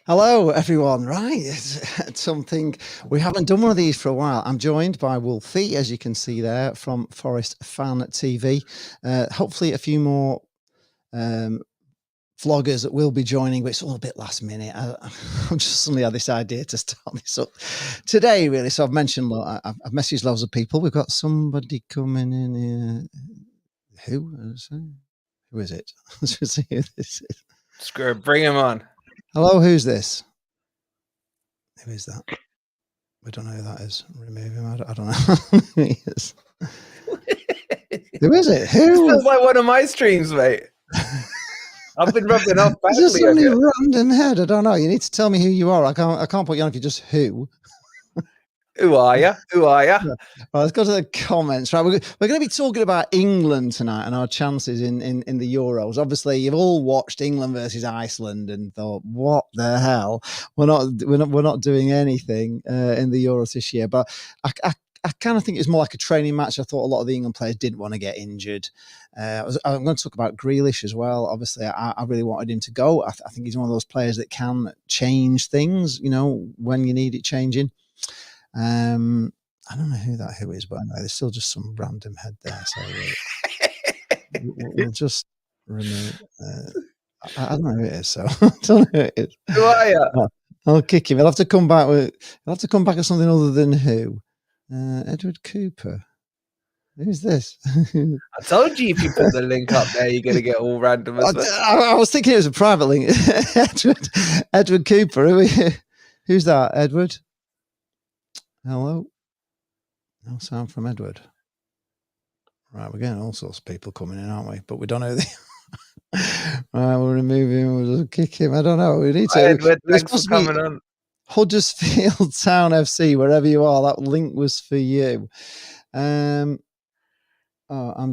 Hello, everyone. Right, it's something we haven't done one of these for a while. I'm joined by Wolfie, as you can see there, from Forest Fan TV. Hopefully, a few more vloggers that will be joining, but it's all a bit last minute. I've just suddenly had this idea to start this up today, really. So I've mentioned, I've messaged loads of people. We've got somebody coming in here. Who is it? Let's see who this is. Screw it, bring him on. Hello, who's this? Who is that? We don't know who that is. Remove him. I don't know who he is. Who is it? Who? This feels like one of my streams, mate. I've been rubbing off badly. Is there some random head? I don't know. You need to tell me who you are. I can't put you on if you're just who. Who are you? Who are you? Right, let's go to the comments. Right, we're going to be talking about England tonight and our chances in the Euros. Obviously, you've all watched England versus Iceland and thought, "What the hell? We're not doing anything in the Euros this year." But I kind of think it's more like a training match. I thought a lot of the England players didn't want to get injured. I'm going to talk about Grealish as well. Obviously, I really wanted him to go. I think he's one of those players that can change things, when you need it changing. I don't know who is, but anyway, there's still just some random head there. So we'll just remove. I don't know who it is. So I don't know who it is. Who are you? I'll kick him. He'll have to come back with something other than who. Edward Cooper. Who's this? I told you if you put the link up there, you're going to get all random. I was thinking it was a private link. Edward Cooper. Who's that? Edward? Hello? No sound from Edward. Right, we're getting all sorts of people coming in, aren't we? But we don't know the... Right, we'll remove him. We'll just kick him. I don't know. We need to... Edward, thanks for coming on. Huddersfield Town FC, wherever you are, that link was for you. I'm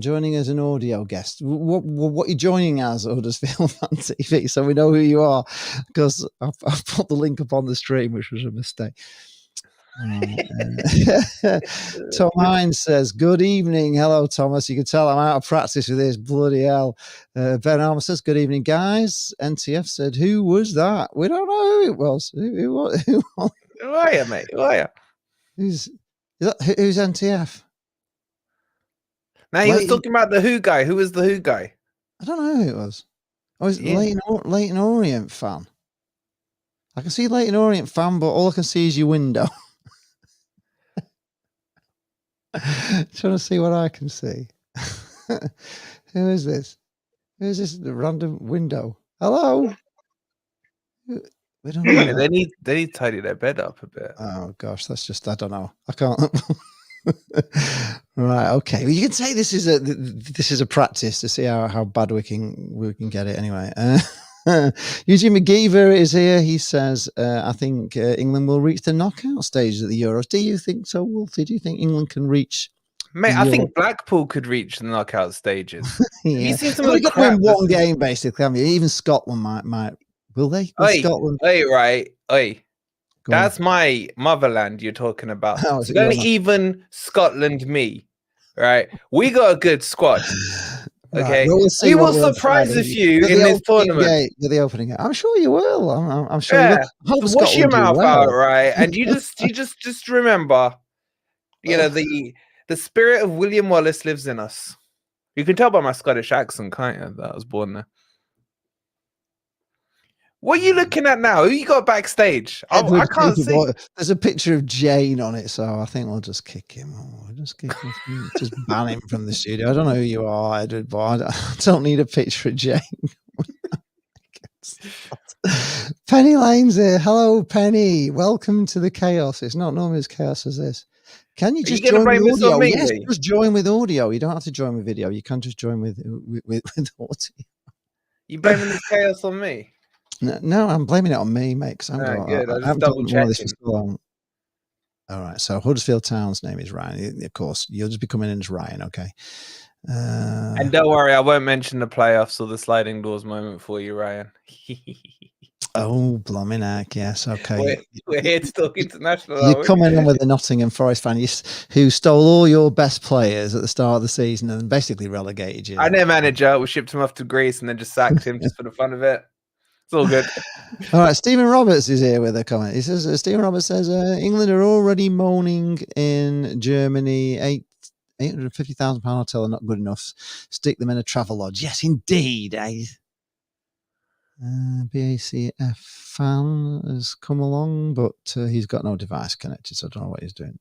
joining as an audio guest. What are you joining as, Huddersfield Fan TV? So we know who you are, because I've put the link up on the stream, which was a mistake. Tom Hines says, good evening. Hello, Thomas. You can tell I'm out of practice with this. Bloody hell. Ben Armour says, good evening, guys. NTF said, who was that? We don't know who it was. Who are you, mate? Who are you? Who's NTF? Now, he was talking about the Who guy. Who was the Who guy? I don't know who it was. Oh, it's Leighton Orient fan. I can see Leighton Orient fan, but all I can see is your window. Trying to see what I can see. Who is this? Who is this random window? Hello? We don't know. They need to tidy their bed up a bit. Oh gosh, that's just, I don't know. I can't. Right, okay. Well, you can say this is a practice to see how bad we can get it anyway. Eugene McGeever is here. He says, I think England will reach the knockout stage of the Euros. Do you think so, Wolfie? Do you think England can reach? Mate, I think Blackpool could reach the knockout stages. Yeah. Have you seen some of the crap? Win one game, basically, haven't you? Even Scotland might. Will they? Scotland? Oi. That's my motherland you're talking about. So don't even Scotland me, right? We got a good squad. Okay, right, we will surprise a few in this tournament. The opening game. I'm sure you will. I'm sure you will. So wash your mouth out, right? And you just remember, the spirit of William Wallace lives in us. You can tell by my Scottish accent, can't you? That I was born there. What are you looking at now? Who you got backstage? I can't see. There's a picture of Jane on it, so I think we'll just kick him. Just ban him from the studio. I don't know who you are, Edward, but I don't need a picture of Jane. Penny Lane's here. Hello, Penny. Welcome to the chaos. It's not normally as chaos as this. Can you just join with audio? Yes, just join with audio. You don't have to join with video. You can just join with audio. You blaming this chaos on me? No, I'm blaming it on me, mate. Because good. I just double checking. All right. So Huddersfield Town's name is Ryan. Of course, you'll just be coming in as Ryan. Okay. And don't worry, I won't mention the playoffs or the sliding doors moment for you, Ryan. Oh, blooming heck. Yes. Okay. We're here to talk international. You're coming in with the Nottingham Forest fan who stole all your best players at the start of the season and basically relegated you. And their manager, we shipped him off to Greece and then just sacked him just for the fun of it. It's all good. All right, Stephen Roberts is here with a comment. He says, Stephen Roberts says, England are already moaning in Germany, £850,000 hotel are not good enough. Stick them in a travel lodge. Yes, indeed. BACF fan has come along, but he's got no device connected, so I don't know what he's doing.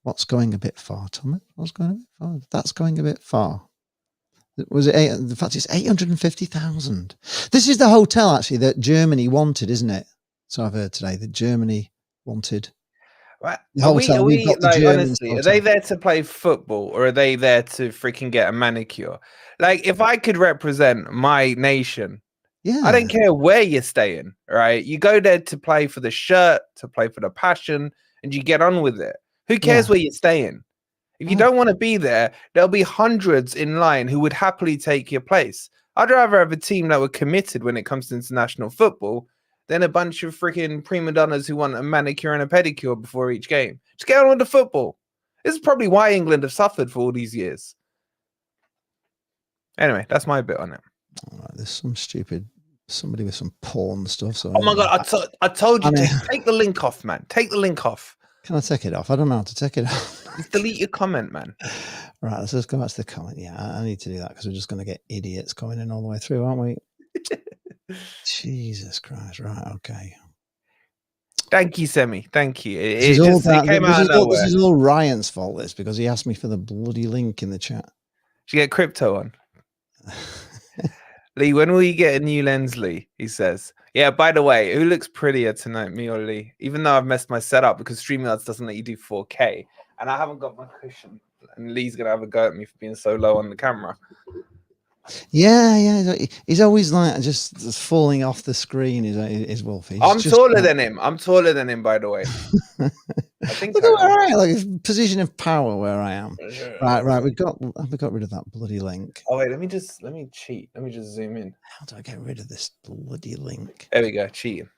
What's going a bit far, Tommy? What's going a bit far? That's going a bit far. Was it? The fact it's 850,000. This is the hotel actually that Germany wanted, isn't it? So I've heard today that Germany wanted. Right. The hotel. We've got the like, Germans. honestly, are they there to play football or are they there to freaking get a manicure? Like, if I could represent my nation, Yeah. I don't care where you're staying, right? You go there to play for the shirt, to play for the passion, and you get on with it. Who cares where you're staying? If you don't want to be there, there'll be hundreds in line who would happily take your place. I'd rather have a team that were committed when it comes to international football than a bunch of freaking prima donnas who want a manicure and a pedicure before each game. Just get on with the football. This is probably why England have suffered for all these years. Anyway, that's my bit on it. All right, there's some stupid somebody with some porn stuff. So oh my god! I told you, take the link off, man. Take the link off. Can I take it off? I don't know how to take it off. Just delete your comment, man. Right, let's just go back to the comment. Yeah, I need to do that because we're just going to get idiots coming in all the way through, aren't we? Jesus Christ! Right, okay. Thank you, Semi. Thank you. This is all Ryan's fault. This because he asked me for the bloody link in the chat. Did you get crypto on? Lee, when will you get a new lens, Lee? He says. Yeah, by the way, who looks prettier tonight, me or Lee? Even though I've messed my setup because StreamYards doesn't let you do 4K. And I haven't got my cushion. And Lee's going to have a go at me for being so low on the camera. Yeah. He's always like just falling off the screen. Is Wolfie? I'm taller than him. I'm taller than him, by the way. I think all right, like a position of power where I am. Right. We got rid of that bloody link. Oh wait, let me cheat. Let me just zoom in. How do I get rid of this bloody link? There we go, cheating.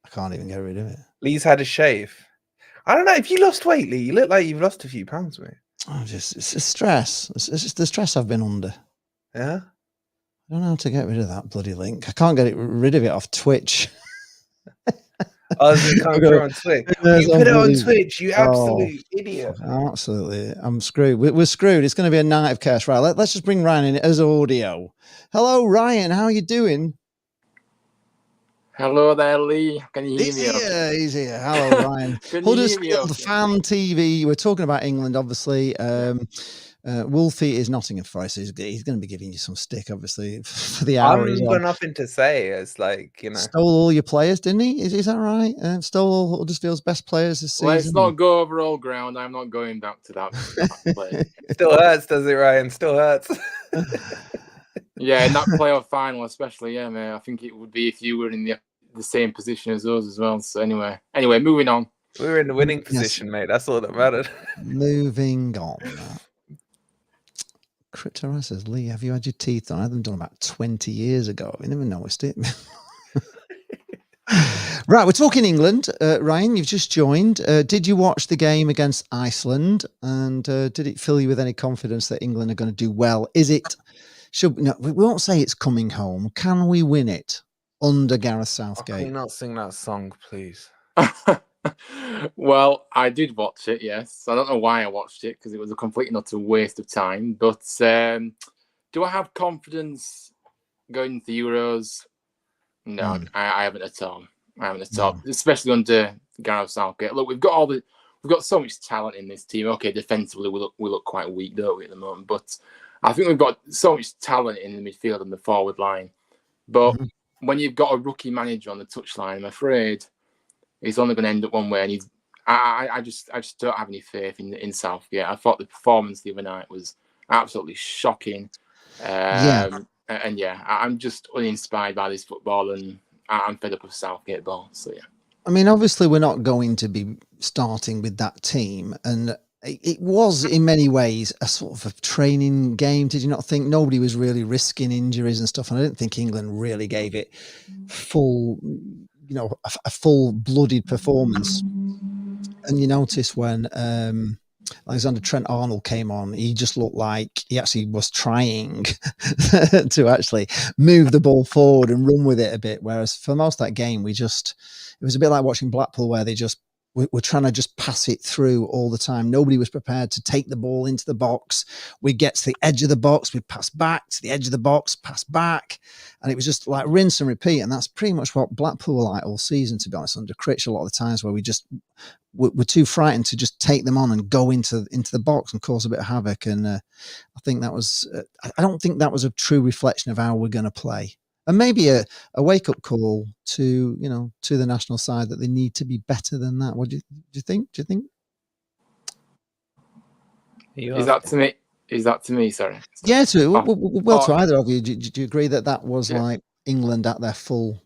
I can't even get rid of it. Lee's had a shave. I don't know if you lost weight, Lee. You look like you've lost a few pounds, mate. Oh, it's stress. It's just the stress I've been under. Yeah. I don't know how to get rid of that bloody link. I can't get rid of it off Twitch. Oh, it can't go on Twitch. You put it on Twitch, you absolute idiot. Absolutely. I'm screwed. We're screwed. It's going to be a night of chaos. Right, let's just bring Ryan in as audio. Hello, Ryan. How are you doing? Hello there, Lee. Can you hear me? He's here. Hello, Ryan. Huddersfield Fan TV. We're talking about England, obviously. Wolfie is Nottingham Forest. He's going to be giving you some stick, obviously, for the hour. I've got nothing to say. It's like, you know. Stole all your players, didn't he? Is that right? Stole all Huddersfield's best players this season. Let's not go over all ground. I'm not going back to that play. Still hurts, does it, Ryan? Still hurts. Yeah, in that playoff final especially, yeah, man. I think it would be if you were in the same position as us as well. So anyway, moving on. We were in the winning position, mate. That's all that mattered. Moving on. Crypto says, Lee, have you had your teeth on? I had them done about 20 years ago. I never noticed it. Right, we're talking England. Ryan, you've just joined. Did you watch the game against Iceland? And did it fill you with any confidence that England are going to do well? We won't say it's coming home. Can we win it under Gareth Southgate? Can you not sing that song, please? Well, I did watch it, yes. I don't know why I watched it because it was a complete and utter waste of time. But do I have confidence going into the Euros? No, I haven't at all. Especially under Gareth Southgate. Look, we've got so much talent in this team. Okay, defensively we look quite weak, don't we, at the moment? But I think we've got so much talent in the midfield and the forward line. But when you've got a rookie manager on the touchline, I'm afraid it's only going to end up one way. And I just don't have any faith in Southgate. I thought the performance the other night was absolutely shocking. I'm just uninspired by this football, and I'm fed up with Southgate ball. So yeah. I mean, obviously, we're not going to be starting with that team, and it was in many ways a sort of a training game. Did you not think? Nobody was really risking injuries and stuff, and I don't think England really gave it a full-blooded performance. And you notice when Alexander Trent-Arnold came on, he just looked like he actually was trying to actually move the ball forward and run with it a bit. Whereas for most of that game, it was a bit like watching Blackpool, where they just were trying to just pass it through all the time. Nobody was prepared to take the ball into the box. We'd get to the edge of the box, we'd pass back to the edge of the box, pass back. And it was just like rinse and repeat. And that's pretty much what Blackpool were like all season, to be honest, under Critch a lot of the times, where we're too frightened to just take them on and go into the box and cause a bit of havoc. And I think that was, I don't think that was a true reflection of how we're going to play. And maybe a wake-up call to the national side, that they need to be better than that. What do you think? Do you think? Is that to me? Is that to me? Sorry. Yeah, to either of you. Do you agree that was like England at their full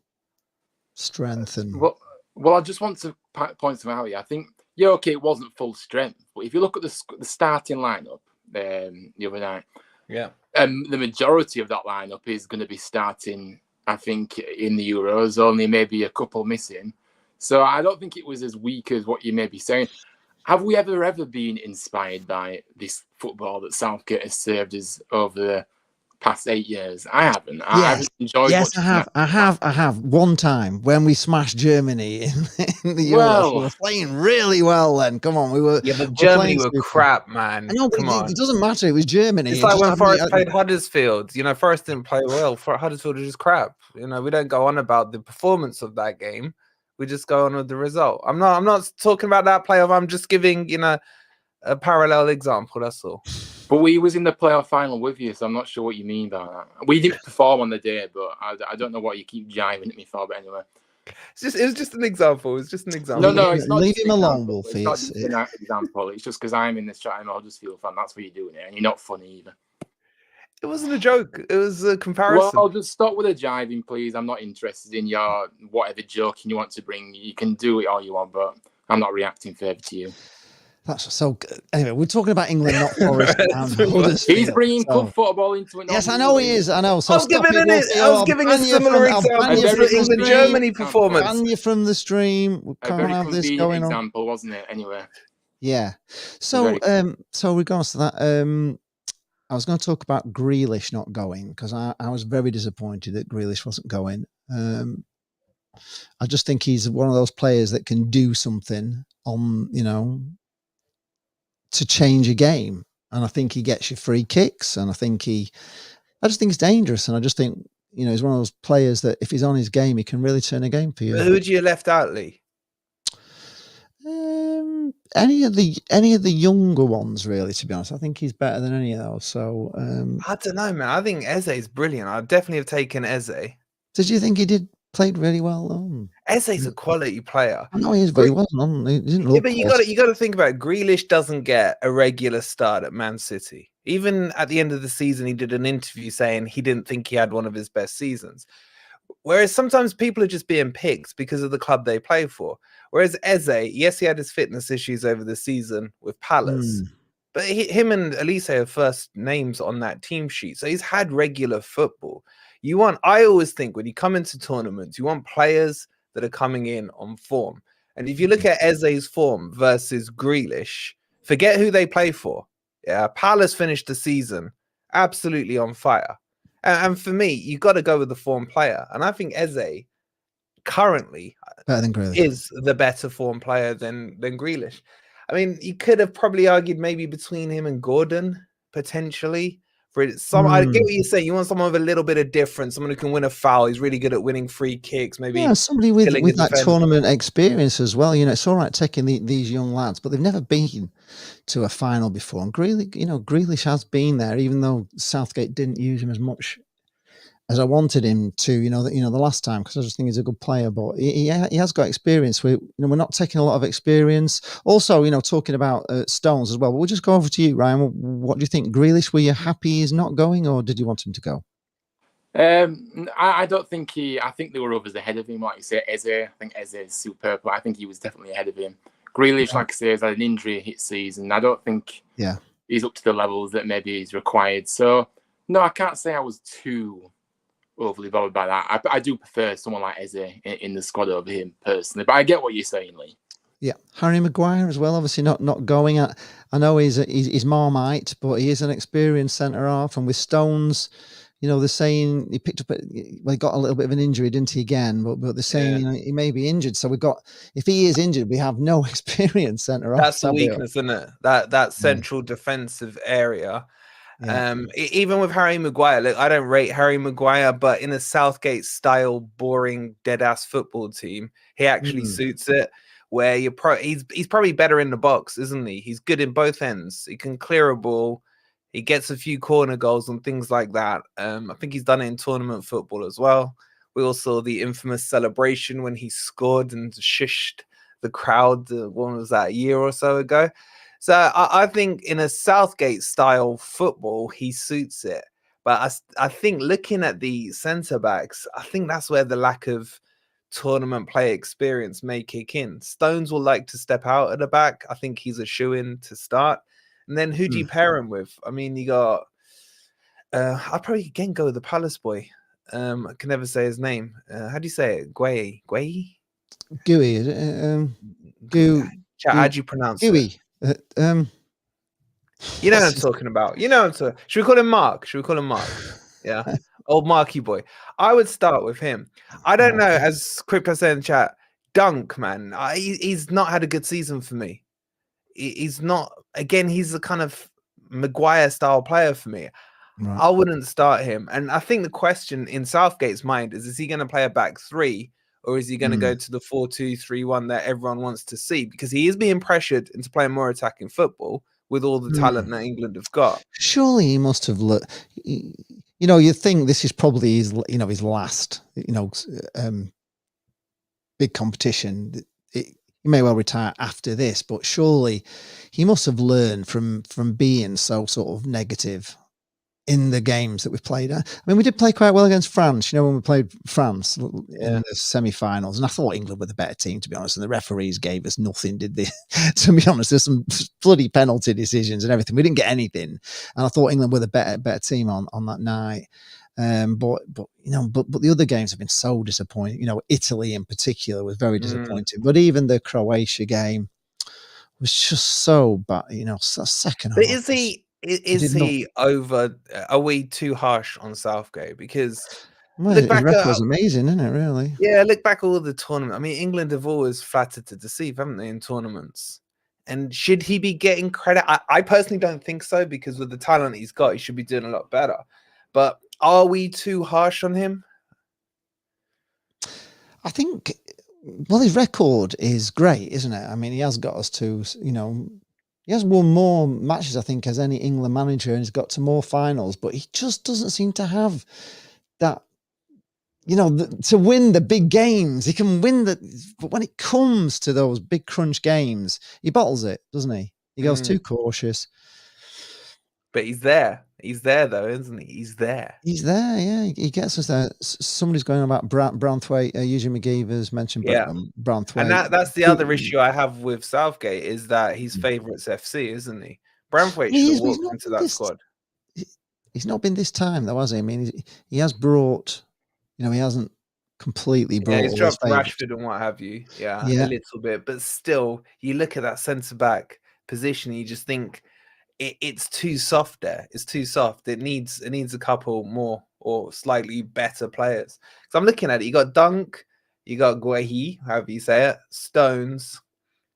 strength? And well, I just want to point something out here. I think okay, it wasn't full strength, but if you look at the starting lineup the other night, the majority of that lineup is going to be starting, I think, in the Euros. Only maybe a couple missing, so I don't think it was as weak as what you may be saying. Have we ever been inspired by this football that Southgate has served us over the past 8 years? I haven't. Yes. I haven't enjoyed. Yes, I have. One time when we smashed Germany in the Euros, we were playing really well then. Come on, we were. Yeah, but Germany were crap, man. I know, but it doesn't matter. It was Germany. It's like when Forest played Huddersfield. Forest didn't play well. Huddersfield was just crap. We don't go on about the performance of that game. We just go on with the result. I'm not talking about that playoff. I'm just giving a parallel example. That's all. But we was in the playoff final with you, so I'm not sure what you mean by that. We didn't perform on the day, but I don't know what you keep jiving at me for. But anyway, it was just an example. It's just an example. No, it's not. Leave him alone, Wolfie. It's not just an example. It's just because I'm in this chat. I'm a Huddersfield fan. That's what you're doing here, and you're not funny either. It wasn't a joke. It was a comparison. Well, I'll just stop with the jiving, please. I'm not interested in your whatever joking you want to bring. You can do it all you want, but I'm not reacting favour to you. That's so good. Anyway, we're talking about England, not Forest. He's bringing club football into it. Yes, I know he is. I know. So I was giving a similar example to the England-Germany performance. Ban you from the stream. We can't have this going on. Example, wasn't it? Anyway. Yeah. So, regards to that, I was going to talk about Grealish not going, because I was very disappointed that Grealish wasn't going. I just think he's one of those players that can do something on, to change a game. And I think he gets you free kicks. And I just think he's dangerous. And I just think, he's one of those players that if he's on his game, he can really turn a game for you. Who would you have left out, Lee? Any of the younger ones, really, to be honest. I think he's better than any of those. So I don't know, man. I think Eze is brilliant. I'd definitely have taken Eze. Did you think he played really well though? Eze's a quality player. I know he is, but he wasn't on. He didn't look but you got to think about it. Grealish doesn't get a regular start at Man City. Even at the end of the season, he did an interview saying he didn't think he had one of his best seasons. Whereas sometimes people are just being picked because of the club they play for. Whereas Eze, yes, he had his fitness issues over the season with Palace, but him and Elise are first names on that team sheet. So he's had regular football. I always think when you come into tournaments, you want players that are coming in on form. And if you look at Eze's form versus Grealish, forget who they play for. Yeah, Palace finished the season absolutely on fire. And for me, you got to go with the form player. And I think Eze currently is the better form player than Grealish. I mean, you could have probably argued maybe between him and Gordon, potentially. I get what you're saying. You want someone with a little bit of difference, someone who can win a foul. He's really good at winning free kicks. Maybe somebody with that tournament experience as well. It's all right taking these young lads, but they've never been to a final before. And Grealish has been there, even though Southgate didn't use him as much as I wanted him to. The last time, because I just think he's a good player. But he has got experience. We're not taking a lot of experience. Also, talking about Stones as well. But we'll just go over to you, Ryan. What do you think? Grealish, were you happy he's not going, or did you want him to go? I don't think I think there were others ahead of him. Like you say, Eze. I think Eze is superb, but I think he was definitely ahead of him. Grealish, like I say, has had an injury hit season. I don't think he's up to the levels that maybe he's required. So no, I can't say I was too overly bothered by that. I do prefer someone like Eze in the squad over him personally, but I get what you're saying, Lee. Yeah, Harry Maguire as well. Obviously not going at. I know he's Marmite, but he is an experienced centre half. And with Stones, they're saying he picked up. He got a little bit of an injury, didn't he? Again, but they're saying he may be injured. So if he is injured, we have no experienced centre half. That's the weakness, isn't it? That central defensive area. Yeah. Even with Harry Maguire, look, I don't rate Harry Maguire, but in a Southgate style, boring, dead ass football team, he actually suits it. Where he's probably better in the box, isn't he? He's good in both ends. He can clear a ball. He gets a few corner goals and things like that. I think he's done it in tournament football as well. We all saw the infamous celebration when he scored and shushed the crowd. When was that, a year or so ago? So I think in a Southgate style football, he suits it. But I think looking at the centre backs, I think that's where the lack of tournament play experience may kick in. Stones will like to step out at the back. I think he's a shoe-in to start. And then who do you pair him with? I mean, you got I'd probably again go with the Palace boy. I can never say his name. How do you say it? Gooey? Gooey. How do you pronounce Gooey. it? You know what I'm talking about. Should we call him Mark? Yeah. Old Marky boy. I would start with him. I don't know, as Crypto said in the chat, Dunk, man. He's not had a good season for me. He's not, again, he's a kind of Maguire style player for me. Right. I wouldn't start him. And I think the question in Southgate's mind is he going to play a back three, or is he going to go to the 4-2-3-1 that everyone wants to see? Because he is being pressured into playing more attacking football with all the talent that England have got. Surely he must have looked. You think this is probably his last, big competition. He may well retire after this, but surely he must have learned from being so sort of negative in the games that we've played. I mean, we did play quite well against France, when we played France in the semi-finals, and I thought England were the better team, to be honest, and the referees gave us nothing, did they? To be honest, there's some bloody penalty decisions and everything. We didn't get anything, and I thought England were the better team on that night. But the other games have been so disappointing. Italy in particular was very disappointing, but even the Croatia game was just so bad, second but half. Is he over? Are we too harsh on Southgate? Because his record was amazing, isn't it? Really? Yeah, look back at all the tournament. I mean, England have always flattered to deceive, haven't they, in tournaments? And should he be getting credit? I personally don't think so, because with the talent he's got, he should be doing a lot better. But are we too harsh on him? I think, his record is great, isn't it? I mean, he has got us to, he has won more matches, I think, as any England manager, and he's got to more finals, but he just doesn't seem to have that, to win the big games. He can win but when it comes to those big crunch games, he bottles it, doesn't he? He goes too cautious. But he's there. He's there, though, isn't he? He's there. He's there, yeah. He gets us there. Somebody's going on about Branthwaite. Eugene McGeever's mentioned Branthwaite. And that's the other issue I have with Southgate, is that he's favourites FC, isn't he? Branthwaite should have walked into that squad. He's not been this time, though, has he? I mean, he has brought, he hasn't completely brought. Yeah, he's dropped Rashford and what have you. Yeah, a little bit. But still, you look at that centre-back position, you just think, it's too soft there. It's too soft. It needs a couple more or slightly better players. So I'm looking at it. You got Dunk, you got Guehi, however you say it, Stones.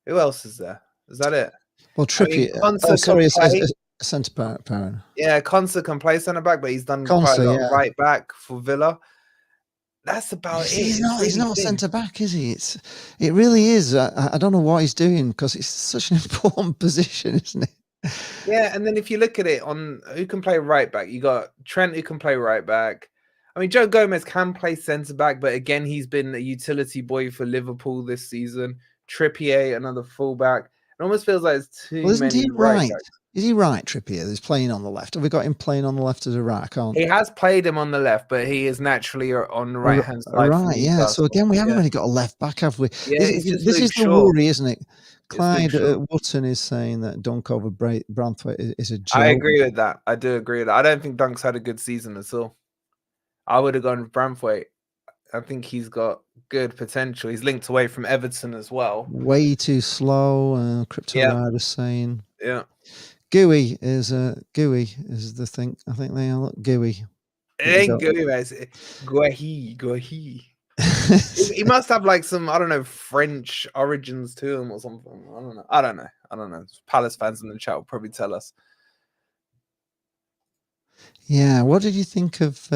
Who else is there? Is that it? Well, Trippier. A centre back. Yeah, Konsa can play centre back, but he's done quite a lot right back for Villa. That's about it. He's not a centre back, is he? It really is. I don't know what he's doing, because it's such an important position, isn't it? Yeah, and then if you look at it on who can play right back, you got Trent who can play right back. I mean, Joe Gomez can play centre back, but again, he's been a utility boy for Liverpool this season. Trippier, another fullback. It almost feels like it's too many right backs. Is he right, Trippier? He's playing on the left. Have we got him playing on the left as a right? He has played him on the left, but he is naturally on the right hand side. Right, yeah. So again, we haven't really got a left back, have we? Yeah, this is the worry, isn't it? Clyde Wootton is saying that Dunk over Branthwaite is a joke. I agree with that. I do agree with that. I don't think Dunk's had a good season at all. I would have gone with Branthwaite. I think he's got good potential. He's linked away from Everton as well. Way too slow. Crypto Yeah. Rider saying. Yeah. Gooey is the thing. I think they are gooey. It ain't gooey, mate. Guahi. He must have like some, I don't know, French origins to him or something. I don't know. Palace fans in the chat will probably tell us. Yeah. What did you think of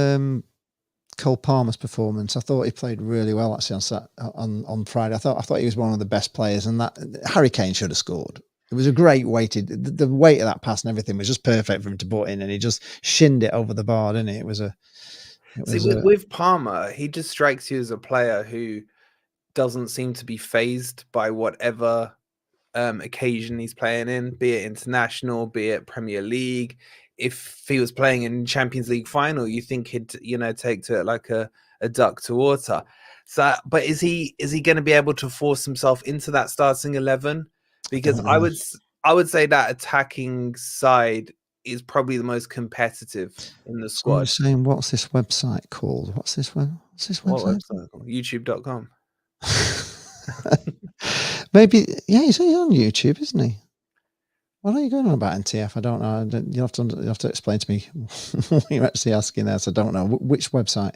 Cole Palmer's performance? I thought he played really well actually on Friday. I thought he was one of the best players, and that Harry Kane should have scored. It was a great weighted. The weight of that pass and everything was just perfect for him to put in, and he just shinned it over the bar, didn't he? With Palmer, he just strikes you as a player who doesn't seem to be phased by whatever occasion he's playing in, be it international, be it Premier League. If he was playing in Champions League final, you think he'd take to it like a duck to water. So, but is he going to be able to force himself into that starting 11? Because I would say that attacking side is probably the most competitive in the squad. Saying, what's this website called? What's this website? What website called? YouTube.com. Maybe, yeah, he's on YouTube, isn't he? What are you going on about NTF? I don't know. You have to explain to me what you're actually asking there. So I don't know which website.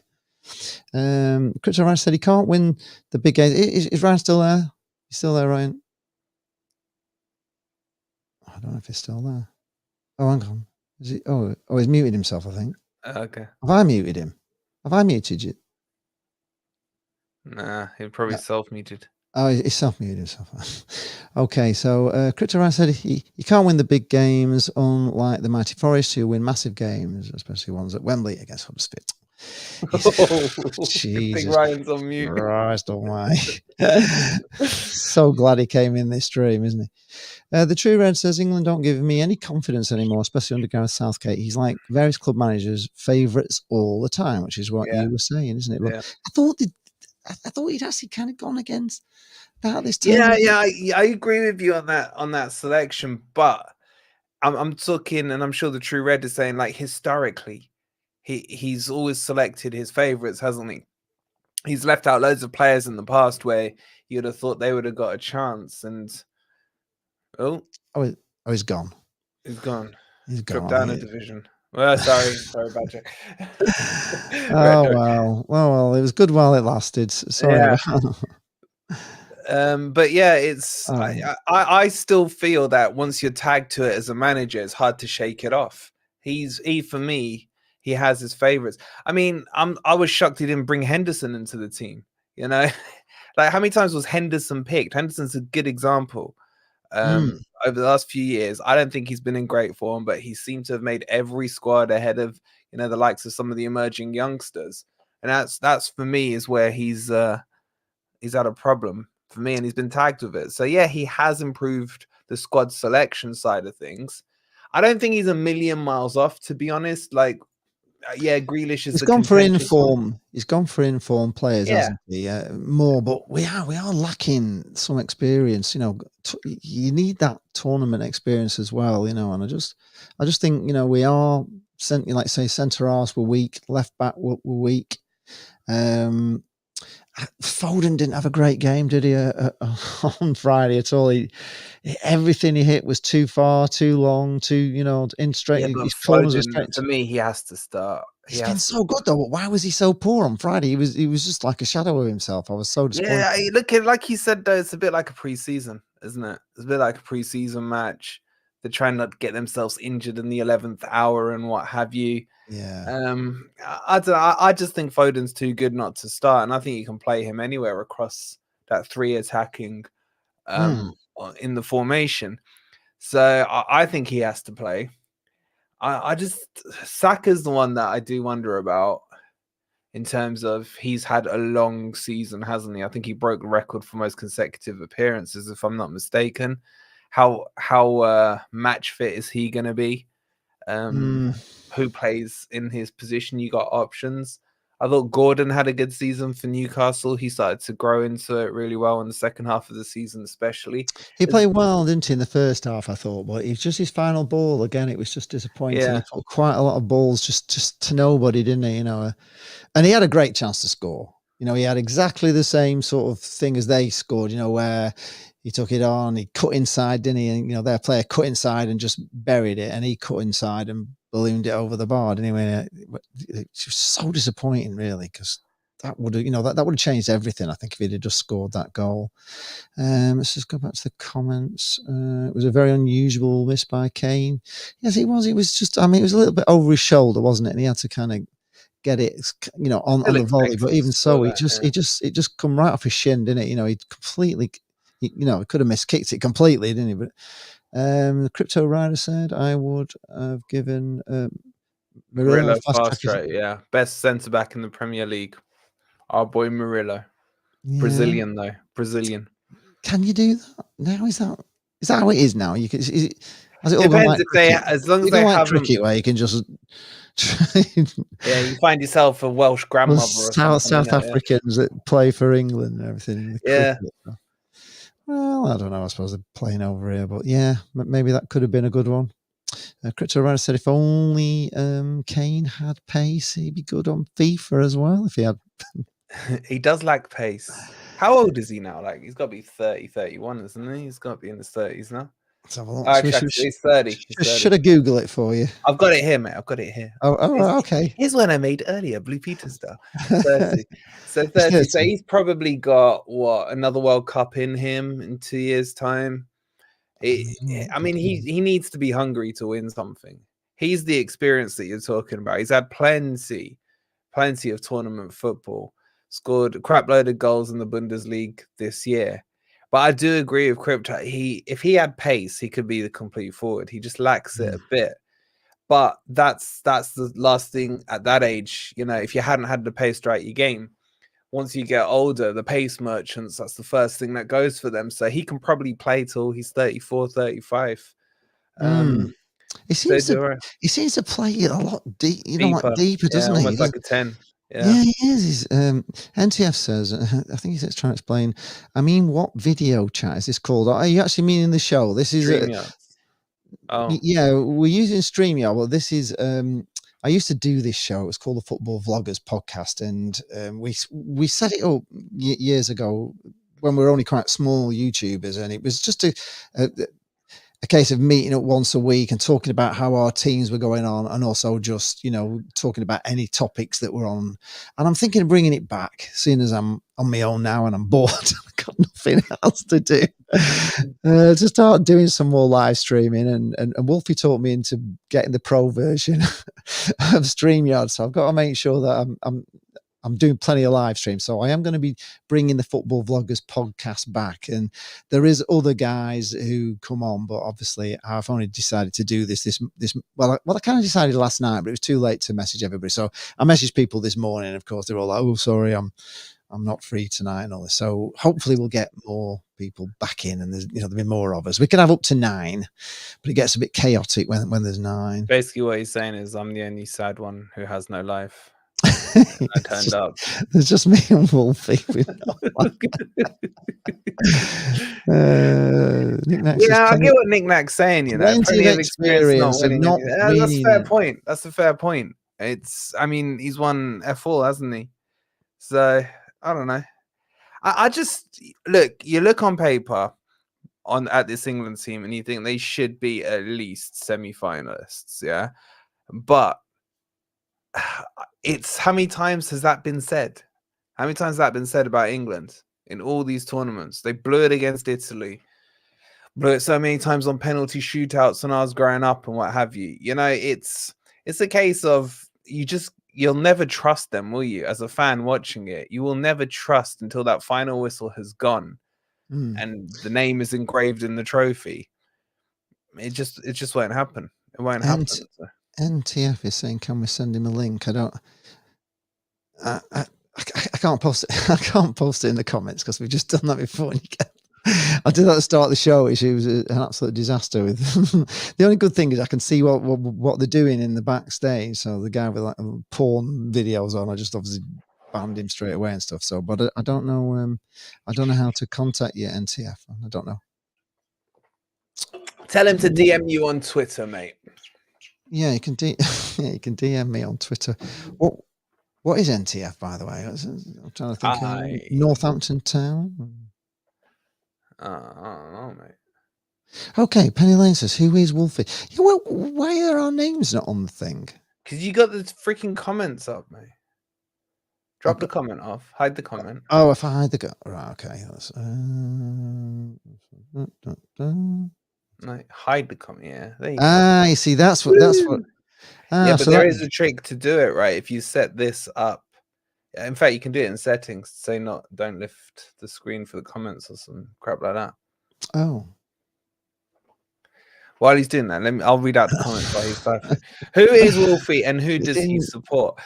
Crypto Ryan said he can't win the big game. Is Ryan still there? He's still there, Ryan? I don't know if he's still there. Oh, hang on. Is he? Oh, he's muted himself, I think. Okay. Have I muted him? Have I muted you? Nah, he probably self-muted. Oh, he self-muted himself. Okay, so Crypto Ryan said he can't win the big games, unlike the Mighty Forest, who win massive games, especially ones at Wembley against Huddersfield. Jesus Ryan's on mute. Christ almighty. So glad he came in this stream, isn't he? The True Red says England don't give me any confidence anymore, especially under Gareth Southgate. He's like various club managers' favourites all the time, which is what you were saying, isn't it? But I thought he'd actually kind of gone against that this time. Yeah, I agree with you on that selection, but I'm talking, and I'm sure the True Red is saying, like, historically, he's always selected his favourites, hasn't he? He's left out loads of players in the past where you'd have thought they would have got a chance, and he's gone. He's gone. He's gone. Dropped down a division. Well, sorry, Badger. Well, it was good while it lasted. Sorry. Yeah. But yeah, it's I still feel that once you're tagged to it as a manager, it's hard to shake it off. For me, he has his favorites. I mean, I was shocked he didn't bring Henderson into the team. You know, like how many times was Henderson picked? Henderson's a good example. Over the last few years, I don't think he's been in great form, but he seemed to have made every squad ahead of the likes of some of the emerging youngsters, and that's for me is where he's had a problem for me, and he's been tagged with it. So yeah, he has improved the squad selection side of things. I don't think he's a million miles off, to be honest. Like, yeah, Grealish is. He's gone for inform. He's gone for inform players, hasn't he? More, but we are lacking some experience. You need that tournament experience as well. And I just think we are like say centre halves were weak, left back were weak. Foden didn't have a great game, did he? On Friday at all? Everything he hit was too far, too long, too in straight. Yeah, his corners were straight. For me, he has to start. He's been so good though. But why was he so poor on Friday? He was just like a shadow of himself. I was so disappointed. Yeah, look, like you said though, it's a bit like a pre-season, isn't it? It's a bit like a pre-season match. They're trying not to get themselves injured in the 11th hour and what have you. Yeah. I don't know. I just think Foden's too good not to start, and I think you can play him anywhere across that three attacking in the formation. So I think he has to play. Saka's the one that I do wonder about in terms of he's had a long season, hasn't he? I think he broke the record for most consecutive appearances, if I'm not mistaken. How match fit is he going to be? Who plays in his position? You got options. I thought Gordon had a good season for Newcastle. He started to grow into it really well in the second half of the season, especially. He played well, didn't he, in the first half, I thought, but it was just his final ball. Again, it was just disappointing. Yeah. He put quite a lot of balls just to nobody, didn't he? And he had a great chance to score. You know, he had exactly the same sort of thing as they scored, you know, where he took it on, he cut inside, didn't he? And, you know, their player cut inside and just buried it, and he cut inside and ballooned it over the bar. Anyway, it's just so disappointing, really, because that would have, you know, that would have changed everything, I think, if he'd have just scored that goal. Let's just go back to the comments. It was a very unusual miss by Kane. Yes, it was. It was just, I mean, it was a little bit over his shoulder, wasn't it? And he had to kind of get it, you know, on the volley. But even so, it just come right off his shin, didn't it? You know, he completely, you know, he could have miskicked it completely, didn't he? But the Crypto Rider said, I would have given Murillo fast track, yeah. Best centre back in the Premier League. Our boy Murillo. Yeah. Brazilian though. Brazilian. Can you do that now? Is that how it is now? You can. Has it all depends like if they, as long as they have cricket, where you can just. Yeah, you find yourself a Welsh grandmother or South Africans that play for England and everything. In the cricket. Well, I don't know. I suppose they're playing over here, but yeah, maybe that could have been a good one. Crypto Rider said, if only Kane had pace, he'd be good on FIFA as well. If he had, he does like pace. How old is he now? Like, he's got to be 30, 31, isn't he? He's got to be in his 30s now. He's 30. Should I Google it for you? I've got it here, mate. I've got it here. Oh, okay. Here's one I made earlier, Blue Peter style. 30. So 30. So he's probably got another World Cup in him in 2 years' time. I mean, he needs to be hungry to win something. He's the experience that you're talking about. He's had plenty of tournament football. Scored a crap load of goals in the Bundesliga this year. But I do agree with Crypto. If he had pace, he could be the complete forward. He just lacks it a bit. But that's the last thing at that age. You know, if you hadn't had the pace throughout your game, once you get older, the pace merchants, that's the first thing that goes for them. So he can probably play till he's 34, 35. He seems to play a lot deeper, doesn't he? Almost like a 10. Yeah, he is. NTF says, I think he's trying to explain. I mean, what video chat is this called? Are you actually meaning the show? This is yeah, we're using StreamYard. Well, this is. I used to do this show. It was called the Football Vloggers Podcast, and we set it up years ago when we were only quite small YouTubers, and it was just a case of meeting up once a week and talking about how our teams were going on, and also just, you know, talking about any topics that were on. And I'm thinking of bringing it back, seeing as I'm on my own now and I'm bored. I've got nothing else to do. To start doing some more live streaming, and Wolfie taught me into getting the pro version of StreamYard. So I've got to make sure that I'm doing plenty of live streams. So I am going to be bringing the Football Vloggers podcast back. And there is other guys who come on, but obviously I've only decided to do this. Well, I kind of decided last night, but it was too late to message everybody. So I messaged people this morning. Of course, they're all like, oh, sorry, I'm not free tonight and all this. So hopefully we'll get more people back in, and there'll be more of us. We can have up to 9, but it gets a bit chaotic when there's 9. Basically what he's saying is I'm the only sad one who has no life. I turned up. There's just me and Wolfie. I get what Nick Nack's saying. You know, plenty of experience not winning. That's a fair point. That's a fair point. I mean, he's won F4, hasn't he? So I don't know. I just you look on paper at this England team, and you think they should be at least semi-finalists, yeah. But it's how many times has that been said? How many times has that been said about England in all these tournaments? They blew it against Italy, blew it so many times on penalty shootouts when I was growing up and what have you. You know, it's a case of you'll never trust them, will you? As a fan watching it, you will never trust until that final whistle has gone and the name is engraved in the trophy. It just won't happen. It won't happen. So. NTF is saying, can we send him a link? I can't post it. I can't post it in the comments because we've just done that before. I did that at the start of the show, which was an absolute disaster. With the only good thing is I can see what they're doing in the backstage. So the guy with like porn videos on, I just obviously banned him straight away and stuff. So, but I don't know. I don't know how to contact you, NTF. I don't know. Tell him to DM you on Twitter, mate. Yeah, you can DM me on Twitter. What is NTF, by the way? I'm trying to think. I Northampton Town. don't know, mate. Okay, Penny Lane says, "Who is Wolfie?" Yeah, well, why are our names not on the thing? Because you got the freaking comments up, mate. Drop the comment off. Hide the comment. Oh, if I hide the right, okay. That's, No, hide the comment. Yeah, there you go. you see, that's what. Yeah, but so there is a trick to do it, right? If you set this up, in fact, you can do it in settings. Say don't lift the screen for the comments or some crap like that. Oh. While he's doing that, I'll read out the comments while he's typing. Who is Wolfie and who does he support?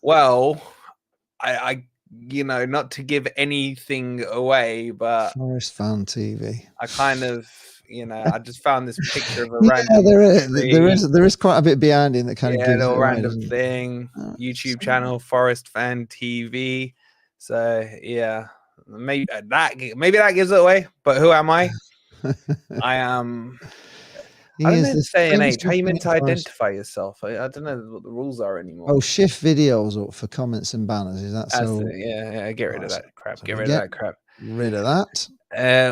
Well, I not to give anything away, but Forest Fan TV. I kind of, I just found this picture of a random. There is quite a bit behind him that kind of gives a it random away, thing. YouTube channel, Forest Fan TV. So yeah, maybe that gives it away. But who am I? I am. I don't know this day and age. How you meant to identify yourself? I don't know what the rules are anymore. Oh, shift videos up for comments and banners. Is that so? Yeah. Get rid of that crap. So Get rid of that crap. Rid of that.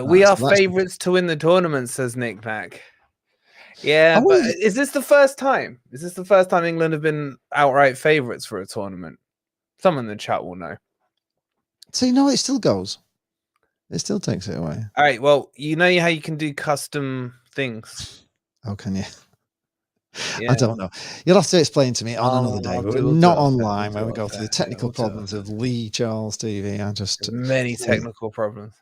We are favourites to win the tournament, says Nick Knack. Yeah, but is this the first time? Is this the first time England have been outright favourites for a tournament? Someone in the chat will know. See, no, it still goes. It still takes it away. All right. Well, you know how you can do custom things. How can you? Yeah. I don't know. You'll have to explain to me on another day. We're not online when we go through the technical problems of Lee Charles TV. Many technical problems.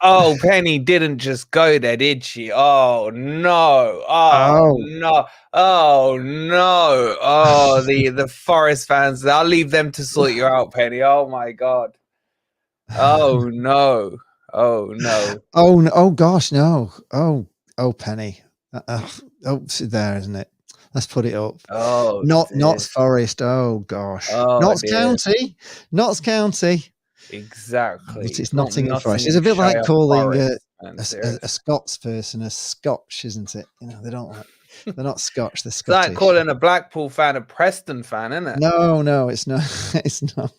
Oh, Penny didn't just go there, did she? Oh no! Oh no! Oh no! Oh, the Forest fans. I'll leave them to sort you out, Penny. Oh my God! Oh no! Oh no! Oh no! Oh gosh, no! Oh Penny. It's there, isn't it? Let's put it up. Oh, Notts Forest. Oh gosh. Oh, Notts County. Notts County. Exactly. But it's Nottingham Forest. It's a bit like calling a Scots person a Scotch, isn't it? They don't like. They're not Scotch. They're Scottish. It's like calling a Blackpool fan a Preston fan, isn't it? No, it's not. It's not.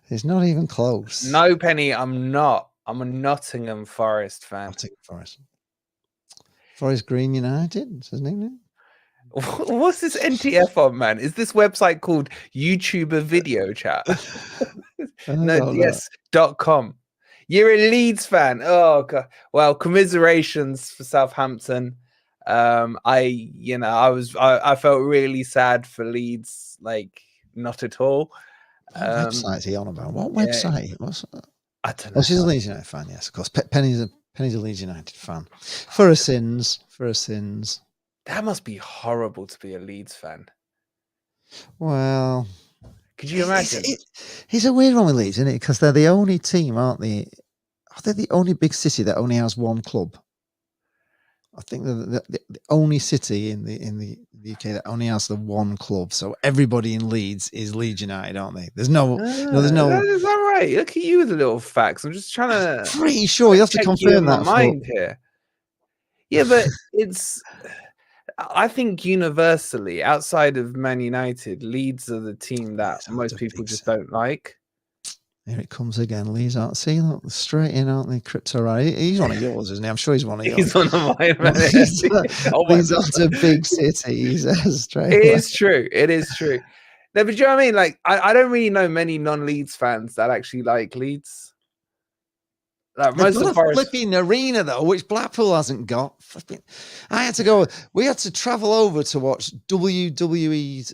It's not even close. No, Penny, I'm not. I'm a Nottingham Forest fan. Nottingham Forest. Forest Green United, is his name now? What's this NTF on, man? Is this website called YouTuber Video Chat? No, yes.com. You're a Leeds fan. Oh God. Well, commiserations for Southampton. I felt really sad for Leeds, like not at all. What website is he on about? What website? I don't know. Oh, she's a Leeds United fan, yes, of course. Penny's a Leeds United fan. For her sins. That must be horrible to be a Leeds fan. Well, could you imagine? It's a weird one with Leeds, isn't it? Because they're the only team, aren't they? Are they the only big city that only has one club? I think they're the only city in the UK that only has the one club. So everybody in Leeds is Leeds United, aren't they? There's no. Is that right? Look at you with the little facts. I'm just trying to. Pretty sure you have to confirm that. Mind here. Yeah, but I think universally, outside of Man United, Leeds are the team that most people just don't like. Here it comes again. Leeds aren't straight in, aren't they? Crypto, right? He's one of yours, isn't he? I'm sure he's one of yours. He's one of mine, man. Leeds aren't a big city. He says straight. It is true. No, but do you know what I mean? Like, I don't really know many non-Leeds fans that actually like Leeds. Like most of the flipping arena though, which Blackpool hasn't got. We had to travel over to watch WWE's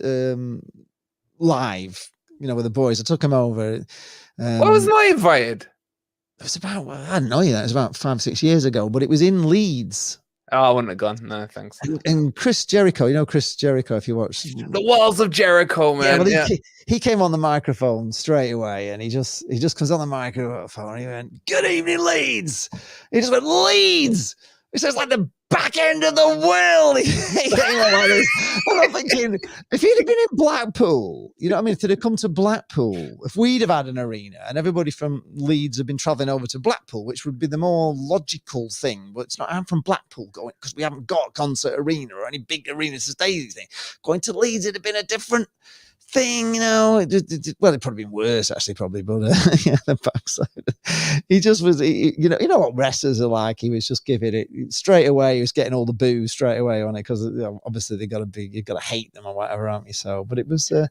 live. With the boys. I took them over. Why wasn't I invited? It was about, I don't know, it was about 5-6 years ago, but it was in Leeds. Oh, I wouldn't have gone. No, thanks. And Chris Jericho, Chris Jericho, if you watch the Walls of Jericho, man. He came on the microphone straight away, and he just comes on the microphone and he went, "Good evening, Leeds." He just went, "Leeds." He says like the back end of the world. And I'm thinking, if he'd have been in Blackpool, you know what I mean? If they'd have come to Blackpool, if we'd have had an arena and everybody from Leeds had been travelling over to Blackpool, which would be the more logical thing, but it's not. I'm from Blackpool going because we haven't got a concert arena or any big arenas to stay these things. Going to Leeds, it'd have been a different thing, you know. It'd probably been worse actually, probably, but yeah, the backside. He just was, you know what wrestlers are like. He was just giving it straight away. He was getting all the boos straight away on it because obviously you've got to hate them or whatever, aren't you? So, but it was I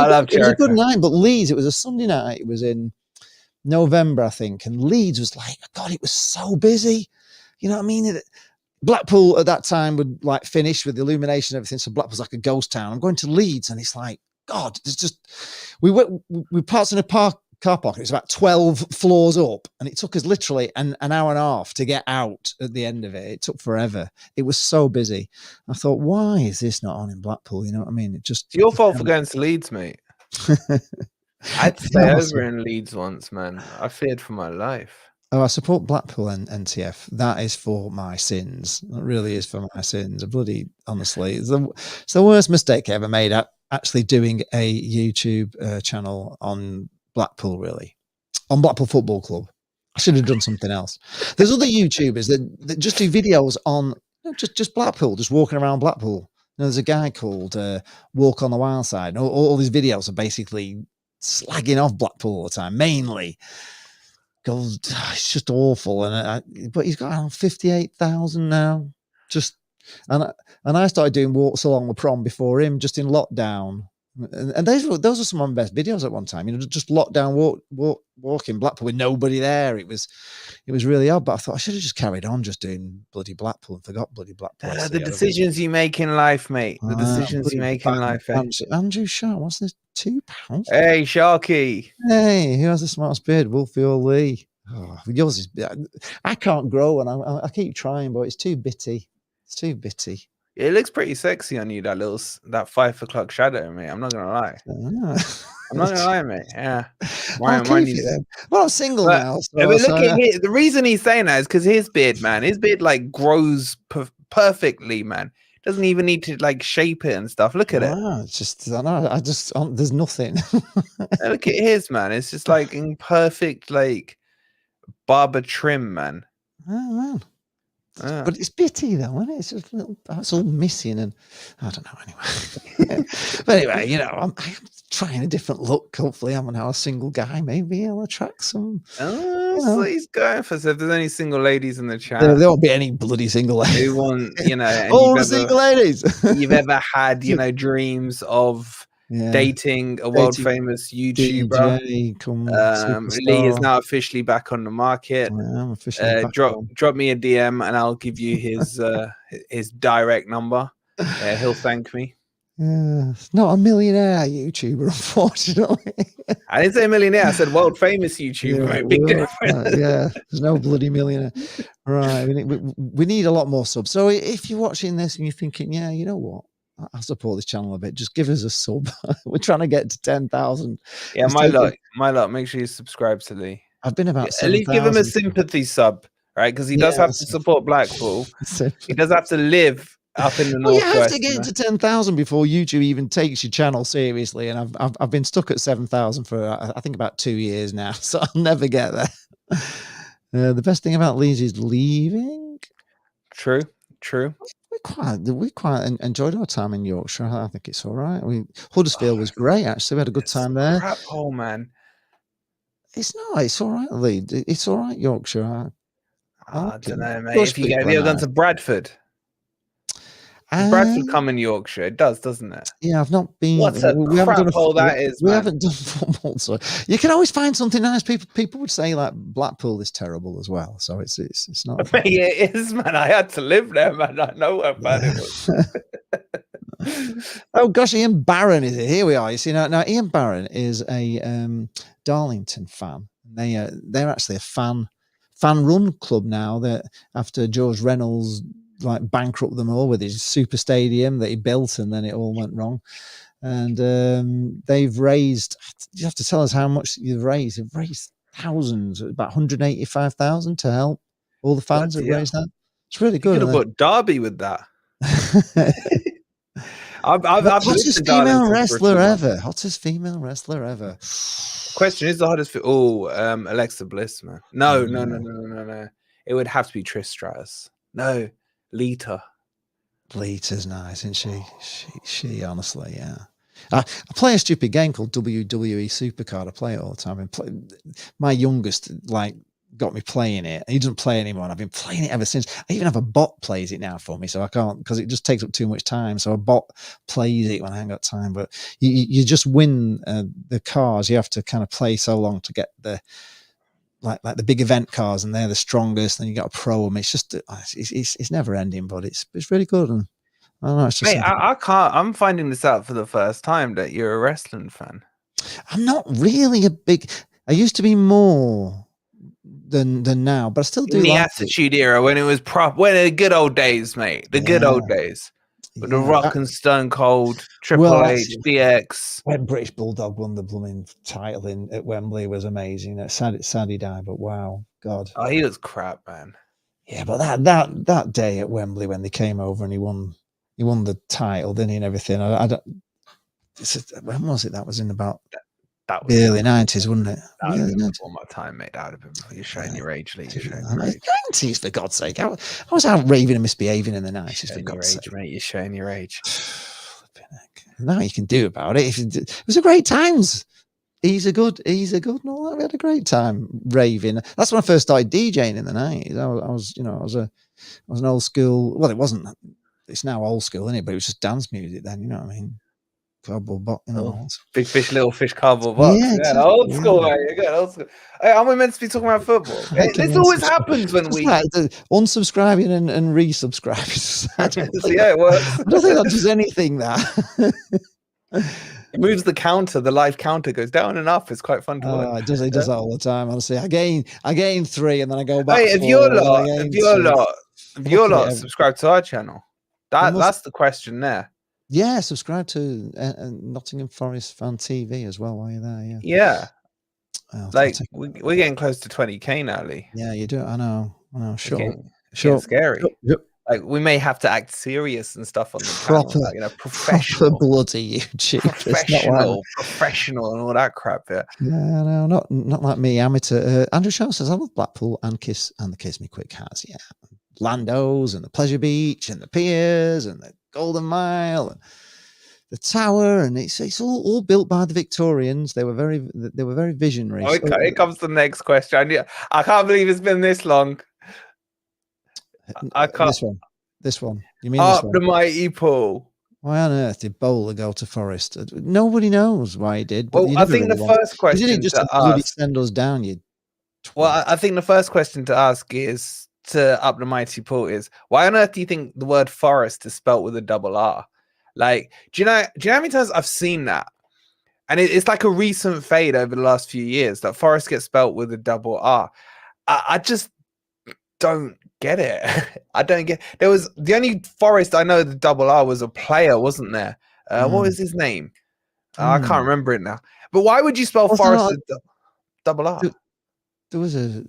love Jericho. It was a good night. But Leeds, it was a Sunday night. It was in November, I think, and Leeds was like, God, it was so busy. You know what I mean? Blackpool at that time would like finish with the illumination and everything, so Blackpool's like a ghost town. I'm going to Leeds, and it's like, God, there's just we parked in a car park. It was about 12 floors up, and it took us literally an hour and a half to get out at the end of it. It took forever. It was so busy. I thought, why is this not on in Blackpool? You know what I mean? It's your fault for going to Leeds, mate. I'd stay over in Leeds once, man. I feared for my life. Oh, I support Blackpool and NTF. That is for my sins. That really is for my sins. Honestly, it's the worst mistake I ever made. Actually doing a YouTube channel on Blackpool, really, on Blackpool Football Club. I should have done something else. There's other YouTubers that just do videos on just Blackpool, just walking around Blackpool. There's a guy called Walk on the Wild Side. All these videos are basically slagging off Blackpool all the time, mainly. God, it's just awful. But he's got 58,000 now. And I started doing walks along the prom before him, just in lockdown. And those are some of my best videos at one time. You know, just lockdown walking Blackpool with nobody there. It was really odd. But I thought I should have just carried on just doing bloody Blackpool and forgot bloody Blackpool. The decisions you make in life, mate. The decisions you make in life. Andrew Sharp, what's this? £2? Hey, Sharky. Hey, who has the smartest beard? Wolfie or Lee? Oh, yours is. I can't grow, and I keep trying, but it's too bitty. It's too bitty. It looks pretty sexy on you, that 5 o'clock shadow, mate. I'm not gonna lie. I'm not gonna lie, mate. Yeah. Well, I'm single now. So, but look at his, the reason he's saying that is because his beard, man. His beard like grows perfectly, man. Doesn't even need to like shape it and stuff. Look at it. It's just, I know. There's nothing. Look at his, man. It's just like in perfect, like barber trim, man. Oh man. But it's bitty though, isn't it? It's just it's all missing, and I don't know. Anyway, but anyway, you know, I'm trying a different look. Hopefully, I'm now a single guy. Maybe I'll attract some. So he's going for. So if there's any single ladies in the chat, there won't be any bloody single ladies. Who want, you know, all the single ladies you've ever had, you know, dreams of. Yeah. Dating a world famous YouTuber. Lee is now officially back on the market. I'm officially drop me a DM and I'll give you his direct number. He'll thank me. It's not a millionaire YouTuber, unfortunately. I didn't say millionaire. I said world famous YouTuber. Big difference. There's no bloody millionaire. Right. We need a lot more subs. So if you're watching this and you're thinking, yeah, you know what? I support this channel a bit. Just give us a sub. We're trying to get to 10,000. Yeah, my lot. Make sure you subscribe to Lee. I've been about 7,000. At least give him a sympathy sub, right? Because he does have to support Blackpool. He does have to live up in the northwest. You have to get to 10,000 before YouTube even takes your channel seriously. And I've been stuck at 7,000 for I think about 2 years now, so I'll never get there. The best thing about Leeds is leaving. True. We quite enjoyed our time in Yorkshire. I think it's all right. Huddersfield was great, actually. We had a good time there. Crap hole, man. It's all right, Lee. It's all right, Yorkshire. I don't know, mate. If you ever gone to Bradford, Bradford come in Yorkshire. It does, doesn't it? Yeah, I've not been. What a crap hole that is, we haven't done football, so you can always find something nice. People would say like Blackpool is terrible as well, so it's not. Yeah, it is, man. I had to live there, man. I know how bad it was. Oh gosh, Ian Barron is it? Here we are. You see now Ian Barron is a Darlington fan. They're actually a fan run club now. That after George Reynolds like bankrupt them all with his super stadium that he built, and then it all went wrong. And they've raised. You have to tell us how much you've raised. They've raised thousands, about 185,000 to help all the fans have raised that. It's really You good. could have got Derby with that. I've Hottest female wrestler ever. Hottest female wrestler ever. Question is the hottest. Alexa Bliss, man. No. It would have to be Trish Stratus. No, Lita. Lita's nice, isn't she? She honestly, yeah. I play a stupid game called WWE Supercard. I play it all the time. My youngest got me playing it. He doesn't play anymore, and I've been playing it ever since. I even have a bot plays it now for me, so I can't, because it just takes up too much time. So a bot plays it when I haven't got time. But you just win the cars. You have to kind of play so long to get the like the big event cars, and they're the strongest. Then you got a pro them. It's just it's never ending, but it's really good. And I don't know. It's just I can't. I'm finding this out for the first time that you're a wrestling fan. I'm not really a big. I used to be more than now, but I still do. In the Attitude Era, when it was when the good old days, mate, the good old days, with the Rock and Stone Cold, Triple H, DX. When British Bulldog won the blooming title at Wembley was amazing. Sad he died, but wow, God. Oh, he was crap, man. Yeah, but that day at Wembley when they came over and he won the title, didn't he, and everything. I don't. When was it? That was in about. That was the early 90s, wasn't it? That would have been before my time, mate. That would have been before. You're showing your age, Lee. You're showing your age. 90s, for God's sake. I was out raving and misbehaving in the 90s, for God's sake. Mate. You're showing your age. Nothing you can do about it. It was a great times. He's a good and all that. We had a great time raving. That's when I first started DJing in the 90s. I was an old school. Well, it wasn't. It's now old school, isn't it? But it was just dance music then. You know what I mean? Cardboard box, Big fish, little fish, cardboard box. Yeah, exactly. Old school, mate. You're good, old school. Hey, aren't we meant to be talking about football? This always happens when we unsubscribing and resubscribing. Yeah, it works. I don't think that does anything. That it moves the counter. The live counter goes down and up. It's quite fun to watch. It does that all the time. Honestly, I gain 3 and then I go back. Hey, if you're lot subscribe to our channel, that's the question there. Yeah, subscribe to Nottingham Forest Fan TV as well while you're there. Yeah. We're getting close to 20k now, Lee. Yeah, you do. I know. Sure. Scary. Yep. Like we may have to act serious and stuff on the channel, professional, bloody YouTube, professional, and all that crap. Yeah. Yeah, no, not like me, amateur. Andrew Shaw says I love Blackpool and the Kiss Me Quick Cars. Yeah, Landos and the Pleasure Beach and the piers and the Golden Mile and the Tower, and it's all built by the Victorians. They were very visionary. Okay, here comes the next question. I can't believe it's been this long. I can't. This one. You mean up the mighty Paul? Why on earth did Bowler go to Forest? Nobody knows why he did. Well, I think the first question didn't just to send us down. Well, I think the first question to ask is to up the mighty Paul is why on earth do you think the word forest is spelt with a double R? Like, do you know how many times I've seen that? And it's like a recent fade over the last few years that forest gets spelt with a double R. I just don't get it. I don't get. There was the only Forest I know the double R was a player, wasn't there? What was his name? I can't remember it now. But why would you spell Forest with double R? There was a.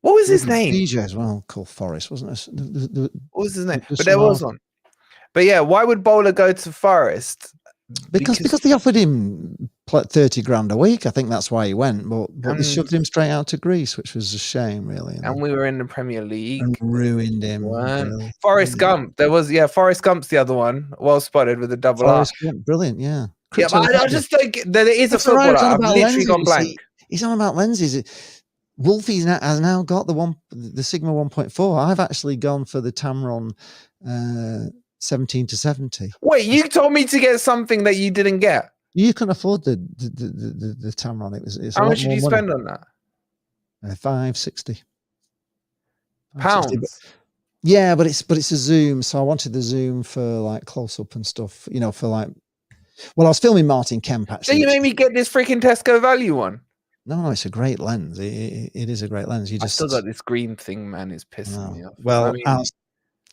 What was his name? DJ as well called Forest, wasn't it? What was his name? But there was one. But yeah, why would Bowler go to Forest? Because they offered him 30 grand a week. I think that's why he went. But they shoved him straight out to Greece, which was a shame, really. And we were in the Premier League. And ruined him. Forrest Gump. There was, Forrest Gump's the other one. Well spotted with a double R. Brilliant, yeah. Yeah, but I just don't get there is a footballer. I've literally gone blank. He's on about lenses. Wolfie has now got the Sigma 1.4. I've actually gone for the Tamron 17-70. Wait, you told me to get something that you didn't get. You couldn't afford the Tamron. It's how much did you spend on that? $560 pounds. Yeah, but it's a zoom, so I wanted the zoom for like close up and stuff. For like. Well, I was filming Martin Kemp actually. So you made me get this freaking Tesco Value one. No, it's a great lens. It is a great lens. I still got this green thing, man. It's pissing me off. Well,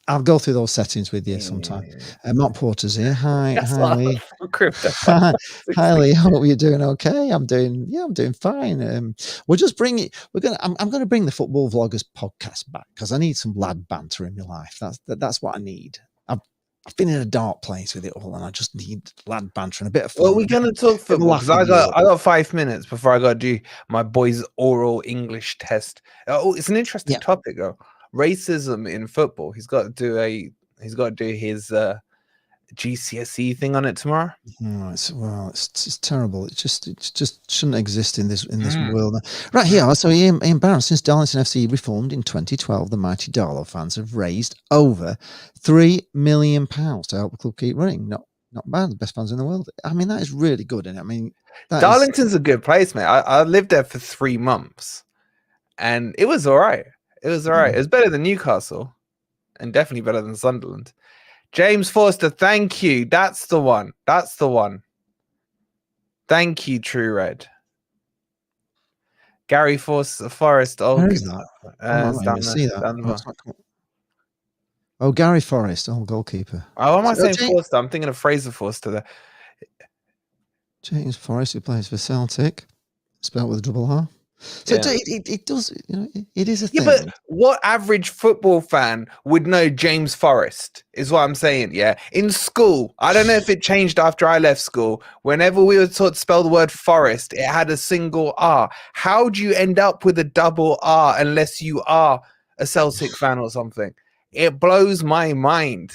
I'll go through those settings with you sometime. Mark Porter's here. Hi, Lee. Crypto. Hi, Lee. Hope you're doing okay. I'm doing fine. We'll just bring it. I'm going to bring the Football Vloggers podcast back because I need some lad banter in my life. That's what I need. I've been in a dark place with it all, and I just need lad banter and a bit of fun. Well, we're going to talk football because I got 5 minutes before I got to do my boys' oral English test. Oh, it's an interesting topic, though. Racism in football. He's got to do his GCSE thing on it tomorrow. It's terrible. It just shouldn't exist in this world. Right here. So Ian Barron, since Darlington FC reformed in 2012, the mighty Darlow fans have raised over £3 million to help the club keep running. Not bad. The best fans in the world. I mean, that is really good. And I mean, Darlington's a good place, mate. I lived there for 3 months, and it was all right. It was better than Newcastle, and definitely better than Sunderland. James Forster, thank you. That's the one. Thank you, True Red. Gary Forrest. Where is that? Gary Forrest, goalkeeper. Oh, am I saying Forster? I'm thinking of Fraser Forster there. James Forrest, who plays for Celtic, spelled with a double R. So it does, it is a thing. Yeah, but what average football fan would know James Forrest is what I'm saying, yeah? In school, I don't know if it changed after I left school. Whenever we were taught to spell the word forest, it had a single R. How do you end up with a double R unless you are a Celtic fan or something? It blows my mind.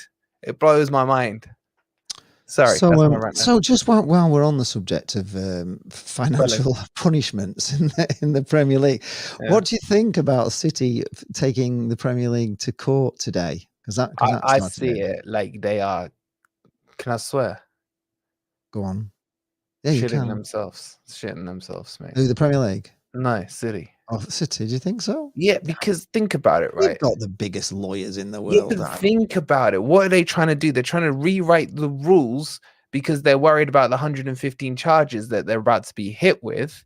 Sorry. So just while we're on the subject of financial punishments in the Premier League, what do you think about City taking the Premier League to court today? Because I see it like they are. Can I swear? Go on. Yeah, you shitting can. themselves, mate. Who, the Premier League? No, City. Oh, City. Do you think so? Yeah, because think about it, right? They've got the biggest lawyers in the world. Yeah, but think about it. What are they trying to do? They're trying to rewrite the rules because they're worried about the 115 charges that they're about to be hit with.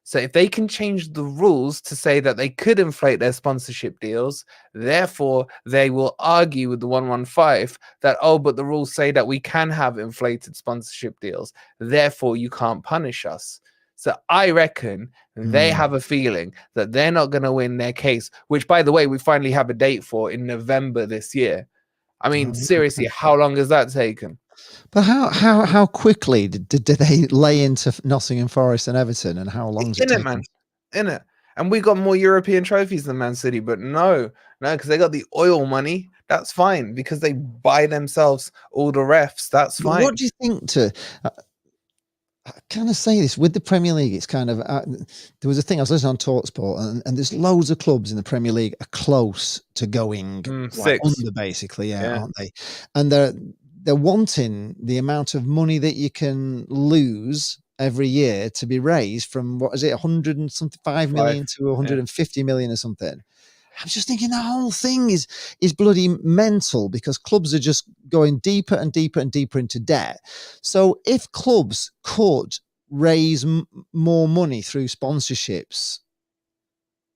So if they can change the rules to say that they could inflate their sponsorship deals, therefore they will argue with the 115 that, but the rules say that we can have inflated sponsorship deals. Therefore, you can't punish us. So I reckon they have a feeling that they're not going to win their case, which, by the way, we finally have a date for in November this year. I mean, seriously, how long has that taken? But how quickly did they lay into Nottingham Forest and Everton, and how long? In it, and we got more European trophies than Man City, but no, because they got the oil money. That's fine because they buy themselves all the refs. That's fine. What do you think I kind of say this with the Premier League? It's kind of there was a thing I was listening on TalkSport, and there's loads of clubs in the Premier League are close to going under, basically, aren't they? And they're wanting the amount of money that you can lose every year to be raised from 105 million to 150 million or something. I was just thinking the whole thing is bloody mental because clubs are just going deeper and deeper and deeper into debt. So if clubs could raise more money through sponsorships,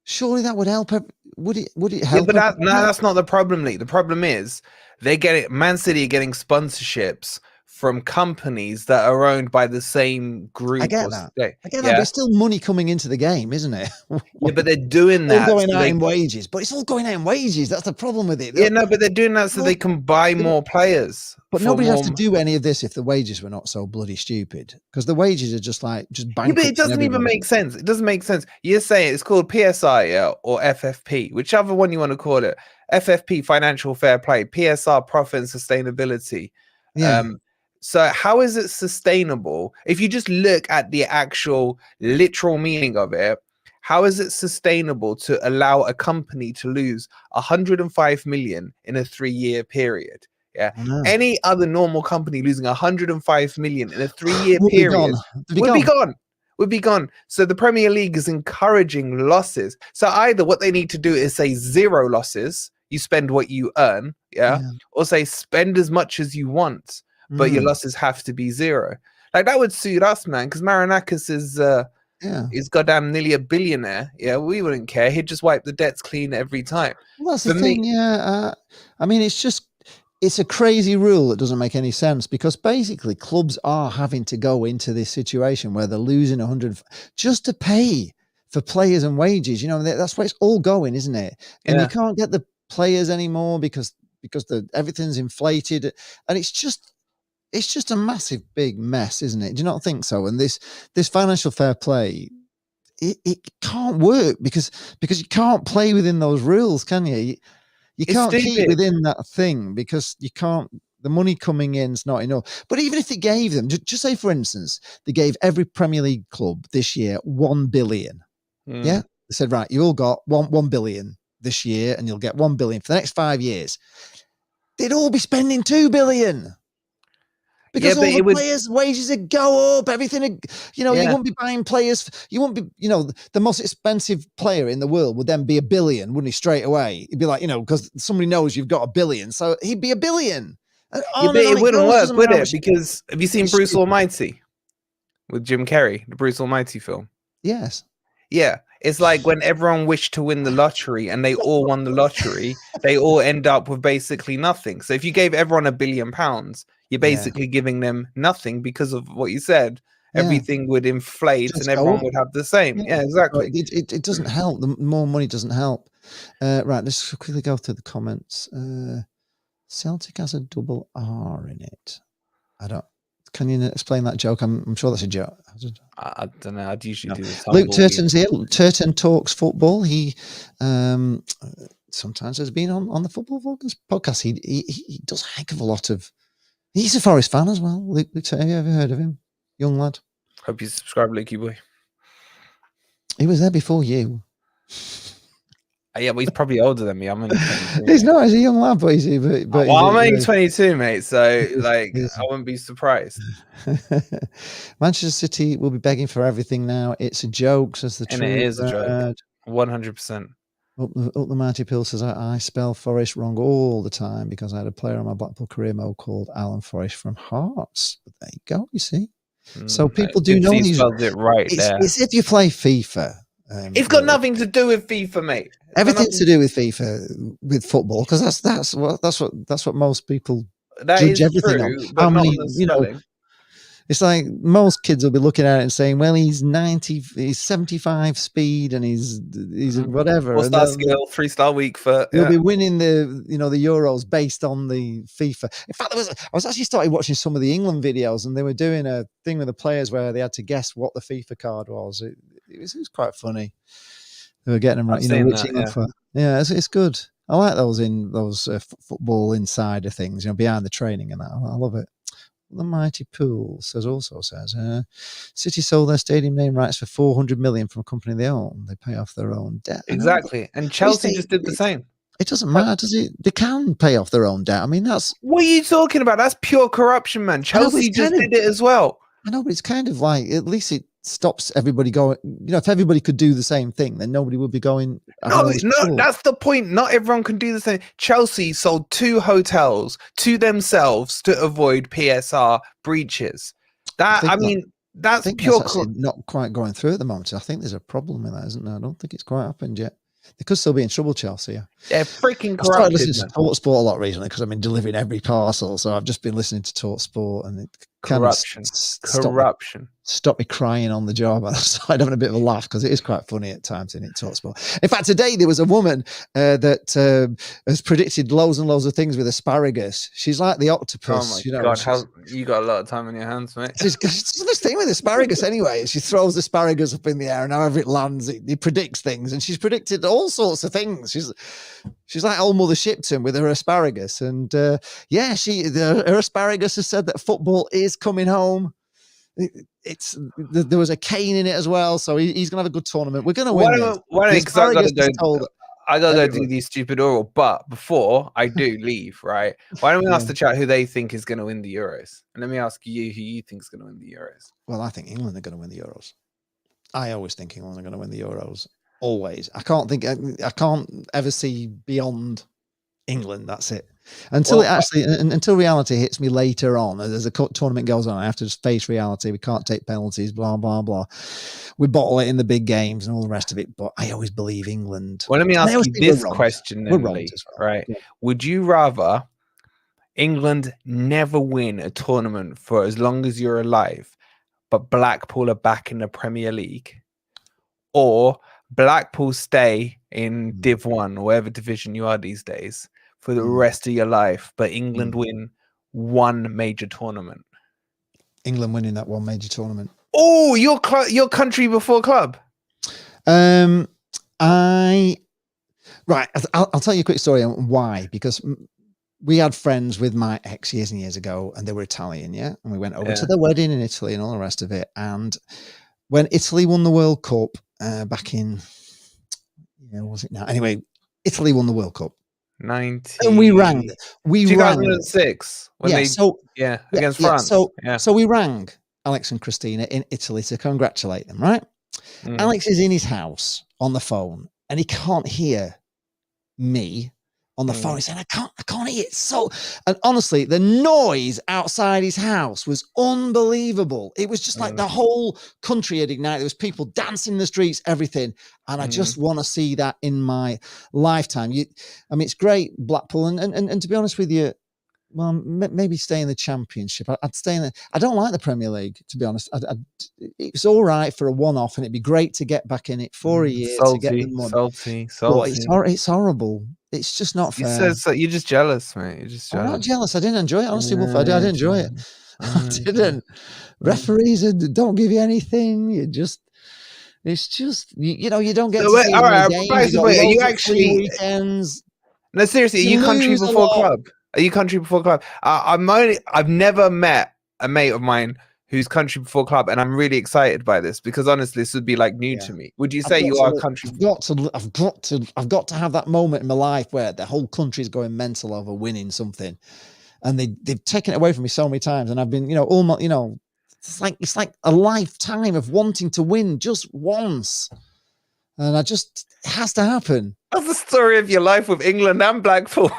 surely that would help. Would it help? Yeah, but that's not the problem, Lee. The problem is Man City are getting sponsorships from companies that are owned by the same group. I get that. But it's still money coming into the game, isn't it? Yeah, but they're doing that. All going out in wages. But it's all going out in wages. That's the problem with it. Yeah, no, but they're doing that so they can buy more players. But nobody has to do any of this if the wages were not so bloody stupid. Because the wages are just bankrupting. Yeah, but it doesn't even make sense. It doesn't make sense. You're saying it's called PSI or FFP, whichever one you want to call it. FFP, financial fair play. PSR, profit and sustainability. Yeah. So how is it sustainable? If you just look at the actual literal meaning of it, how is it sustainable to allow a company to lose 105 million in a 3-year period? Yeah. Any other normal company losing 105 million in a 3-year period would be gone. So the Premier League is encouraging losses. So either what they need to do is say 0 losses, you spend what you earn, or say spend as much as you want, but your losses have to be 0. Like that would suit us, man, because Marinakis is Yeah. He's goddamn nearly a billionaire. Yeah, we wouldn't care. He'd just wipe the debts clean every time. Well, that's For the thing. me, Yeah. I mean, it's a crazy rule that doesn't make any sense because basically clubs are having to go into this situation where they're losing 100 just to pay for players and wages. You know, that's where it's all going, isn't it? And you yeah, can't get the players anymore because everything's inflated, and it's just a massive big mess, isn't it? Do you not think so? And this financial fair play, it can't work because you can't play within those rules, can you? You it's can't keep stupid. within that thing because you can't. The money coming in is not enough. But even if they gave them, just say for instance, they gave every Premier League club this year 1 billion. Yeah, they said right, you all got 1 billion this year, and you'll get 1 billion for the next 5 years. They'd all be spending 2 billion. Because Yeah, but all the it would. players' wages would go up, everything, you Yeah. wouldn't be buying players. You wouldn't be, the most expensive player in the world would then be 1 billion, wouldn't he? Straight away, he'd be like, because somebody knows you've got 1 billion, so he'd be 1 billion. And Yeah, on but and on it it wouldn't goes. work, Doesn't would matter how it? much. Because have you seen It's Bruce stupid. Almighty with Jim Carrey, the Bruce Almighty film? Yes. Yeah, it's like when everyone wished to win the lottery and they all won the lottery, they all end up with basically nothing. So if you gave everyone £1 billion, you're basically giving them nothing because of what you said. Yeah. Everything would inflate Just and everyone go up. would have the same. Yeah, So exactly. it doesn't help. The more money doesn't help. Right, let's quickly go through the comments. Celtic has a double R in it. I don't. Can you explain that joke? I'm sure that's a joke. I don't know. I'd usually do the Luke Turton's here. Turton talks football. He sometimes has been on the Football Focus podcast. He does a heck of a lot of. He's a Forest fan as well. Luke Turton, have you ever heard of him? Young lad. Hope you subscribe, Lukey boy. He was there before you. Yeah, well, he's probably older than me. I'm only 22. He's not. He's a young lad, but he's. Well, I'm only 22, mate. So, like, I wouldn't be surprised. Manchester City will be begging for everything now. It's a joke, says the And truth. it is a joke. 100%. Up the Mighty Pill says, I spell Forest wrong all the time because I had a player on my Blackpool career mode called Alan Forest from Hearts. But there you go, you see. So people do know these. Spelled it right there. It's if you play FIFA. It's got nothing to do with FIFA, mate. Everything to do with FIFA, with football, because that's what most people judge everything on. How many, it's like most kids will be looking at it and saying, well, he's 75 speed and he's whatever. 4-star skill, 3-star weak foot. He'll be winning the Euros based on the FIFA. In fact, I was actually started watching some of the England videos, and they were doing a thing with the players where they had to guess what the FIFA card was. It was quite funny. They were getting them right, which England for. Yeah, it's good. I like those football insider things, behind the training and that. I love it. The Mighty Pool says, City sold their stadium name rights for 400 million from a company they own. They pay off their own debt. Exactly. And Chelsea just did the same. It doesn't matter, does it? They can pay off their own debt. I mean, that's... What are you talking about? That's pure corruption, man. Chelsea just did it as well. I know, but it's kind of like, at least it stops everybody going, if everybody could do the same thing, then nobody would be going. No, that's the point. Not everyone can do the same. Chelsea sold 2 hotels to themselves to avoid PSR breaches. That's pure. That's not quite going through at the moment. I think there's a problem with that, isn't there? I don't think it's quite happened yet. They could still be in trouble, Chelsea. Yeah, they're freaking corrupt. I started listening to Talk Sport a lot recently because I've been delivering every parcel, so I've just been listening to Talk Sport, and it corruption. Stop me crying on the job. I started having a bit of a laugh because it is quite funny at times in Talk Sport. In fact, today there was a woman that has predicted loads and loads of things with asparagus. She's like the octopus. Oh my God, you got a lot of time on your hands, mate. She's this thing with asparagus anyway. She throws asparagus up in the air, and however it lands, it predicts things, and she's predicted all sorts of things. She's like old Mother Shipton with her asparagus, and her asparagus has said that football is coming home. There was a cane in it as well, so he's gonna have a good tournament. We're gonna win. I gotta go do these stupid oral, but before I do leave, right? Why don't we ask the chat who they think is gonna win the Euros, and let me ask you who you think is gonna win the Euros. Well, I think England are gonna win the Euros. I always think England are gonna win the Euros. Always. I can't ever see beyond England. That's it. Until until reality hits me later on, as the tournament goes on, I have to just face reality. We can't take penalties, blah, blah, blah. We bottle it in the big games and all the rest of it. But I always believe England. Well, let me ask you this question then, Lee, well. right? Yeah. Would you rather England never win a tournament for as long as you're alive, but Blackpool are back in the Premier League, or Blackpool stay in Div 1 or whatever division you are these days for the rest of your life, but England win one major tournament? England winning that one major tournament. Oh, your country before club. I'll tell you a quick story on why, because we had friends with my ex years and years ago, and they were Italian, and we went over to their wedding in Italy and all the rest of it. And when Italy won the World Cup back in, was it now? Anyway, Italy won the World Cup. 90. And we rang. 2006. Against France. So we rang Alex and Christina in Italy to congratulate them, right? Alex is in his house on the phone, and he can't hear me on the phone. He's saying, I can't hear it. So, and honestly, the noise outside his house was unbelievable. It was just like the whole country had ignited. There was people dancing in the streets, everything. And I just want to see that in my lifetime. It's great, Blackpool. And to be honest with you, well, maybe stay in the Championship. I'd stay in I don't like the Premier League, to be honest. It's all right for a one-off, and it'd be great to get back in it for a year to get the money. Salty. But it's horrible. It's just not fair. You're just jealous, mate. You're just jealous. I'm not jealous. I didn't enjoy it. Honestly, Wolf, I didn't enjoy it. I didn't. Referees don't give you anything. It's just, you don't get to see all right, games. Are you actually weekends? No, seriously, are you country before club? Are you country before club? I've never met a mate of mine who's country before club, and I'm really excited by this because honestly, this would be like new to me. Would you say you are country? I've got to have that moment in my life where the whole country's going mental over winning something, and they've taken it away from me so many times, and I've been, it's like a lifetime of wanting to win just once, and it has to happen. That's the story of your life with England and Blackpool.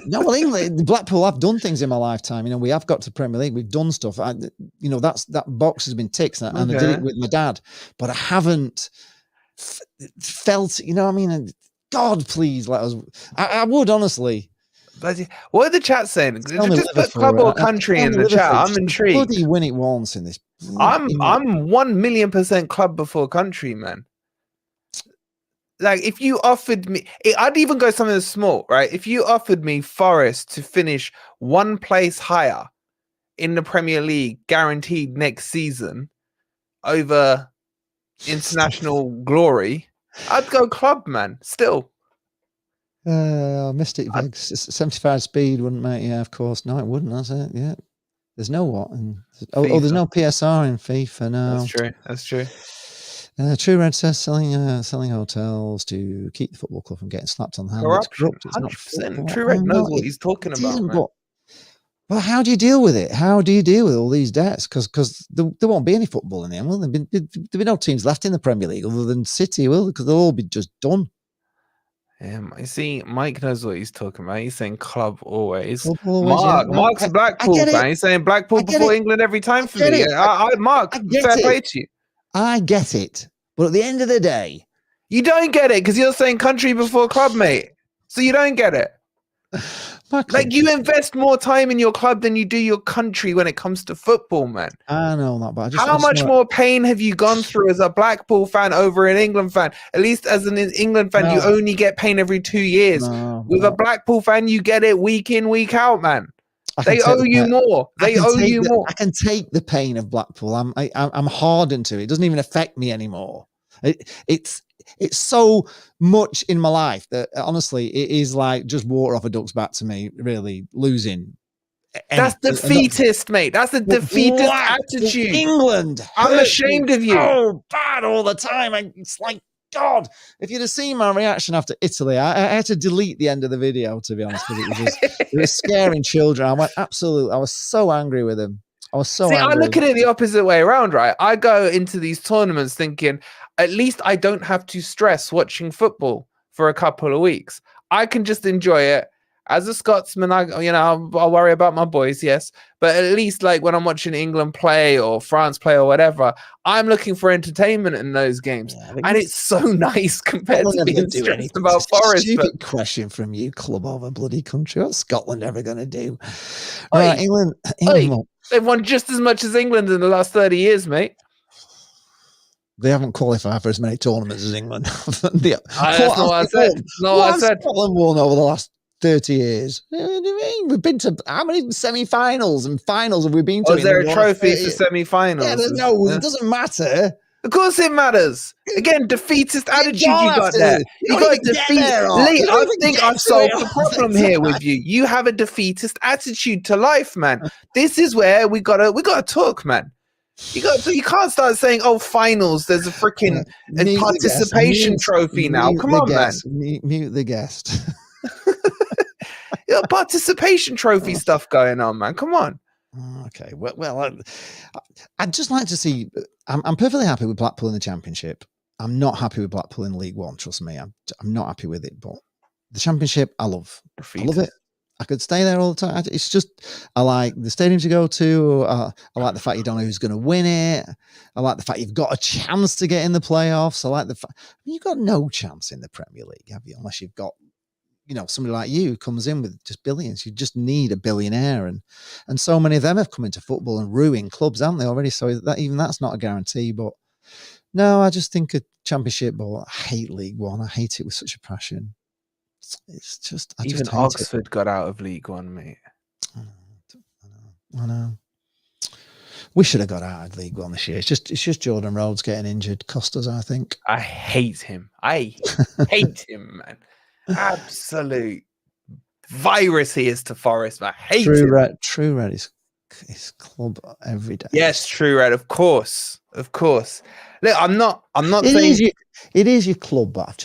Well, England, Blackpool, I've done things in my lifetime. We have got to Premier League. We've done stuff. That box has been ticked, and I did it with my dad. But I haven't felt, God, please let us. I would, honestly. What are the chat saying? Just put club or country in the chat. I'm intrigued. Bloody win it once in this. I'm 1,000,000% club before country, man. Like, if you offered me, I'd even go something small, right? If you offered me Forest to finish one place higher in the Premier League, guaranteed next season, over international glory, I'd go club, man. Still. I missed it. 75 speed wouldn't make, of course. No, it wouldn't, that's it. Yeah. There's no what? There's no PSR in FIFA, no. That's true. True Red says selling hotels to keep the football club from getting slapped on the hand. Corruption, 100%. True Red knows what he's talking about. But how do you deal with it? How do you deal with all these debts? Because there won't be any football in the end. Well, there'll be no teams left in the Premier League other than City, will? Because they'll all be just done. I see. Mike knows what he's talking about. He's saying club always. Mark's a Blackpool fan. He's saying Blackpool before England every time for me. Mark, fair play to you. I get it, but at the end of the day, you don't get it because you're saying country before club, mate. So you don't get it. Like, you invest more time in your club than you do your country when it comes to football, man. I know that, but how much more pain have you gone through as a Blackpool fan over an England fan? At least as an England fan, you only get pain every 2 years. With a Blackpool fan, you get it week in, week out, man. They owe you more. They owe you more. I can take the pain of Blackpool. I'm hardened to it. It doesn't even affect me anymore. It's so much in my life that honestly, it is like just water off a duck's back to me, really losing. That's defeatist, mate. That's a defeatist attitude. England. I'm ashamed of you. So bad all the time. It's like, God, if you'd have seen my reaction after Italy, I had to delete the end of the video, to be honest with you. It was scaring children. I was so angry with them. I was so angry. I look at it the opposite way around, right? I go into these tournaments thinking, at least I don't have to stress watching football for a couple of weeks. I can just enjoy it. As a Scotsman, I'll worry about my boys, yes. But at least like when I'm watching England play or France play or whatever, I'm looking for entertainment in those games. And it's so nice compared to being stressed about Forest. Stupid question from you, club over bloody country. What's Scotland ever going to do? Right, England. They've won just as much as England in the last 30 years, mate. They haven't qualified for as many tournaments as England. That's not what I said. What has Scotland won over the last 30 years? What do you mean? We've been to how many semi-finals and finals have we been to? Is there a trophy for semi-finals? Yeah, it doesn't matter. Of course it matters. Again, defeatist attitude you got there. You got to defeat. Lee, I think I've solved the problem here with you. You have a defeatist attitude to life, man. This is where we gotta talk, man. You can't start saying, "Oh, finals." There's a freaking participation trophy now. Come on, man. Mute the guest. Participation trophy stuff going on, man. Come on. Okay. Well, I'd just like to see. I'm perfectly happy with Blackpool in the Championship. I'm not happy with Blackpool in League One. Trust me, I'm not happy with it. But the Championship, I love. I love it. I could stay there all the time. It's just, I like the stadium to go to. I like the fact you don't know who's going to win it. I like the fact you've got a chance to get in the playoffs. I like the fact you've got no chance in the Premier League, have you? Unless you've got, somebody like you who comes in with just billions. You just need a billionaire, and so many of them have come into football and ruined clubs, haven't they already? So that's not a guarantee. But no, I just think a Championship ball. I hate League One. I hate it with such a passion. It's just even Oxford got out of League One, mate. I know. We should have got out of League One this year. It's just Jordan Rhodes getting injured cost us, I think. I hate him. I hate him, man. Absolute virus he is to Forest. I hate him. True Red is club every day. Yes, True Red, of course. Look, I'm not saying it is your club, but I've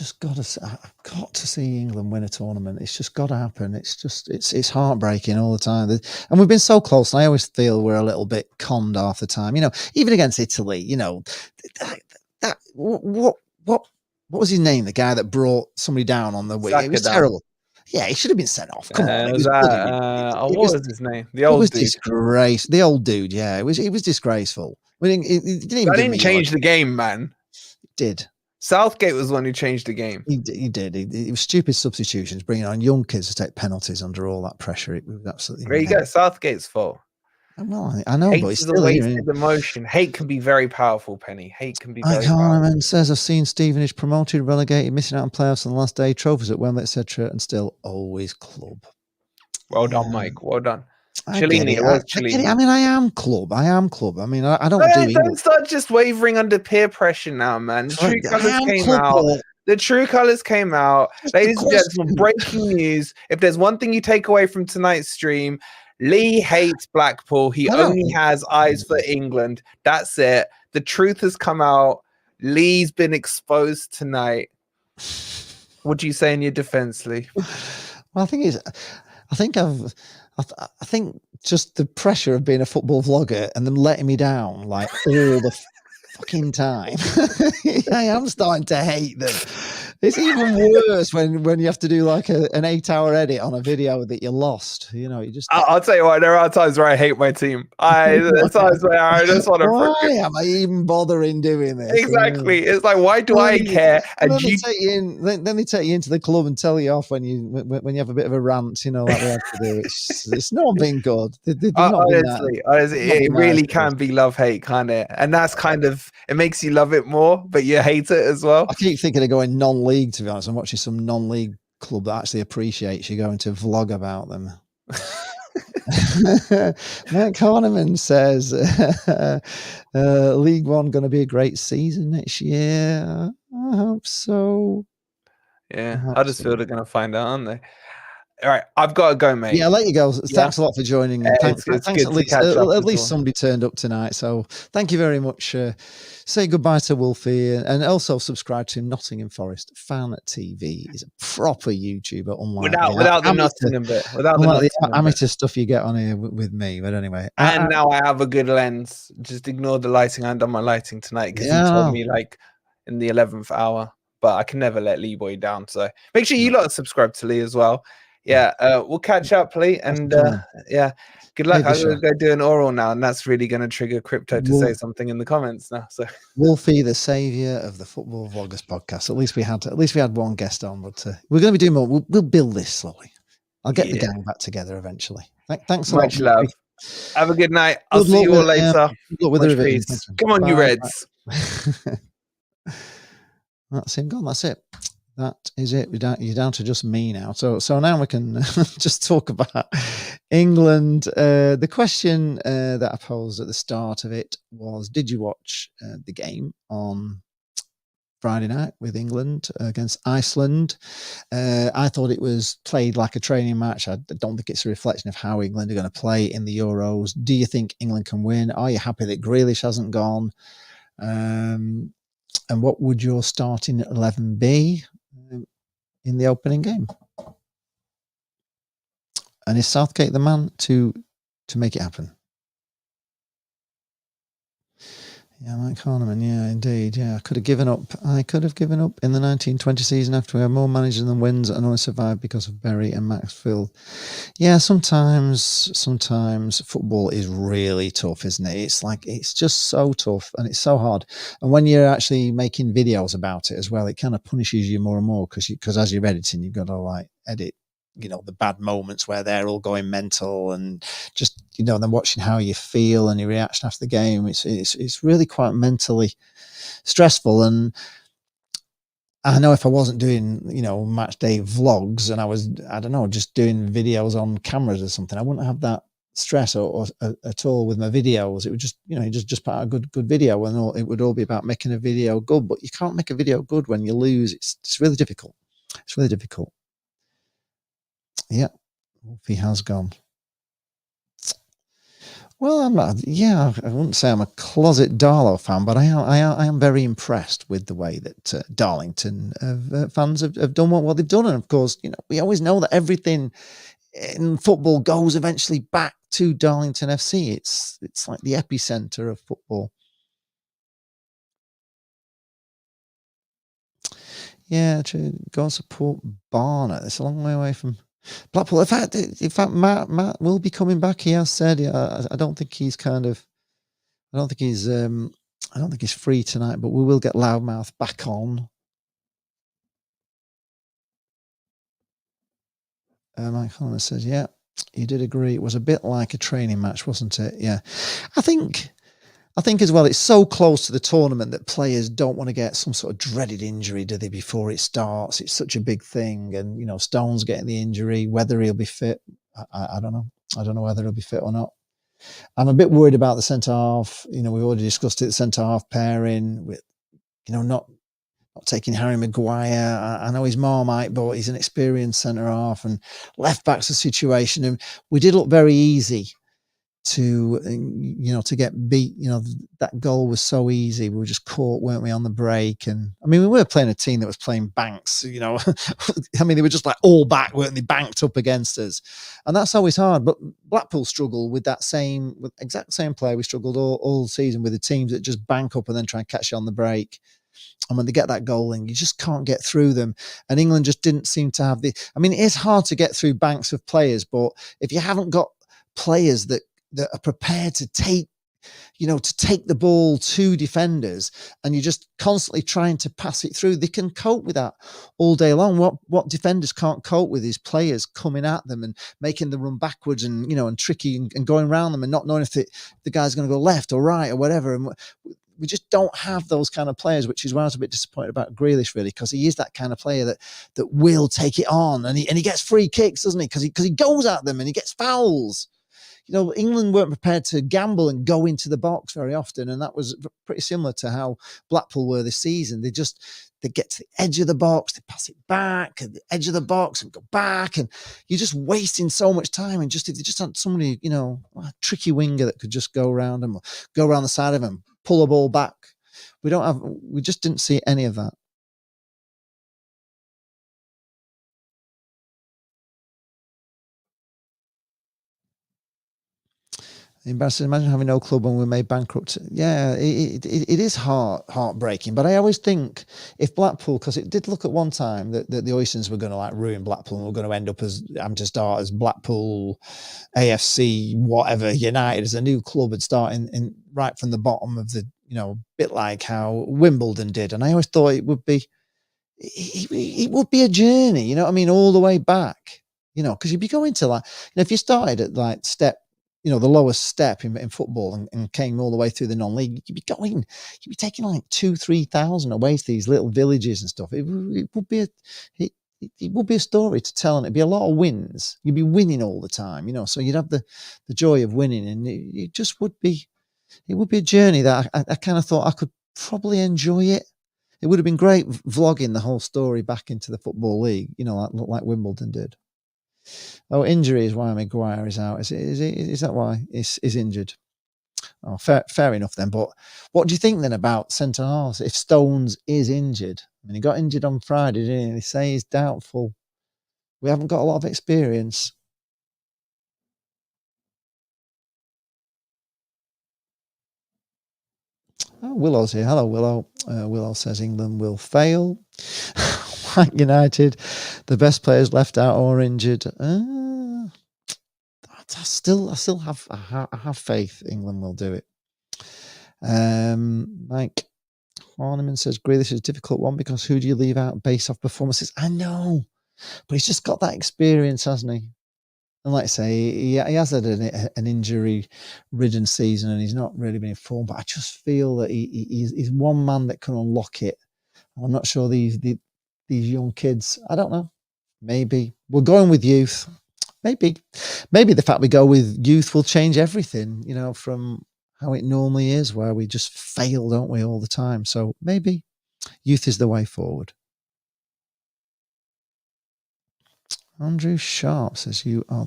got to see England win a tournament. It's just got to happen. It's heartbreaking all the time. And we've been so close. And I always feel we're a little bit conned half the time. Even against Italy, what was his name? The guy that brought somebody down on the wing. It was terrible. Yeah, he should have been sent off. Come on. What was his name? The old dude. Disgrace. The old dude, yeah. It was disgraceful. He didn't change the game, man. He did. Southgate was the one who changed the game. He did. It was stupid substitutions, bringing on young kids to take penalties under all that pressure. It was absolutely. There you go. Southgate's fault. Well, I know, hate but it's is still a wasted emotion. Hate can be very powerful, Penny. Hate can be very powerful. Says I've seen Stevenage promoted, relegated, missing out on playoffs on the last day, trophies at Wembley, etc., and still always club. Well done, Mike. Well done. Cellini, I am club. I mean, I don't do. Don't start just wavering under peer pressure now, man. The true colours came out. The true colours came out. Ladies and gentlemen, breaking news. If there's one thing you take away from tonight's stream, Lee hates Blackpool. He only has eyes for England. That's it. The truth has come out. Lee's been exposed tonight. What do you say in your defense, Lee? Well, I think just the pressure of being a football vlogger and them letting me down like all the fucking time. I am starting to hate them. It's even worse when you have to do like an 8-hour edit on a video that you lost. I'll tell you what, there are times where I hate my team. There's times where I just want to. Why am I even bothering doing this? Exactly. It's like, why do I care? And then they take you into the club and tell you off when you have a bit of a rant. Like they have to do. It's not been good. Honestly, it really can be love hate, kind of, and that's kind of it makes you love it more, but you hate it as well. I keep thinking of going non-league. To be honest, I'm watching some non-league club that actually appreciates you going to vlog about them. Matt Cornerman says League One going to be a great season next year. I hope so. Yeah, I just feel they're going to find out, aren't they? All right, I've got to go, mate. Yeah, I'll let you go. Thanks a lot for joining. Thanks at least somebody turned up tonight. So thank you very much. Say goodbye to Wolfie and also subscribe to Nottingham Forest Fan TV. He's a proper YouTuber, unlike without the Nottingham bit. Without the amateur stuff you get on here with me. But anyway. And now I have a good lens. Just ignore the lighting. I haven't done my lighting tonight because he told me like in the 11th hour. But I can never let Lee Boy down. So make sure you lot subscribe to Lee as well. Yeah, we'll catch up, Lee, and yeah, good luck. I'm going to go do an oral now, and that's really going to trigger Crypto to say something in the comments now. So Wolfie, the savior of the Football Vloggers podcast. At least we had one guest on, but we're going to be doing more. We'll build this slowly. I'll get the gang back together eventually. Thanks a lot. Much love. Have a good night. I'll see you all later. Much peace. Come on, you Reds. That's him gone. That's it. That is it. You're down to just me now. So now we can just talk about England. The question that I posed at the start of it was, did you watch the game on Friday night with England against Iceland? I thought it was played like a training match. I don't think it's a reflection of how England are going to play in the Euros. Do you think England can win? Are you happy that Grealish hasn't gone? And what would your starting 11 be in the opening game? And is Southgate the man to make it happen? Yeah, Mike Horneman. Yeah, indeed. Yeah, I could have given up in the 1920 season after we had more managers than wins and only survived because of Berry and Maxfield. Yeah, sometimes football is really tough, isn't it? It's just so tough and it's so hard. And when you're actually making videos about it as well, it kind of punishes you more and more because as you're editing, you've got to edit, the bad moments where they're all going mental and just, then watching how you feel and your reaction after the game. It's really quite mentally stressful. And I know if I wasn't doing, match day vlogs and I was, I don't know, just doing videos on cameras or something, I wouldn't have that stress or at all with my videos. It would just, just put out a good video and it would all be about making a video good, but you can't make a video good when you lose. It's really difficult. It's really difficult. Yeah, Wolfie has gone. Well, I'm not. Yeah, I wouldn't say I'm a closet Darlow fan, but I am very impressed with the way that Darlington fans have done what they've done. And of course, we always know that everything in football goes eventually back to Darlington FC. It's like the epicenter of football. Yeah, to go and support Barnet. It's a long way away from Blackpool. In fact, Matt will be coming back. He has said. I don't think he's I don't think he's free tonight, but we will get Loudmouth back on. Mike Holland says, "Yeah, you did agree. It was a bit like a training match, wasn't it? Yeah, I think as well, it's so close to the tournament that players don't want to get some sort of dreaded injury, do they, before it starts? It's such a big thing. And, Stone's getting the injury, whether he'll be fit, I don't know. I don't know whether he'll be fit or not. I'm a bit worried about the centre-half. We've already discussed it, the centre-half pairing with, not taking Harry Maguire. I know he's Marmite, but he's an experienced centre-half, and left-back's a situation. And we did look very easy to get beat. That goal was so easy. We were just caught, weren't we, on the break? And I mean, we were playing a team that was playing banks. I mean, they were just like all back, weren't they? Banked up against us, and that's always hard. But Blackpool struggled with exact same player. We struggled all season with the teams that just bank up and then try and catch you on the break. And when they get that goal in, you just can't get through them. And England just didn't seem to have I mean, it is hard to get through banks of players, but if you haven't got players that are prepared to take the ball to defenders and you're just constantly trying to pass it through, they can cope with that all day long. What defenders can't cope with is players coming at them and making them run backwards and, and tricky and going around them and not knowing if the guy's going to go left or right or whatever. And we just don't have those kind of players, which is why I was a bit disappointed about Grealish, really, because he is that kind of player that will take it on and he gets free kicks, doesn't he? Because he goes at them and he gets fouls. England weren't prepared to gamble and go into the box very often. And that was pretty similar to how Blackpool were this season. They get to the edge of the box, they pass it back at the edge of the box and go back. And you're just wasting so much time. And if they just had somebody, a tricky winger that could just go around them, or go around the side of them, pull a ball back. We just didn't see any of that. Embarrassing. Imagine having no club when we made bankrupt. Yeah, it is heartbreaking. But I always think if Blackpool, because it did look at one time that the Oysons were going to like ruin Blackpool and we're going to end up as having to start as Blackpool AFC whatever United as a new club and starting in right from the bottom of the, you know, bit like how Wimbledon did. And I always thought it would be a journey, you know what I mean, all the way back, you know, because you'd be going to like, you know, if you started at like step, you know, the lowest step in football and came all the way through the non-league, you'd be taking like 2,000-3,000 away to these little villages and stuff. It would be a story to tell, and it'd be a lot of wins. You'd be winning all the time, you know, so you'd have the joy of winning, and it just would be, it would be a journey that I kind of thought I could probably enjoy it. It would have been great vlogging the whole story back into the Football League, you know, like Wimbledon did. Oh, injury is why Maguire is out. Is that why he's injured? Oh, fair enough then. But what do you think then about centre halves if Stones is injured? I mean, he got injured on Friday, didn't he? They say he's doubtful. We haven't got a lot of experience. Oh, Willow's here. Hello, Willow. Willow says England will fail. United, the best players left out or injured. I still have faith England will do it. Mike Horniman says Grealish is a difficult one because who do you leave out based off performances? I know, but he's just got that experience, hasn't he? And like I say, he has had an injury-ridden season and he's not really been in form. But I just feel that he's one man that can unlock it. I'm not sure these young kids. I don't know. Maybe we're going with youth. Maybe the fact we go with youth will change everything, you know, from how it normally is, where we just fail, don't we, all the time. So maybe youth is the way forward. Andrew Sharp says, you are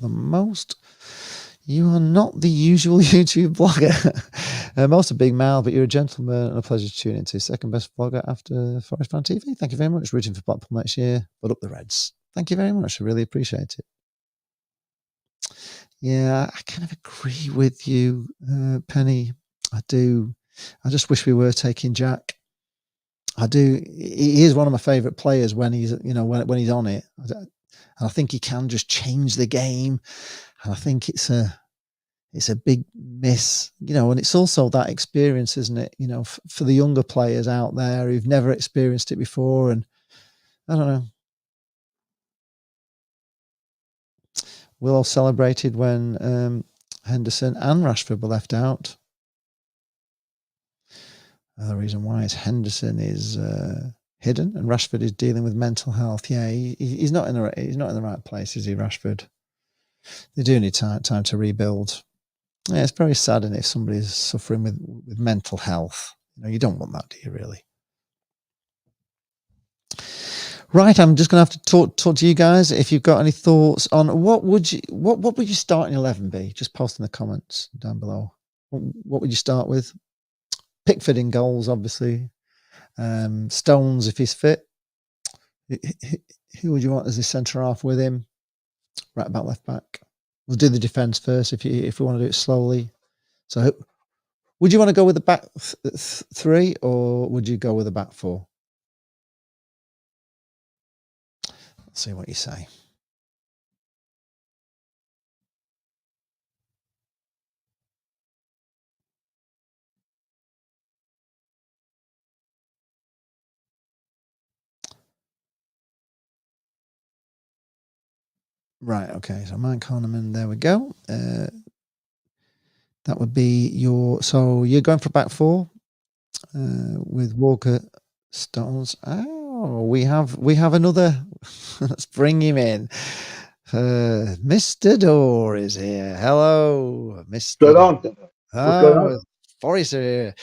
not the usual YouTube blogger. Most a big mouth, but you're a gentleman and a pleasure to tune into. Second best blogger after Forest Fan TV. Thank you very much. Rooting for Blackpool next year, but up the Reds. Thank you very much. I really appreciate it. Yeah, I kind of agree with you, Penny. I do. I just wish we were taking Jack. I do. He is one of my favourite players when he's, you know, when he's on it. And I think he can just change the game. And I think it's a big miss, you know. And it's also that experience, isn't it? You know, for the younger players out there who've never experienced it before. And I don't know. Willow celebrated when Henderson and Rashford were left out. The reason why is Henderson is hidden and Rashford is dealing with mental health. Yeah, he's not in the right place, is he, Rashford? They do need time to rebuild. Yeah, it's very sad, and if somebody's suffering with mental health, you know, you don't want that, do you really? Right, I'm just going to have to talk to you guys. If you've got any thoughts on what would you start in 11 be? Just post in the comments down below. What would you start with? Pickford in goals, obviously. Stones if he's fit. Who would you want as the centre half with him? Right back, left back. We'll do the defence first if we want to do it slowly. So, would you want to go with the back three or would you go with the back four? Let's see what you say. Right, okay. So Mike Horniman, there we go. That would be so you're going for back four with Walker, Stones. Oh, we have another. Let's bring him in. Mr. Dorr is here. Hello, Mr. Good on. Oh, Forrest here.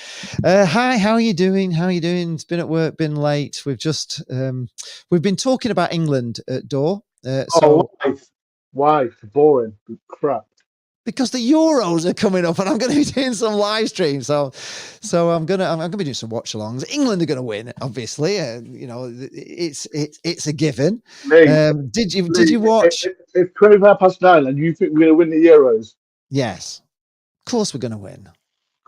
Hi, how are you doing? It's been at work, been late. We've just we've been talking about England at Dorr. Why? Boring. Crap. Because the Euros are coming up, and I'm going to be doing some live streams. So I'm going to be doing some watch-alongs. England are going to win, obviously. You know, it's a given. Did you watch? It's 9:25, and you think we're going to win the Euros? Yes. Of course we're going to win.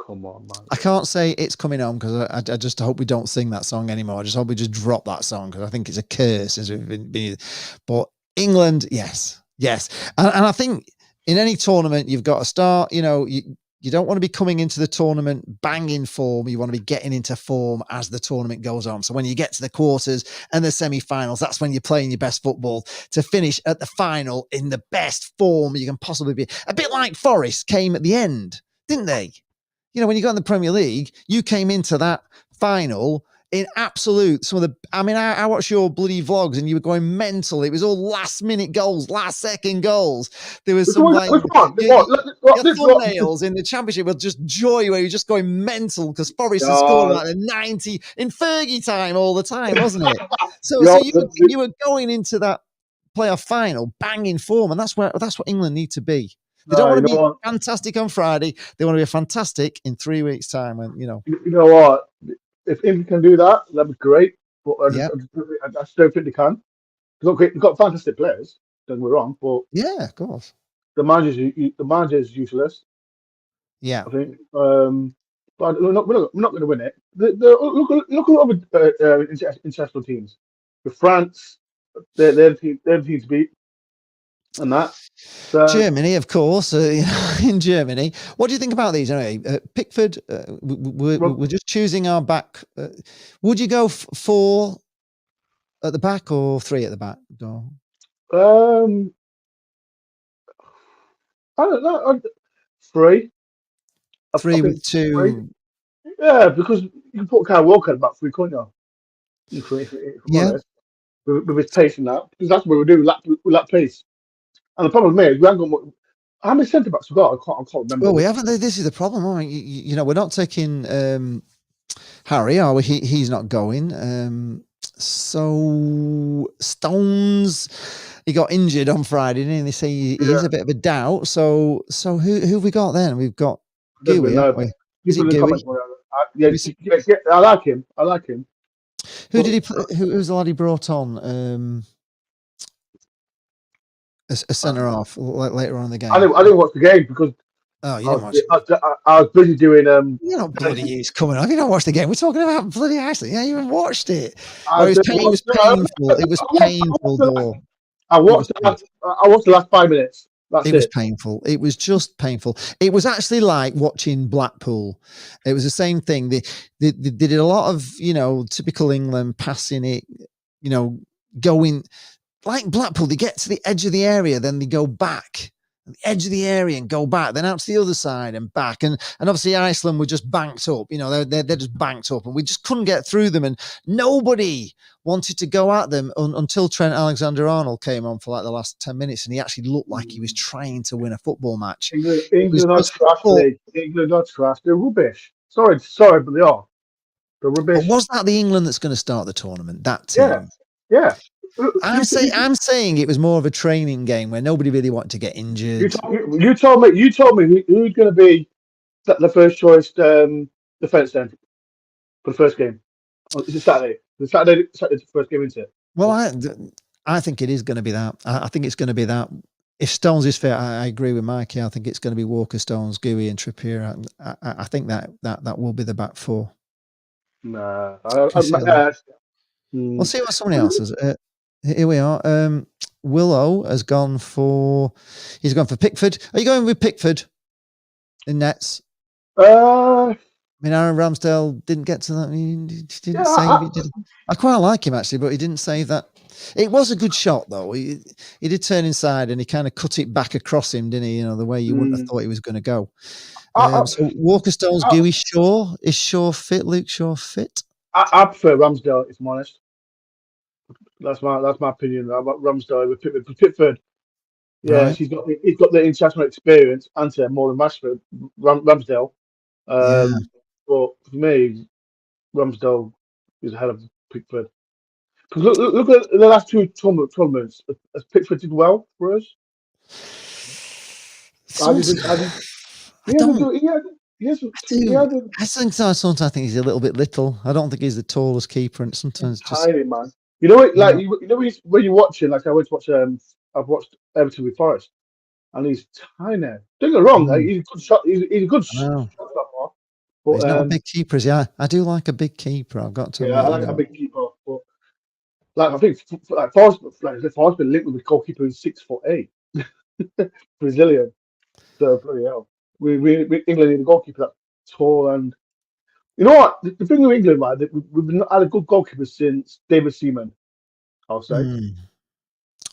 Come on, man. I can't say it's coming home because I just hope we don't sing that song anymore. I just hope we just drop that song because I think it's a curse as we've been. But England, yes. And I think in any tournament, you've got to start, you don't want to be coming into the tournament banging form. You want to be getting into form as the tournament goes on. So when you get to the quarters and the semi-finals, that's when you're playing your best football to finish at the final in the best form you can possibly be. A bit like Forest came at the end, didn't they? When you got in the Premier League, you came into that final in absolute I watched your bloody vlogs and you were going mental. It was all last minute goals, last second goals. There was some like your thumbnails in the Championship were just joy where you're just going mental because Forest had scored like a 90 in Fergie time all the time, wasn't it? So you were going into that playoff final banging form, and that's what England need to be. They don't want to be fantastic on Friday. They want to be fantastic in 3 weeks' time. And You know what? If England can do that, that'd be great. But I just don't think they can. They've got fantastic players. Don't get me wrong, but yeah, of course, the manager's useless. Yeah, I think. But we're not going to win it. Look at other international teams. With France, they're the team to beat. And that Germany, of course, in Germany. What do you think about these? Anyway, Pickford, we're just choosing our back. Would you go 4 at the back or 3 at the back? I don't know. 3. 3 with 2. 3. Yeah, because you can put Kyle Walker at about 3, couldn't you? With his pace and that, because that's what we do. We lack pace. And the problem is, we haven't got how many centre backs we got? I can't remember. Well, we haven't. This is the problem. We're not taking Harry, are we? He's not going. So Stones, he got injured on Friday, didn't they? Say he's a bit of a doubt. So who have we got then? We've got Gooey, haven't we? Is it Gooey? I like him. Who did he? Who was the lad he brought on? A centre half later on in the game. I didn't watch the game because you didn't watch it. I was busy doing. You're not bloody use coming on. You don't watch the game. We're talking about bloody Iceland. Yeah, you haven't watched it. It was painful. It was painful, though. I watched the last 5 minutes. It was painful. It was just painful. It was actually like watching Blackpool. It was the same thing. They did a lot of typical England passing it. Going. Like Blackpool, they get to the edge of the area, then they go back. The edge of the area and go back, then out to the other side and back. And obviously Iceland were just banked up. They're just banked up, and we just couldn't get through them. And nobody wanted to go at them until Trent Alexander-Arnold came on for like the last 10 minutes, and he actually looked like he was trying to win a football match. England are trash. They're rubbish. Sorry, but they are. They're rubbish. But was that the England that's going to start the tournament? That team? Yeah. I'm saying it was more of a training game where nobody really wanted to get injured. You told me who's going to be the first choice defence then for the first game. Is it Saturday? Saturday's the first game, isn't it? Well, I think it is going to be that. I think it's going to be that. If Stones is fit, I agree with Mikey. I think it's going to be Walker, Stones, Gooey, and Trippier. I think that will be the back 4. Nah. We'll see what somebody else is. Here we are. Willow has gone for. He's gone for Pickford. Are you going with Pickford in nets? Aaron Ramsdale didn't get to that. He didn't save. I quite like him actually, but he didn't save that. It was a good shot though. He did turn inside and he kind of cut it back across him, didn't he? The way you wouldn't have thought he was going to go. So Walker, Stones, Gooey, Shaw. Is Shaw fit? Luke Shaw fit? I prefer Ramsdale, if I'm honest. That's my opinion about Ramsdale with Pickford. Yeah, right. He's got the international experience and more than Ramsdale. But for me, Ramsdale is ahead of Pickford. Because look at the last 2 tournaments. Has Pickford did well for us? I think he's a little bit little. I don't think he's the tallest keeper, and sometimes he's tiny, man. You know what? Like when you're watching, like I went to watch. I've watched Everton with Forest, and he's tiny. Don't get me wrong, he's a good shot. He's a good shot stopper. But he's not a big keeper, is he? I do like a big keeper. I've got to admit. I like a big keeper. But like I think like Forrest been linked with a goalkeeper who's 6'8", Brazilian. So bloody hell, we England need a goalkeeper that's tall. And you know what? The thing with England, right? We've not had a good goalkeeper since David Seaman. I'll say.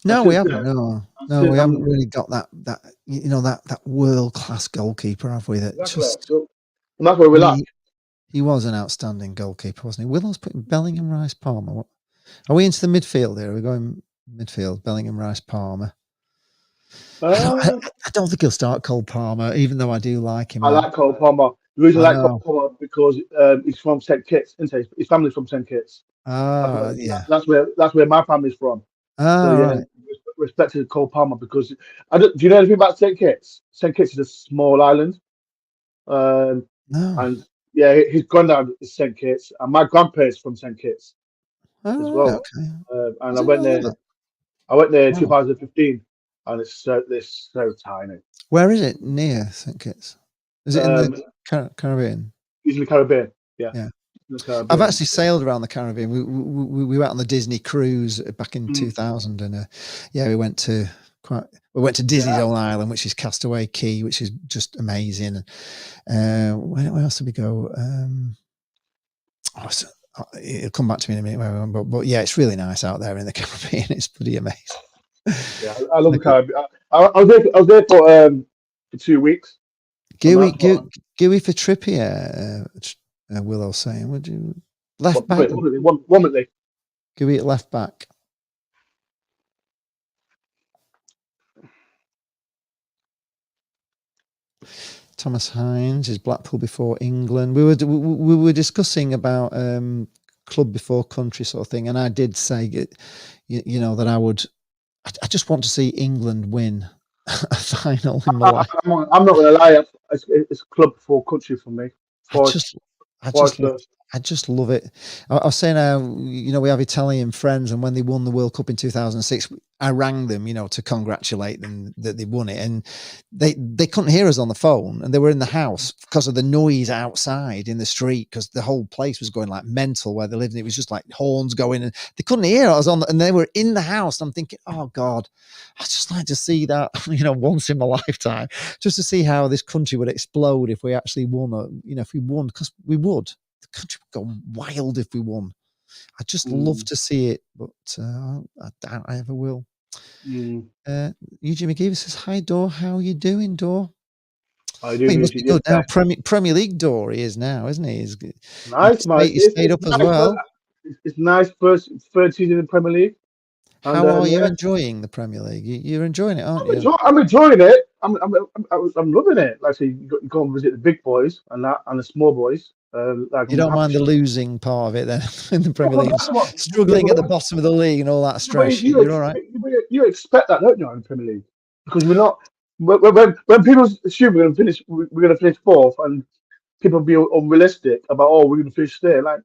No, we haven't. No, we haven't really got that that world class goalkeeper, have we? That just. So, and that's where we lack. He was an outstanding goalkeeper, wasn't he? Willow's putting Bellingham, Rice, Palmer. Are we into the midfield here? Are we going midfield? Bellingham, Rice, Palmer. I don't think he'll start Cole Palmer, even though I do like him. I like Cole Palmer. The reason I like Cole Palmer because he's from St Kitts, isn't he? His family's from St Kitts. Yeah. That's where my family's from. Right. Respect to Cole Palmer because do you know anything about St Kitts? St Kitts is a small island. No. And yeah, his granddad is St Kitts, and my grandpa is from St Kitts as well. Okay. And I went there. I went there in 2015, and it's so tiny. Where is it near St Kitts? Is it in the Caribbean? It's in the Caribbean. Yeah. I've actually sailed around the Caribbean. We went on the Disney cruise back in 2000, and we went to Disney's own island, which is Castaway Key, which is just amazing. Where else did we go? It'll come back to me in a minute. But yeah, it's really nice out there in the Caribbean. It's pretty amazing. Yeah, I love the Caribbean. I was there for 2 weeks. Gooey for Trippier. Willow saying, would you left back? One minute. Gooey at left back. Thomas Hines is Blackpool before England. We were discussing about club before country sort of thing, and I did say that I just want to see England win a final in my life. I'm not going to lie, it's club before country for me. I just love it. I was saying, we have Italian friends, and when they won the World Cup in 2006, I rang them, to congratulate them that they won it, and they couldn't hear us on the phone, and they were in the house because of the noise outside in the street, because the whole place was going like mental where they lived. And it was just like horns going, and they couldn't hear us and they were in the house. And I'm thinking, oh God, I'd just like to see that, once in my lifetime, just to see how this country would explode if we actually won, or, if we won, because we would. The country would go wild if we won. I'd just love to see it, but I doubt I ever will. Eugene McGee says, hi, Dor. How are you doing, Dor? He must be good now. Premier League Dor he is now, isn't he? He's nice, man. He stayed up as well. It's nice third season in the Premier League. How are you enjoying the Premier League? You're enjoying it, aren't you? I'm enjoying it. I'm loving it. Like, so you go and visit the big boys and the small boys. You don't mind the losing part of it then in the Premier League, struggling at the bottom of the league and all that stress. You're all right. You expect that, don't you, in the Premier League? Because we're not. When people assume we're going to finish fourth, and people be unrealistic about we're going to finish there. Like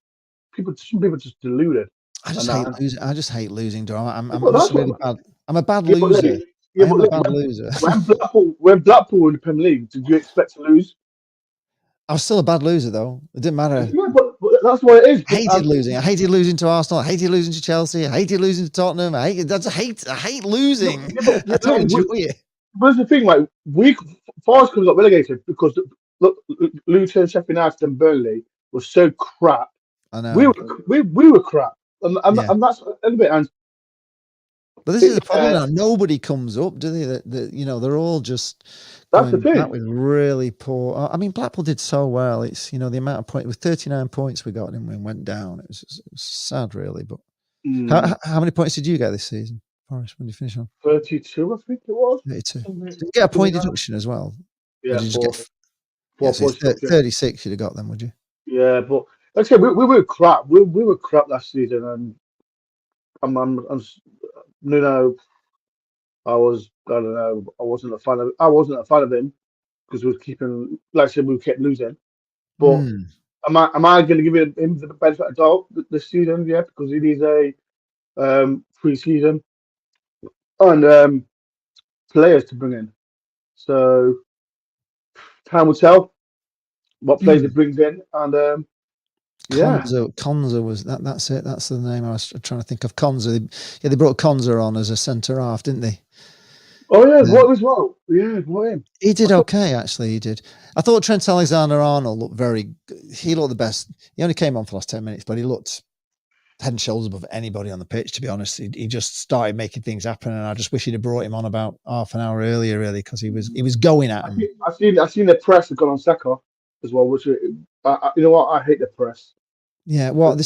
some people just deluded. I just hate losing. Dor. I'm really bad. I'm a bad loser. I'm a bad loser. When Blackpool in the Premier League, did you expect to lose? I was still a bad loser, though. It didn't matter. Yeah, but that's what it is. I hated losing. I hated losing to Arsenal. I hated losing to Chelsea. I hated losing to Tottenham. I hate losing. I don't enjoy it. But that's the thing, like Forest got relegated because Luton, Sheffield United, and Burnley were so crap. I know. We were crap, and that's a little bit. But this is the problem now. Nobody comes up, do they? They're all just. That's the thing. With really poor. I mean, Blackpool did so well. It's the amount of points with 39 points we got and we went down. It was sad, really. But how many points did you get this season, Forrest? When did you finish on 32, I think it was. 32. Did you get a point deduction as well? Yeah, four 36. You'd have got them, would you? Yeah, but like I said, we were crap. We were crap last season, and I'm I don't know. I wasn't a fan of him because we were keeping, like I said, we kept losing. But am I going to give him the benefit of the doubt this season? Yeah, because it is a pre-season and players to bring in. So time will tell what players it brings in, and yeah. Konza was that. That's it. That's the name I was trying to think of. Konza. They brought Konza on as a centre half, didn't they? Oh yeah, what as well? Yeah, what him? He did okay, actually. He did. I thought Trent Alexander-Arnold looked very good. He looked the best. He only came on for the last 10 minutes, but he looked head and shoulders above anybody on the pitch, to be honest. He just started making things happen, and I just wish he'd have brought him on about half an hour earlier, really, because he was going at him. I've seen the press have gone on Saka as well, which you know what, I hate the press. Yeah, what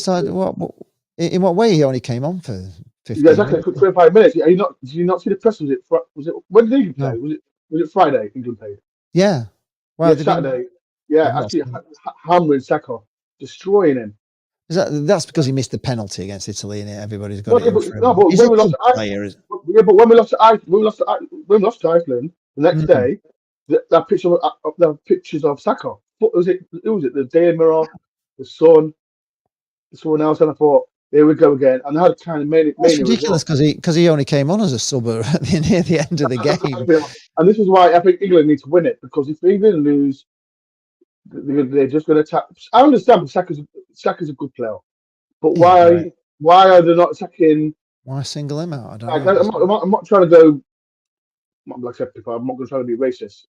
in what way he only came on for 15 Yeah, exactly. minutes? 25 minutes. Did you not see the press? Was it when did England play? No. Was it Friday? England played. Yeah. Well, Yeah, Saturday. Yeah, actually hammering Saka, destroying him. That's because he missed the penalty against Italy, and everybody's got But He's when a we lost good to player. yeah, but when we lost to Iceland, the next day, that picture of the pictures of Saka. What was it? Who was it? The Daily Mirror, the Sun, someone else, and I thought, here we go again. And I had kind of made it. It's ridiculous because he only came on as a sub near the end of the game. And this is why I think England need to win it, because if England lose, they're just going to attack. I understand Saka's a good player, but why are they not attacking? Why single him out? I don't know. I'm not trying to go. Like I said before, I'm not going to try to be racist.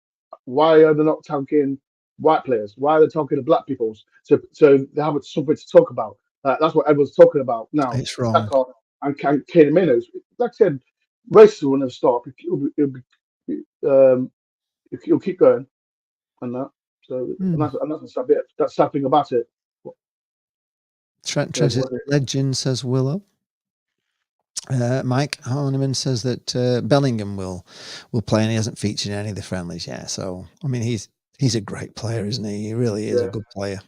Why are they not attacking white players? Why are they talking to black people? So they have something to talk about. That's what everyone's talking about now. It's wrong. Saka and Kane Minos. Like I said, racism will never stop. It'll keep going, and that. So and that's that's sad thing about it. Trent Legend says Willow. Mike Harneman says that Bellingham will play, and he hasn't featured in any of the friendlies yet. So I mean, he's a great player, isn't he? He really is a good player.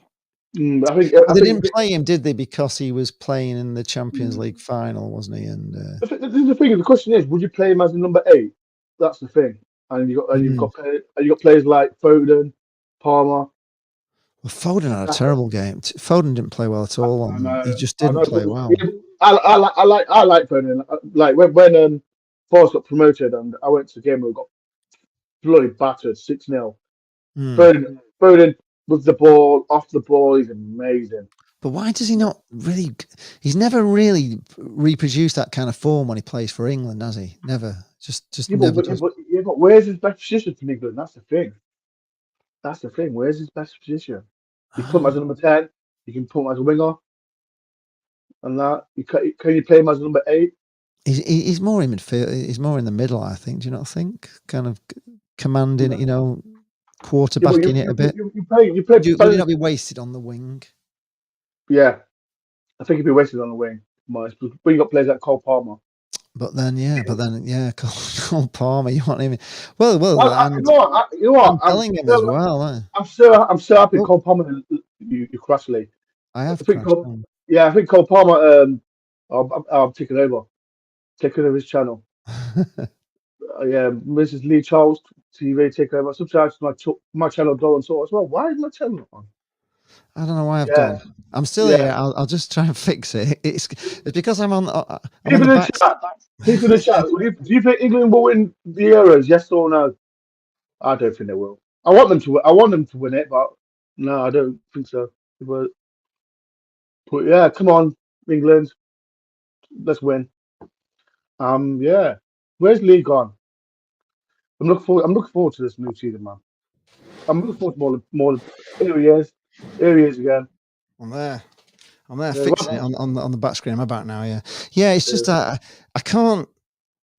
I think they didn't play him, did they? Because he was playing in the Champions League final, wasn't he? And the thing. The question is, would you play him as a number 8? That's the thing. And you've got players like Foden, Palmer. Well, Foden had a terrible game. Foden didn't play well at all. He just didn't play well. I like Foden. Like when Forest got promoted, and I went to the game, we got bloody battered 6-0. Foden with the ball, off the ball, he's amazing. But why does he not really? He's never really reproduced that kind of form when he plays for England, has he? Never. Just never. But where's his best position for England? That's the thing. Where's his best position? You put him as a number 10. You can put him as a winger, and that can you play him as a number 8? He's more in midfield. He's more in the middle, I think. Do you not think? Kind of commanding, quarterbacking it a bit. You play. Would you not be wasted on the wing? Yeah, I think he'd be wasted on the wing. But you got players like Cole Palmer. But then, Cole Palmer, you want him? Well, you know what? I'm telling him as well. I'm so happy Cole Palmer. You crashly. I think Cole Palmer. I'm taking over his channel. Mrs. Lee Charles TV take over. Sometimes my channel go on sort as well. Why is my channel not on? I don't know why I've gone. I'm still here. I'll just try and fix it. It's because I'm on. People in the chat. Do you think England will win the Euros? Yes or no? I don't think they will. I want them to win it, but no, I don't think so. But yeah, come on, England, let's win. Where's Lee gone? I'm looking forward to this new season, man. I'm looking forward to more. Here he is again. I'm there fixing it on the back screen. I'm about now. Yeah. It's just I can't.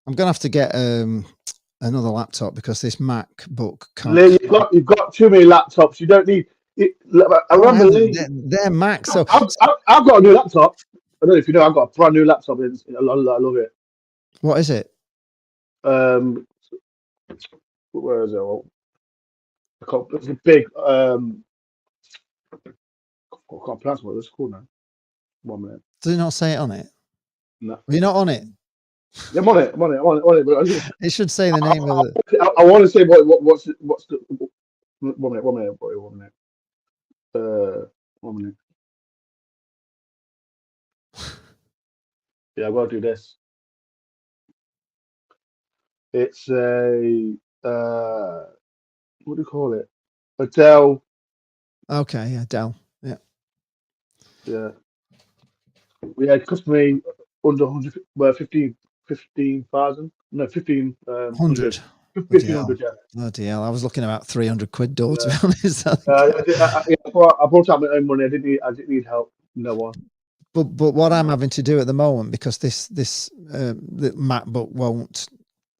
I'm gonna have to get another laptop because this MacBook can't. Lee, you've got too many laptops. You don't need. I remember they're Mac. So I've got a new laptop. I don't know if you know. I've got a brand new laptop. I love it. What is it? Where is it? It's a big. I can't pronounce what it's called now. 1 minute. Does it not say it on it? No. Are you not on it? Yeah, I'm on it. It should say the name of it. I want to say what's the 1 minute. 1 minute. 1 minute. Yeah, I've got to do this. It's a what do you call it? Adele. Okay, yeah, Dell. Yeah. Yeah. Yeah, it cost me under 100, well, 15,000. No, 1,500. 100. Bloody hell. 1,500, yeah. Bloody hell. I was looking about 300 quid door, to Yeah. be honest. I brought out my own money. I didn't need help. No one. But what I'm having to do at the moment, because this the MacBook won't,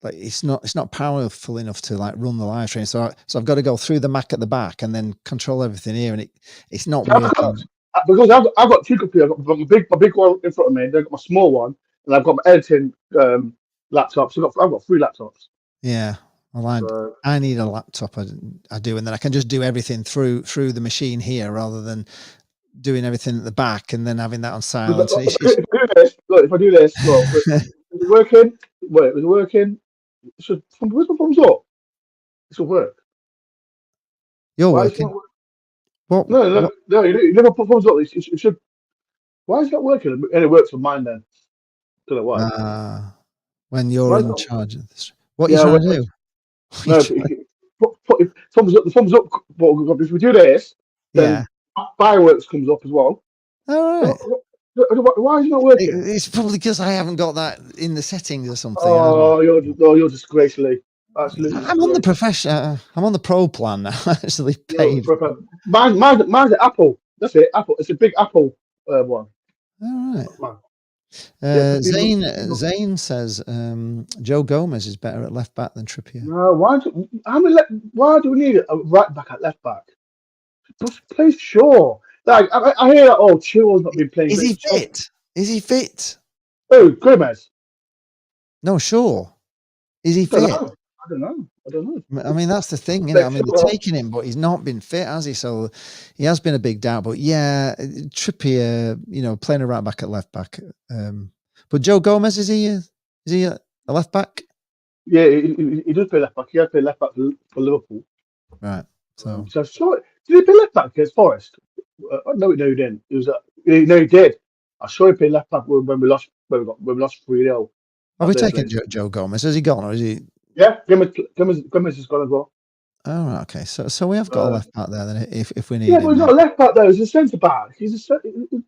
like, it's not powerful enough to like run the live stream. So I've got to go through the Mac at the back and then control everything here, and it's not working. Because I've got two computers. I've got my big one in front of me, and then I've got my small one, and I've got my editing laptop. So I've got 3 laptops. Yeah. Well, I need a laptop. I do, and then I can just do everything through the machine here rather than doing everything at the back and then having that on silent. If I do this, look, is it working? Wait, is it working? Where's my thumbs up? It should work. You're working. What? No, you never put thumbs up. It should. Why is that working? And it works on mine then. Don't know why. When you're in charge of this. What are you trying to do? No, put thumbs up. The thumbs up. If we do this, then fireworks comes up as well. All right. Why is it not working? It's probably because I haven't got that in the settings or something. Oh, you're disgracefully. Absolutely. I'm on the professional. I'm on the pro plan now. Actually paid. Mine's an Apple. That's it. Apple. It's a big Apple one. All right. Zane says Joe Gomez is better at left back than Trippier. No, why do we need a right back at left back? Just play Shaw. Like I hear that. Oh, Chilwell's not been playing. Is he fit? Is he fit? Oh, Gomez. No, Shaw. Is he fit? I don't know. I mean, that's the thing, you know. I mean, they're taking him, but he's not been fit, has he? So he has been a big doubt. But yeah, Trippier, you know, playing a right back at left back. But Joe Gomez, is he a left back? Yeah, he does play left back. He has played left back for Liverpool. Right. So did he play left back against Forest? No, he didn't. He did. I'm sure he played left back when we lost 3-0. Have we taken Joe Gomez? Has he gone, or is he? Yeah, Gomez has gone as well. Oh, right, okay. So we have got a left back there then, if we need. Yeah, but he's not a left back though. He's a centre back. He's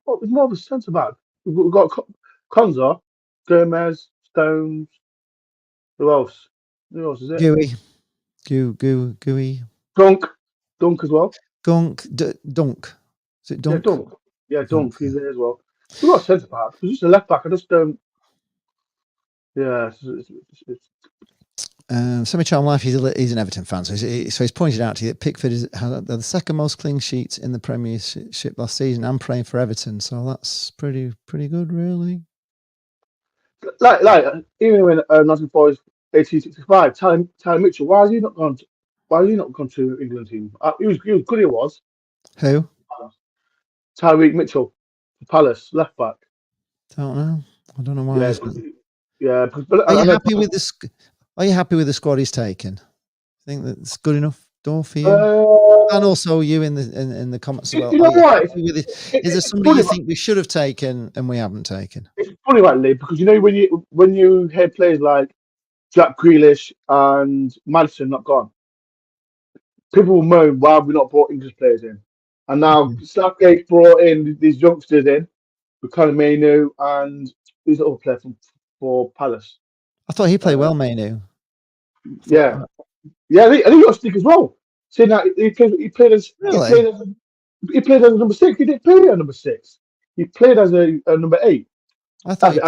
more of a centre back. We've got Konza, Gomez, Stones. Who else? Who else is it? Gooey. Dunk as well. Dunk. Is it Dunk? Yeah, Dunk. Yeah, Dunk. He's there as well. We've got a centre back. He's just a left back. I just don't. Yeah. Semi-Charm Life, he's an Everton fan, so he's pointed out to you that Pickford has the second most clean sheets in the Premiership last season. I'm praying for Everton, so that's pretty good, really. Like even when Nottingham Forest 1865, Tyler Mitchell, why has he not gone to England team? He was good. He was. Who? Tyreek Mitchell, Palace left back. Don't know. I don't know why. Yeah. Are you happy with the? Are you happy with the squad he's taken? Think that's good enough door for you? And also you in the comments as well. You know what? Is there somebody you think we should have taken and we haven't taken? It's funny, right, Lee, because you know when you hear players like Jack Grealish and Madison not gone, people will moan, why have we not brought English players in? And now Southgate brought in these youngsters in, with Conor Mainu and these other players for Palace. I thought he played well, Mainu. Yeah, and he got a stick as well. Saying that he played as number 6. He didn't play as number 6. He played as a number 8. I thought he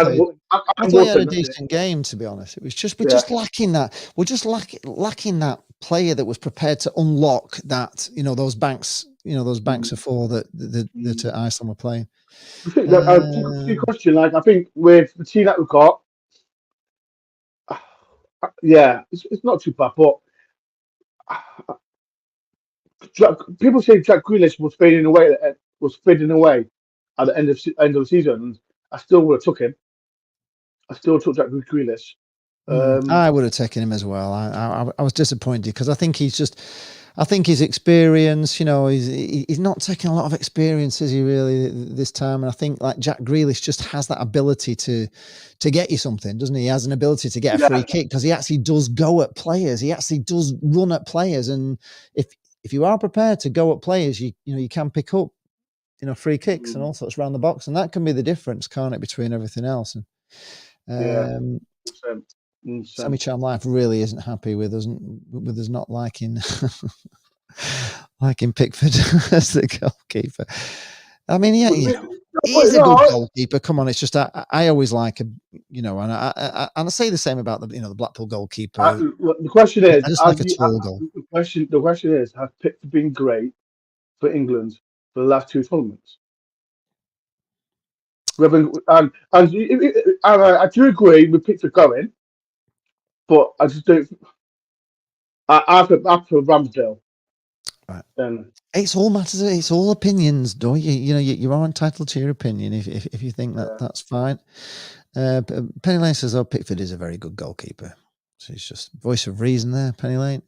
had a decent game, to be honest. It was just we're just lacking that. We're just lacking that player that was prepared to unlock that. You know, those banks. You know, those banks of 4 that Iceland were playing. Good question. Like I think with the team that we've got. Yeah, it's not too bad, but people say Jack Grealish was fading away at the end of the season, and I still would have took him. I still took Jack Grealish. I would have taken him as well. I was disappointed because I think he's just. I think his experience, he's not taking a lot of experience, is he really, this time? And I think like Jack Grealish just has that ability to get you something, doesn't he? He has an ability to get a free kick because he actually does go at players. He actually does run at players, and if you are prepared to go at players, you can pick up free kicks and all sorts around the box, and that can be the difference, can't it, between everything else? And Sammy Charm Life really isn't happy with us not liking Pickford as the goalkeeper. I mean, yeah, he's a good goalkeeper. Come on, it's just I always like him, and I say the same about the Blackpool goalkeeper. The question is, I just like a tall goal. The question is, has Pickford been great for England for the last two tournaments? I do agree with Pickford going, but I just don't. After Ramsdale, right? Then it's all matters. It's all opinions, do you are entitled to your opinion if you think that's fine. Penny Lane says, Pickford is a very good goalkeeper. So he's just voice of reason there, Penny Lane.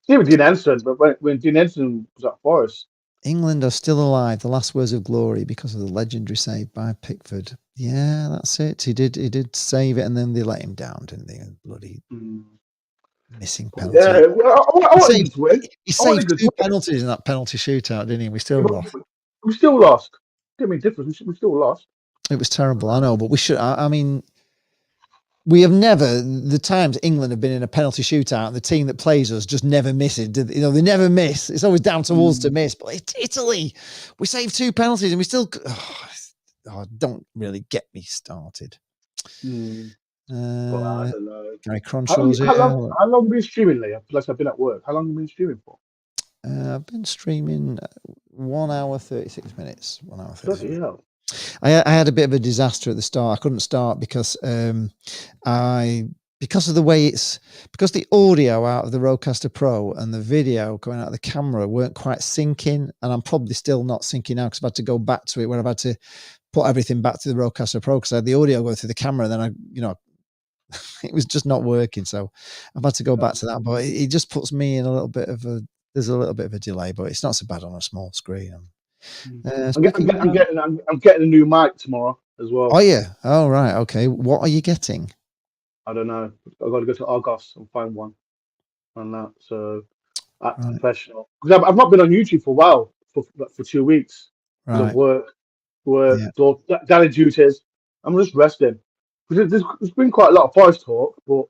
Even Dean Henderson, but when Dean Henderson was at Forest. England are still alive. The last words of glory because of the legendary save by Pickford. Yeah, that's it. He did save it, and then they let him down, didn't they? Bloody missing penalty. Yeah, well, he saved two penalties in that penalty shootout, didn't he? We still lost. We still lost. Didn't mean difference. We still lost. It was terrible, I know, but we should. I mean, we have never. The times England have been in a penalty shootout, and the team that plays us just never miss it. They never miss. It's always down to us to miss. But it's Italy. We saved two penalties, and we still. Don't really get me started. Well, I don't know. Gary Cronshaw's how long have you been streaming, Leah? Plus, I've been at work. How long have you been streaming for? I've been streaming 1 hour 36 minutes. 1 hour 36 minutes. Hell. I had a bit of a disaster at the start. I couldn't start because because of the way because the audio out of the Rodecaster Pro and the video going out of the camera weren't quite syncing, and I'm probably still not syncing now because I've had to go back to it when I've had to put everything back to the Rodecaster Pro because I had the audio go through the camera, and then it was just not working. So I've had to go back to that, but it just puts me in there's a little bit of a delay, but it's not so bad on a small screen. I'm getting a new mic tomorrow as well. Oh yeah. Oh right. Okay. What are you getting? I don't know. I've got to go to Argos and find one on that. So that's professional. Because I've not been on YouTube for a while, for 2 weeks. Because of work, daily duties. I'm just resting. There's been quite a lot of voice talk, but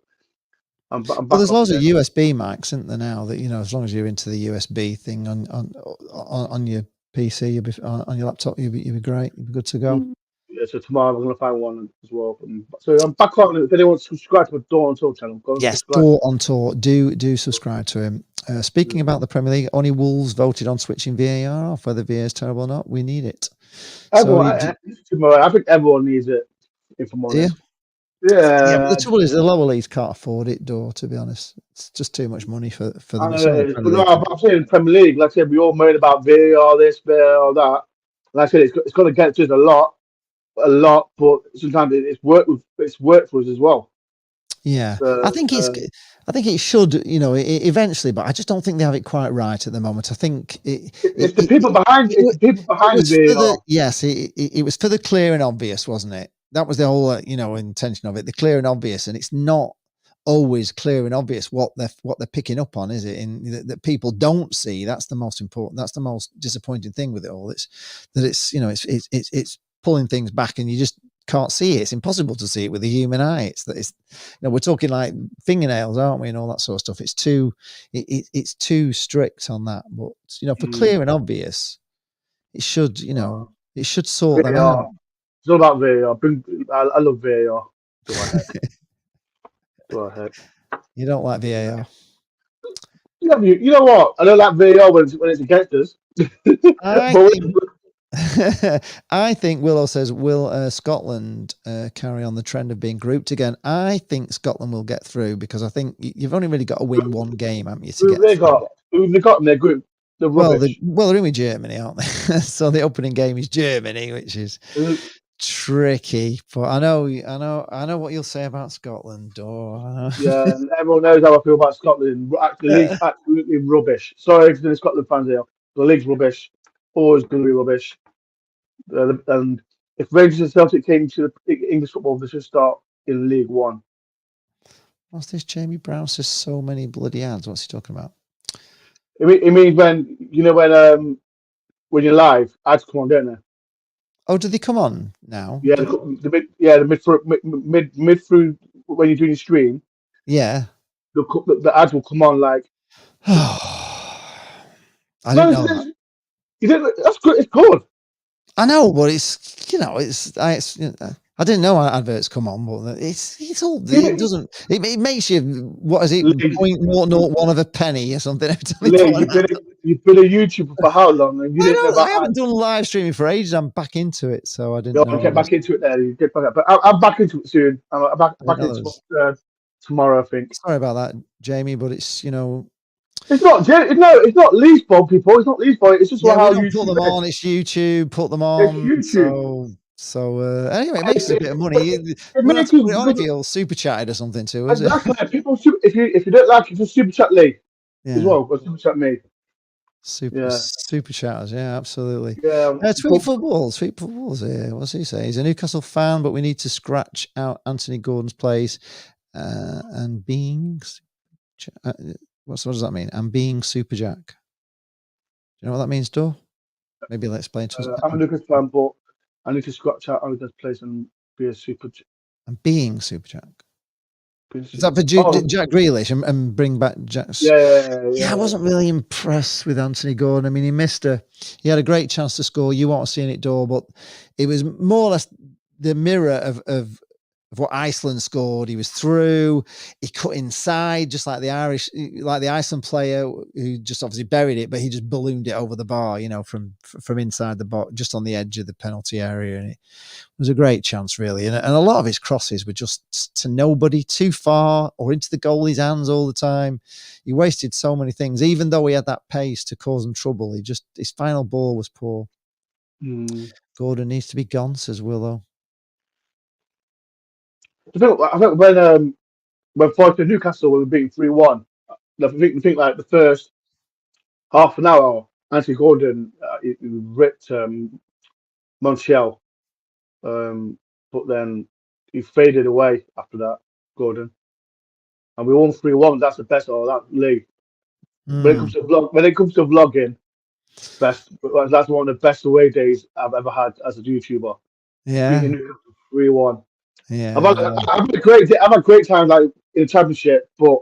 I'm back. Well, there's loads of USB mics, isn't there now? That as long as you're into the USB thing on your PC, you'll be on your laptop, you'll be great. You'll be good to go. Yeah, so tomorrow I'm going to find one as well. So I'm back on. If anyone subscribe to my Door on Tour channel, go yes, Door on Tour. Do subscribe to him. Speaking about the Premier League, only Wolves voted on switching VAR off. Whether VAR is terrible or not, we need it. I think everyone needs it. If I'm honest. Yeah. But the trouble is, the lower leagues can't afford it, Door. To be honest, it's just too much money for them. I'm saying Premier League. Like I said, we all moan about VAR this, VAR that. Like I said, it's got to get to us a lot, but sometimes it's worked for us as well. Yeah, I think it should, eventually, but I just don't think they have it quite right at the moment. I think it's the people behind the VAR. Yes, it was for the clear and obvious, wasn't it? That was the whole, intention of it. The clear and obvious, and it's not always clear and obvious what they're picking up on, is it? In that people don't see. That's the most important. That's the most disappointing thing with it all. It's pulling things back, and you just can't see it. It's impossible to see it with the human eye. We're talking like fingernails, aren't we, and all that sort of stuff. It's too strict on that. But for clear and obvious, it should it should sort them out. It's all about VAR. I love VAR. Go ahead. You don't like VAR. Yeah, you know what? I don't like VAR when it's against us. I think Willow says, will Scotland carry on the trend of being grouped again? I think Scotland will get through because I think you've only really got to win one game, haven't you? Who have they got in their group? They're in with Germany, aren't they? So the opening game is Germany, which is tricky, but I know what you'll say about Scotland. Or Yeah, and everyone knows how I feel about Scotland. The league's absolutely rubbish. Sorry to the Scotland fans here. The league's rubbish. Always going to be rubbish. And if Rangers and Celtic came to the English football, they should start in League One. What's this? Jamie Brown says so many bloody ads. What's he talking about? It means when you're live, ads come on, don't they? Oh, do they come on now? Yeah, the mid through when you're doing your stream. Yeah. The ads will come on like. I don't know. You didn't. That's good. It's good. I know, but I didn't know adverts come on, but it's all. It doesn't. It makes you. What is it? 0.001 of a penny or something. You've been a YouTuber for how long? And you didn't know about I haven't done live streaming for ages. I'm back into it, so I didn't know. Get back into it there. You get back, but I'm back into it soon. I'm back into it tomorrow, I think. Sorry about that, Jamie, but it's It's not Lee's fault, people. It's not Lee's fault. It's just how you YouTube put them on. It's YouTube. Put them on. It's YouTube. So anyway, it makes us a bit of money. We're not put it on if you'll super chatted or something too, is it? Exactly. People, if you don't like it, just super chat Lee as well, or super chat me. Super chatters, yeah, absolutely. Yeah, Sweet footballs. Yeah, what's he say? He's a Newcastle fan, but we need to scratch out Anthony Gordon's place and being. What does that mean? And being Super Jack. Do you know what that means, Dor? Maybe let's explain to us. I'm a Newcastle fan, but I need to scratch out Oliver's place and be a Super Jack. And being Super Jack. Is that for Jack Grealish and bring back Jack's? Yeah, I wasn't really impressed with Anthony Gordon. I mean, he had a great chance to score. You won't see it, Dor, but it was more or less the mirror of what Iceland scored. He was through. He cut inside, just like the Iceland player who just obviously buried it, but he just ballooned it over the bar, from inside the box, just on the edge of the penalty area, and it was a great chance, really. And a lot of his crosses were just to nobody, too far, or into the goalie's hands all the time. He wasted so many things, even though he had that pace to cause him trouble. His final ball was poor. Gordon needs to be gone, says Willow. I think when fighting Newcastle, we were beating 3-1. I think like the first half an hour, Anthony Gordon he ripped Montiel, but then he faded away after that, Gordon, and we won 3-1. That's the best of that league. When it comes to vlogging, that's one of the best away days I've ever had as a YouTuber. Yeah, beating Newcastle 3-1. Yeah, I've had a great time like in the championship, but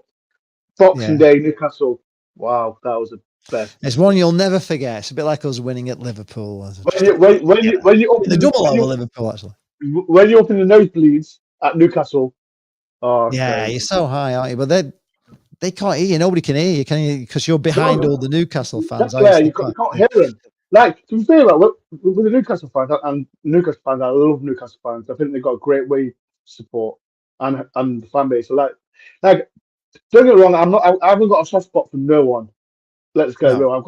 Boxing Day, Newcastle, wow, that was the best. It's one you'll never forget. It's a bit like us winning at Liverpool. When you open the double over Liverpool, actually. When you open the nosebleeds at Newcastle, you're so high, aren't you? But they can't hear you. Nobody can hear you, can you? Because you're behind all the Newcastle fans. You can't hear them. Like, to be fair, with the Newcastle fans, and Newcastle fans, I love Newcastle fans. I think they've got a great way to support and the fan base. So like, don't get me wrong, I haven't got a soft spot for no one. Let's go real.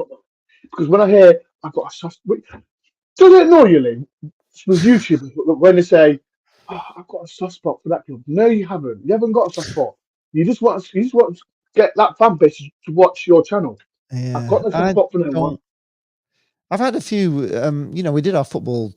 Because when I hear I've got a soft spot, does it annoy you, Lee? With YouTubers when they say, I've got a soft spot for that club. No, you haven't. You haven't got a soft spot. You just want to get that fan base to watch your channel. Yeah, I've got a soft spot for no one. I've had a few, we did our football,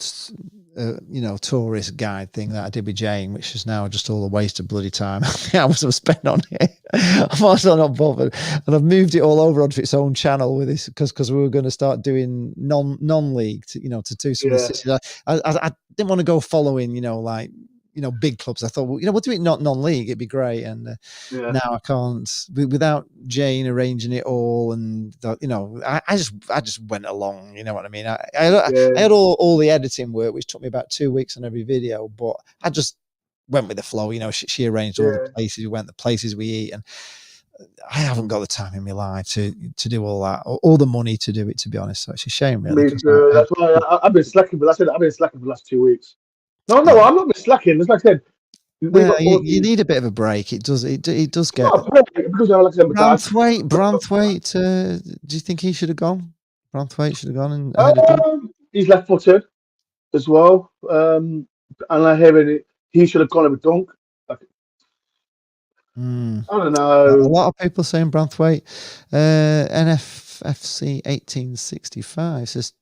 tourist guide thing that I did with Jane, which is now just all a waste of bloody time. I was spent on it. I'm also not bothered. And I've moved it all over onto its own channel with this because we were going to start doing non-league, to do some of the cities. I didn't want to go following, big clubs. I thought, we'll do it not non-league. It'd be great. And now I can't without Jane arranging it all. And I just went along. You know what I mean? I had all the editing work, which took me about 2 weeks on every video. But I just went with the flow. She arranged all the places we went, the places we eat, and I haven't got the time in my life to do all that, or the money to do it. To be honest, so it's a shame, really. That's why I've been slacking. But I've been slacking for the last 2 weeks. No, I'm not slacking. It's like I said, you need a bit of a break. It does get. Branthwaite. Do you think he should have gone? Branthwaite should have gone. He's left-footed as well. and I hear it, he should have gone with Dunk. Like, I don't A know. lot of people saying Branthwaite. NFFC 1865 says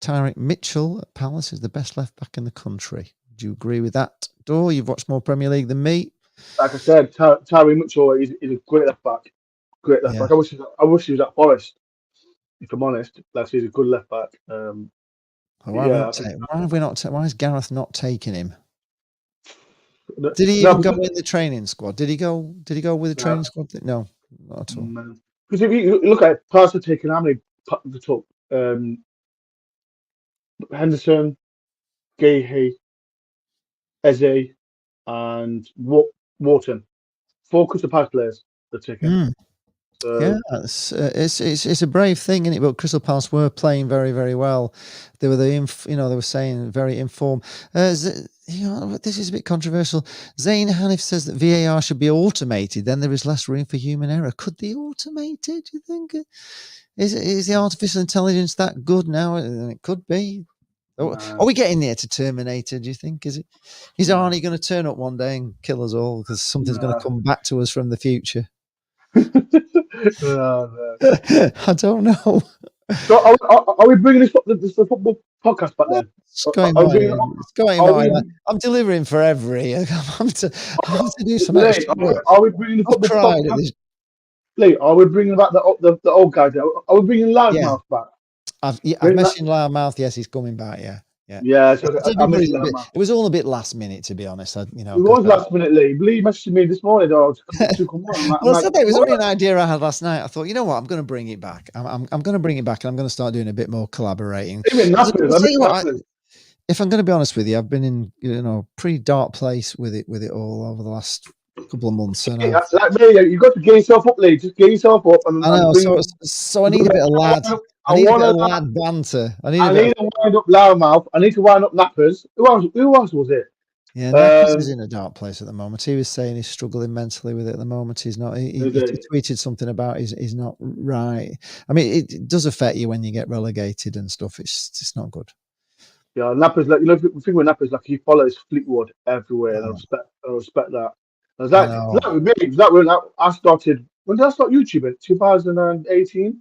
Tyrick Mitchell at Palace is the best left back in the country. Do you agree with that, Dor? You've watched more Premier League than me. Like I said, Tyrick Mitchell is a great left back. Great left back. I wish he was at Forest. If I'm honest, he's a good left back. Why is Gareth not taking him? Did he No, even go in the training squad? Did he go? Did he go with the training squad? No, not at all. Because if you look at it, Parson taking how many they took? Henderson, Gahey, Eze, and Wharton. 4 Crystal Palace players they're taking. So, yeah, it's a brave thing, isn't it? But Crystal Palace were playing very, very well. They were they were saying very informed. This is a bit controversial. Zayn Hanif says that VAR should be automated. Then there is less room for human error. Could they automate it? Do you think? Is the artificial intelligence that good now? It could be. Are we getting near to Terminator? Do you think? Is Arnie going to turn up one day and kill us all because something's going to come back to us from the future? No. I don't know. So are we bringing this football podcast back then? It's going on. I'm delivering for every. I'm to do some extra work. Are we bringing the football podcast? Lee, are we bringing back the old guys? Are we bringing Loudmouth back? I've mentioned Loudmouth. Yes, he's coming back. Yeah. So it was all a bit last minute, to be honest. It was last minute, Lee. Lee messaged me this morning. Well, I said that it was only an idea I had last night. I thought, you know what, I'm going to bring it back. I'm going to bring it back, and I'm going to start doing a bit more collaborating. If I'm going to be honest with you, I've been in a pretty dark place with it all over the last couple of months. And like me, you've got to get yourself up, Lee. Just get yourself up. And I know. So I need a bit of lad. I need a bit of lad banter. I need to wind up Loudmouth. I need to wind up Nappers. Who else was it? Yeah, Nappers is in a dark place at the moment. He was saying he's struggling mentally with it at the moment. He's not. He tweeted something about he's not right. I mean, it does affect you when you get relegated and stuff. It's not good. Yeah, Nappers, like, the thing with Nappers, like, he follows Fleetwood everywhere, and I respect that. That when I started. When did I start YouTube? In 2018,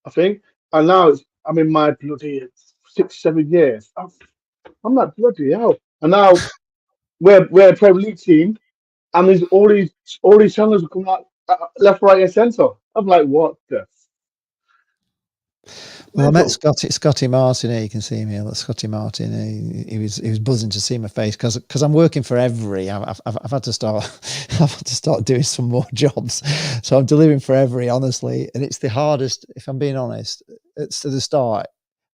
I think. And now I'm in my bloody 6-7 years. I'm like, bloody hell. And now we're a Premier League team, and there's all these channels coming out left, right, and centre. I'm like, what the? Well, I met Scotty Martin here. You can see him here. Scotty Martin. He was buzzing to see my face because I'm working for every. I've had to start doing some more jobs, so I'm delivering for every. Honestly, and it's the hardest. If I'm being honest, it's to the start.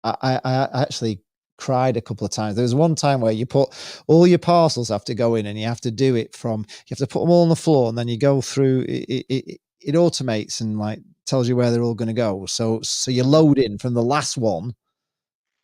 I actually cried a couple of times. There was one time where you put all your parcels have to go in, and you have to do it from. You have to put them all on the floor, and then you go through. It automates and like tells you where they're all going to go. So you load in from the last one,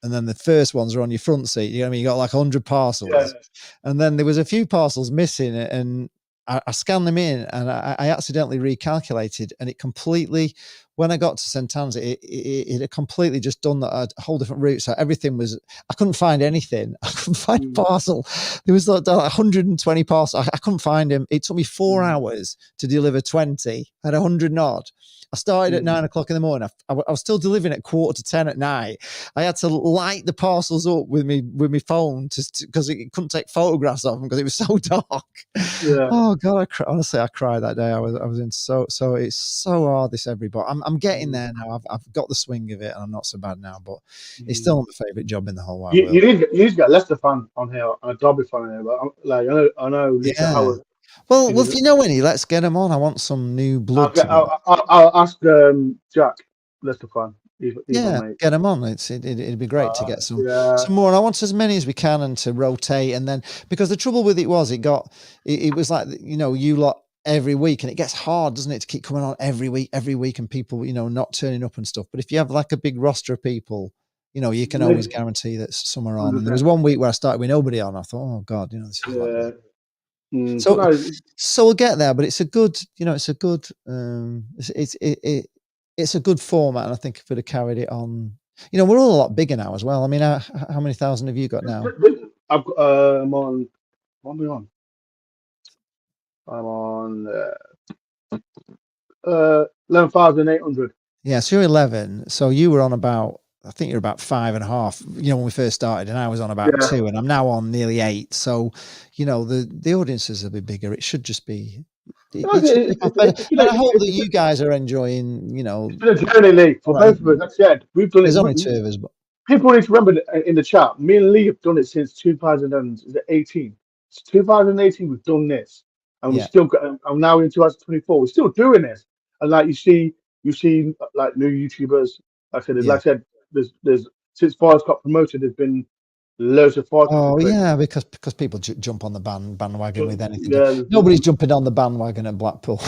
and then the first ones are on your front seat. You know what I mean? You got like 100 parcels, and then there was a few parcels missing, and I scanned them in, and I accidentally recalculated, and it completely. When I got to St. Anne's, it had completely just done a whole different route. So everything was, I couldn't find anything. I couldn't find a parcel. There was like 120 parcels. I couldn't find them. It took me 4 hours to deliver 20 at 100 odd. I started at 9 o'clock in the morning. I was still delivering at 9:45 at night. I had to light the parcels up with my phone because it couldn't take photographs of them because it was so dark. Yeah. Oh God, honestly, I cried that day. I was in so it's so hard this but I'm getting there now. I've got the swing of it, and I'm not so bad now. But it's still my favourite job in the whole wide world. You need to get a Leicester fan on here and a Derby fan on here. But I know Lisa Howard. Well, if you know any, let's get him on. I want some new blood. I'll ask Jack, Leicester fan. He's get him on. It'd be great to get some more. And I want as many as we can and to rotate. And then because the trouble with it was it was like you lot every week, and it gets hard, doesn't it, to keep coming on every week, and people not turning up and stuff. But if you have like a big roster of people, you can always guarantee that some are on. And there was one week where I started with nobody on. I thought, oh God, this is like. So we'll get there, but it's a good, it's a good format, and I think if we'd have carried it on, we're all a lot bigger now as well. I mean, how many thousand have you got now? I'm on. What am I on? I'm on 11,800. Yeah, so you're 11. So you were on about, I think you're about 5.5, when we first started, and I was on about Yeah. 2, and I'm now on nearly 8. So, the audiences will be bigger. It should just be. And I hope that you guys are enjoying, It's been a journey, Lee, for both of us. Like I said, we've done it. There's only 2 of us, but People need to remember in the chat, me and Lee have done it since 2018. It's 2018 we've done this. And we still got, I'm now in 2024. We're still doing this. And like you see like new YouTubers. Like I said, there's since Forest got promoted, there's been loads of Forest. Oh yeah, because people jump on the bandwagon with anything. Yeah, Nobody's jumping on the bandwagon at Blackpool.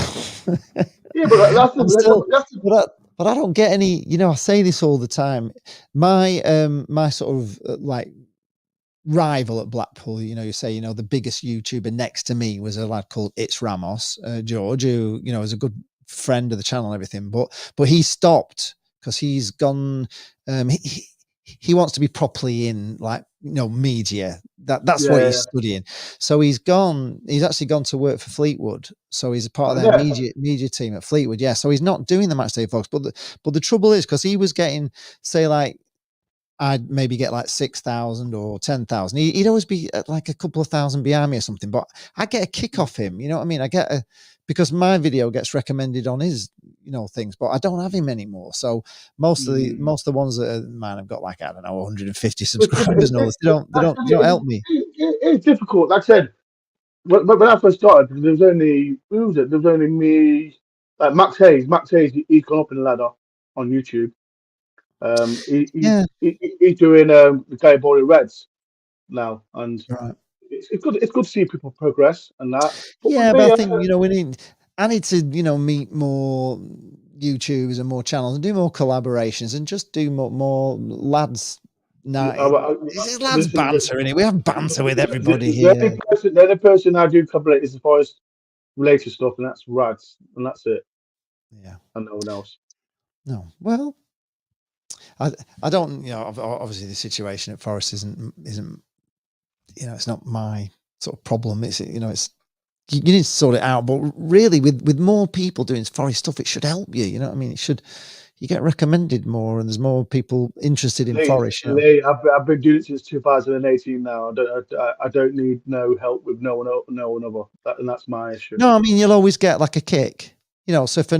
Yeah, but that's but I don't get any. I say this all the time. My my sort of like rival at Blackpool. You say the biggest YouTuber next to me was a lad called It's Ramos, George, who is a good friend of the channel and everything. But he stopped because he's gone. He wants to be properly in media. That's what he's studying. So he's actually gone to work for Fleetwood. So he's a part of their media team at Fleetwood. Yeah. So he's not doing the matchday vlogs. But the trouble is, because he was getting, say, like, I'd maybe get like 6,000 or 10,000. He'd always be at like a couple of thousand behind me or something. But I get a kick off him. You know what I mean? Because my video gets recommended on his, things, but I don't have him anymore. So most of the ones that are mine have got like, I don't know, 150 subscribers and all this. They don't help me. It's difficult. Like I said, when I first started, there was only me, like Max Hayes. Max Hayes, he's gone up in the ladder on YouTube. He's doing the Garibaldi Reds now, and it's good. It's good to see people progress and that. But I think I need to meet more YouTubers and more channels and do more collaborations and just do more lads. This lads banter, innit? We have banter with everybody here. The only person I do collaborate is the Forest related stuff, and that's Rads, and that's it. Yeah, and no one else. No, well, I don't. Obviously the situation at Forest isn't. It's not my sort of problem. It's you need to sort it out. But really, with more people doing Forest stuff, it should help you. You know what I mean? You get recommended more, and there's more people interested in Forest. I've been doing it since 2018 now. I don't need no help with no one other, and that's my issue. No, I mean you'll always get like a kick. So if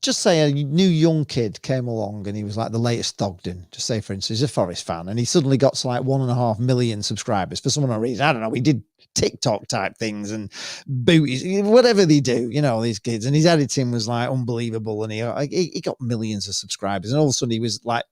just say a new young kid came along and he was like the latest Thogden, just say for instance, he's a Forest fan, and he suddenly got to like 1.5 million subscribers for some reason. I don't know. He did TikTok type things and booties, whatever they do, these kids, and his editing was like unbelievable, and he got millions of subscribers, and all of a sudden he was like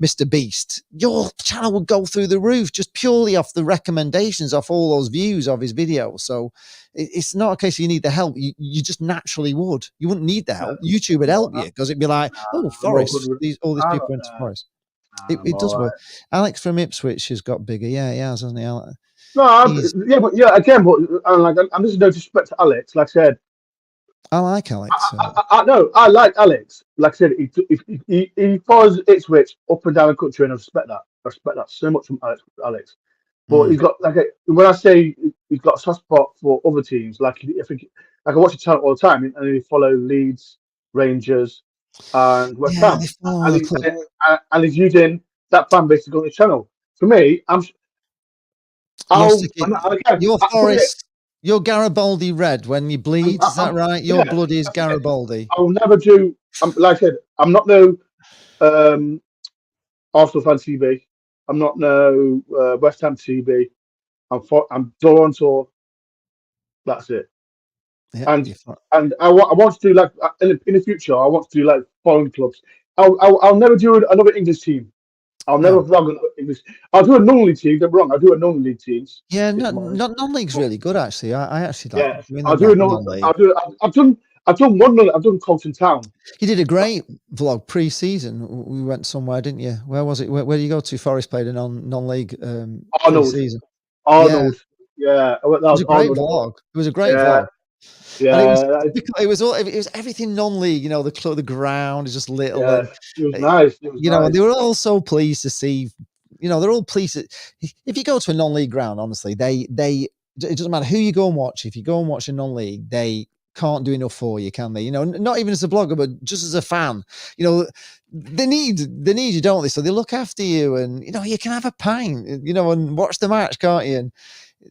Mr. Beast. Your channel would go through the roof just purely off the recommendations, off all those views of his videos. So it's not a case you need the help. You just naturally would. You wouldn't need the help. YouTube would help you because it'd be like, Forest, all these people went to Forest. It does work. Alex from Ipswich has got bigger. Yeah, he has, hasn't he? Again, I'm just no disrespect to Alex. Like I said, I like Alex. I like Alex. Like I said, he follows Ipswich up and down the country, and I respect that. I respect that so much from Alex. But he's got when I say he's got a soft spot for other teams, I watch the channel all the time, and he follow Leeds, Rangers, and West Ham, and he's using that fan base to go on the channel. For me, you're Forest. You're Garibaldi red when you bleed. Is that right? Your blood is Garibaldi. I'll never do. Like I said, I'm not no Arsenal fan TV. I'm not no West Ham TV. I'm Toronto. That's it. Yeah, and I want to do like in the future. I want to do like foreign clubs. I'll never do another English team. I'll never vlog on English. I'll do a non-league team. Don't be wrong. I'll do a non-league teams. Yeah, non-league's really good actually. I actually like. Yeah, I'll do a non-league. I've done one. I've done Colton Town. You did a great vlog pre-season. We went somewhere, didn't you? Where was it? Where did you go to? Forest played a non-league pre-season. Arnold. Yeah. It was a great vlog. It was a great vlog. Yeah, it was everything non-league. The ground is just little. Yeah, it was nice. And they were all so pleased to see, they're all pleased. If you go to a non-league ground, honestly, it doesn't matter who you go and watch. If you go and watch a non-league, they can't do enough for you, can they? Not even as a blogger, but just as a fan. They need you, don't they? So they look after you, and you can have a pint, and watch the match, can't you? And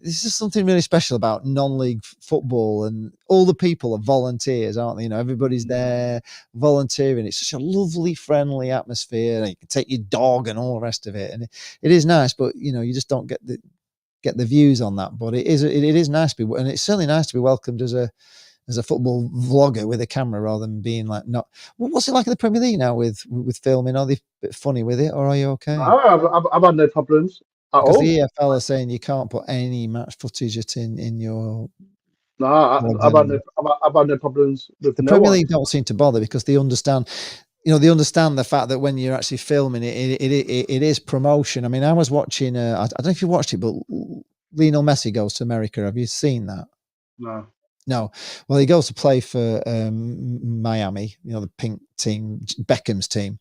there's just something really special about non-league football, and all the people are volunteers, aren't they? Everybody's there volunteering. It's such a lovely, friendly atmosphere. And you can take your dog and all the rest of it, and it is nice. But you just don't get the views on that. But it is nice to be, and it's certainly nice to be welcomed as a football vlogger with a camera, rather than being like not. What's it like in the Premier League now with filming? Are they a bit funny with it, or are you okay? I've had no problems at Because all. the EFL are saying you can't put any match footage in your. No, I've had no problems with the no Premier one. League don't seem to bother because they understand. They understand the fact that when you're actually filming it is promotion. I mean, I was watching. I don't know if you watched it, but Lionel Messi goes to America. Have you seen that? No. Well, he goes to play for Miami, the pink team, Beckham's team.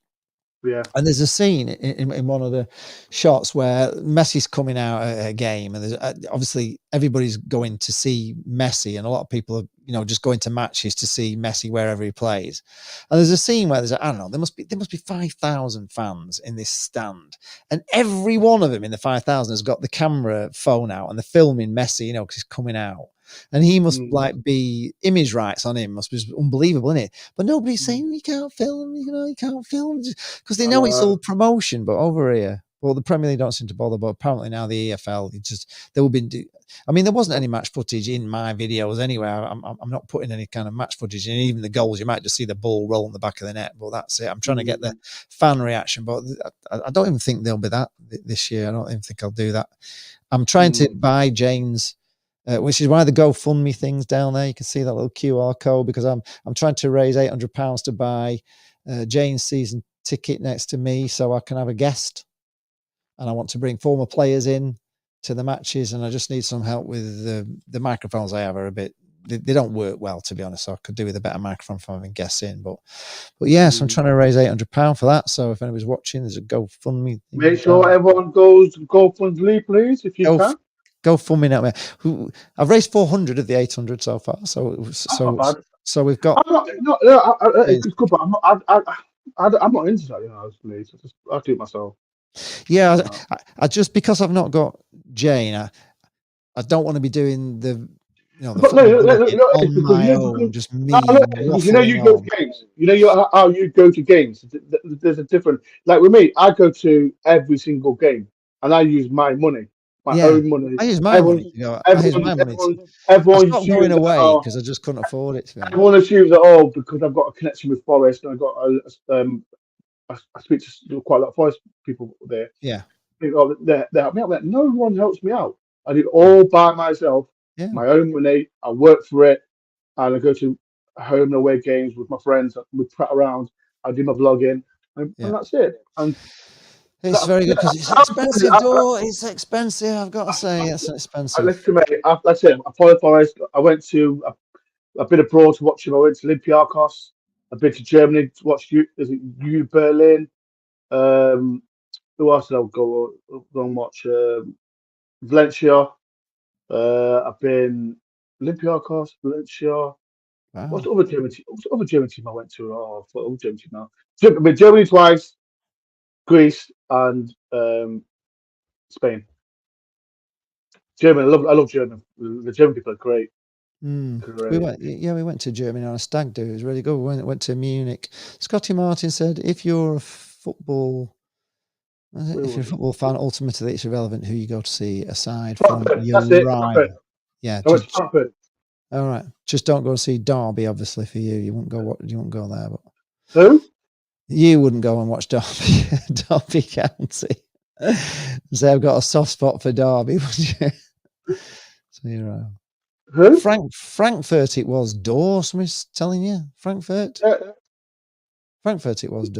Yeah. And there's a scene in one of the shots where Messi's coming out at a game, and there's obviously everybody's going to see Messi, and a lot of people are, just going to matches to see Messi wherever he plays. And there's a scene where I don't know, there must be 5,000 fans in this stand, and every one of them in the 5,000 has got the camera phone out and they're filming Messi, because he's coming out. And he must be image rights on him must be unbelievable, isn't it? But nobody's saying you can't film, you can't film because they know it's all promotion. But over here, well, the Premier League don't seem to bother. But apparently now the EFL, there will be. I mean, there wasn't any match footage in my videos anyway. I'm not putting any kind of match footage in. Even the goals, you might just see the ball roll in the back of the net. But that's it. I'm trying to get the fan reaction, but I don't even think there'll be that this year. I don't even think I'll do that. I'm trying to buy Jane's. Which is why the GoFundMe thing's down there. You can see that little QR code because I'm trying to raise £800 to buy Jane's season ticket next to me, so I can have a guest. And I want to bring former players in to the matches, and I just need some help with the microphones I have are a bit. They don't work well, to be honest. So I could do with a better microphone for having guests in. But yes, I'm trying to raise £800 for that. So if anybody's watching, there's a GoFundMe. Make sure everyone goes to GoFundMe, please, if you can. GoFundMe now. I've raised 400 of the 800 so far. So we've got. It's good, but I'm not into that. Please, I'll do it myself. Yeah, I just because I've not got Jane, I don't want to be doing the. On my own, just me. You go to games. How you go to games. There's a different. Like with me, I go to every single game, and I use my money. My own money. I use my money. Everyone stopped going away because I just couldn't afford it. Everyone assumes that because I've got a connection with Forest and I speak to quite a lot of Forest people there. Yeah, they help me out. No one helps me out. I do it all by myself. Yeah. My own money. I work for it, and I go to home and away games with my friends. We prat around. I do my vlogging, and that's it. And it's very good because it's expensive. It's expensive. I've got to say, it's expensive. Listen, mate. That's it. I follow Forest. I've been abroad to watch him. I went to Olympiacos. I've been to Germany to watch U Berlin. Who else did I go and watch? Valencia. I've been Olympiacos, Valencia. Wow. What's the other German team I went to? Oh, I forgot the German team now. I've been Germany twice, Greece, and Spain. German, I love German. The German people are great. Great. We went to Germany on a stag do. It was really good. We went to Munich. Scotty Martin said, if you're a football fan, ultimately it's irrelevant who you go to see aside from your rival. Yeah. All right. Just don't go see Derby, obviously, for you. You wouldn't go there. But who? You wouldn't go and watch Derby County. So I've got a soft spot for Derby, would you? So you're right. Who? Frankfurt it was. Somebody's telling you. Frankfurt? Frankfurt it was.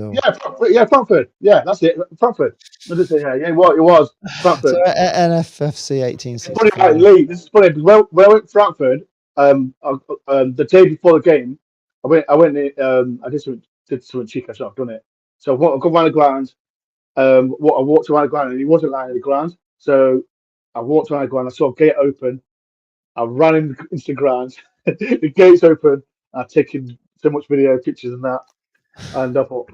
Frankfurt. Yeah, that's it. Frankfurt. I just say, it was Frankfurt. So NFFC 1865. Lee, this is funny because when I went to Frankfurt, the day before the game, I went. I did some cheeky shop, done it. So I got around the grounds. What I walked around the ground and he wasn't lying on the ground. So I walked around the ground. I saw a gate open. I ran into the ground. The gate's open. I've taken so much video, pictures, and that. And I thought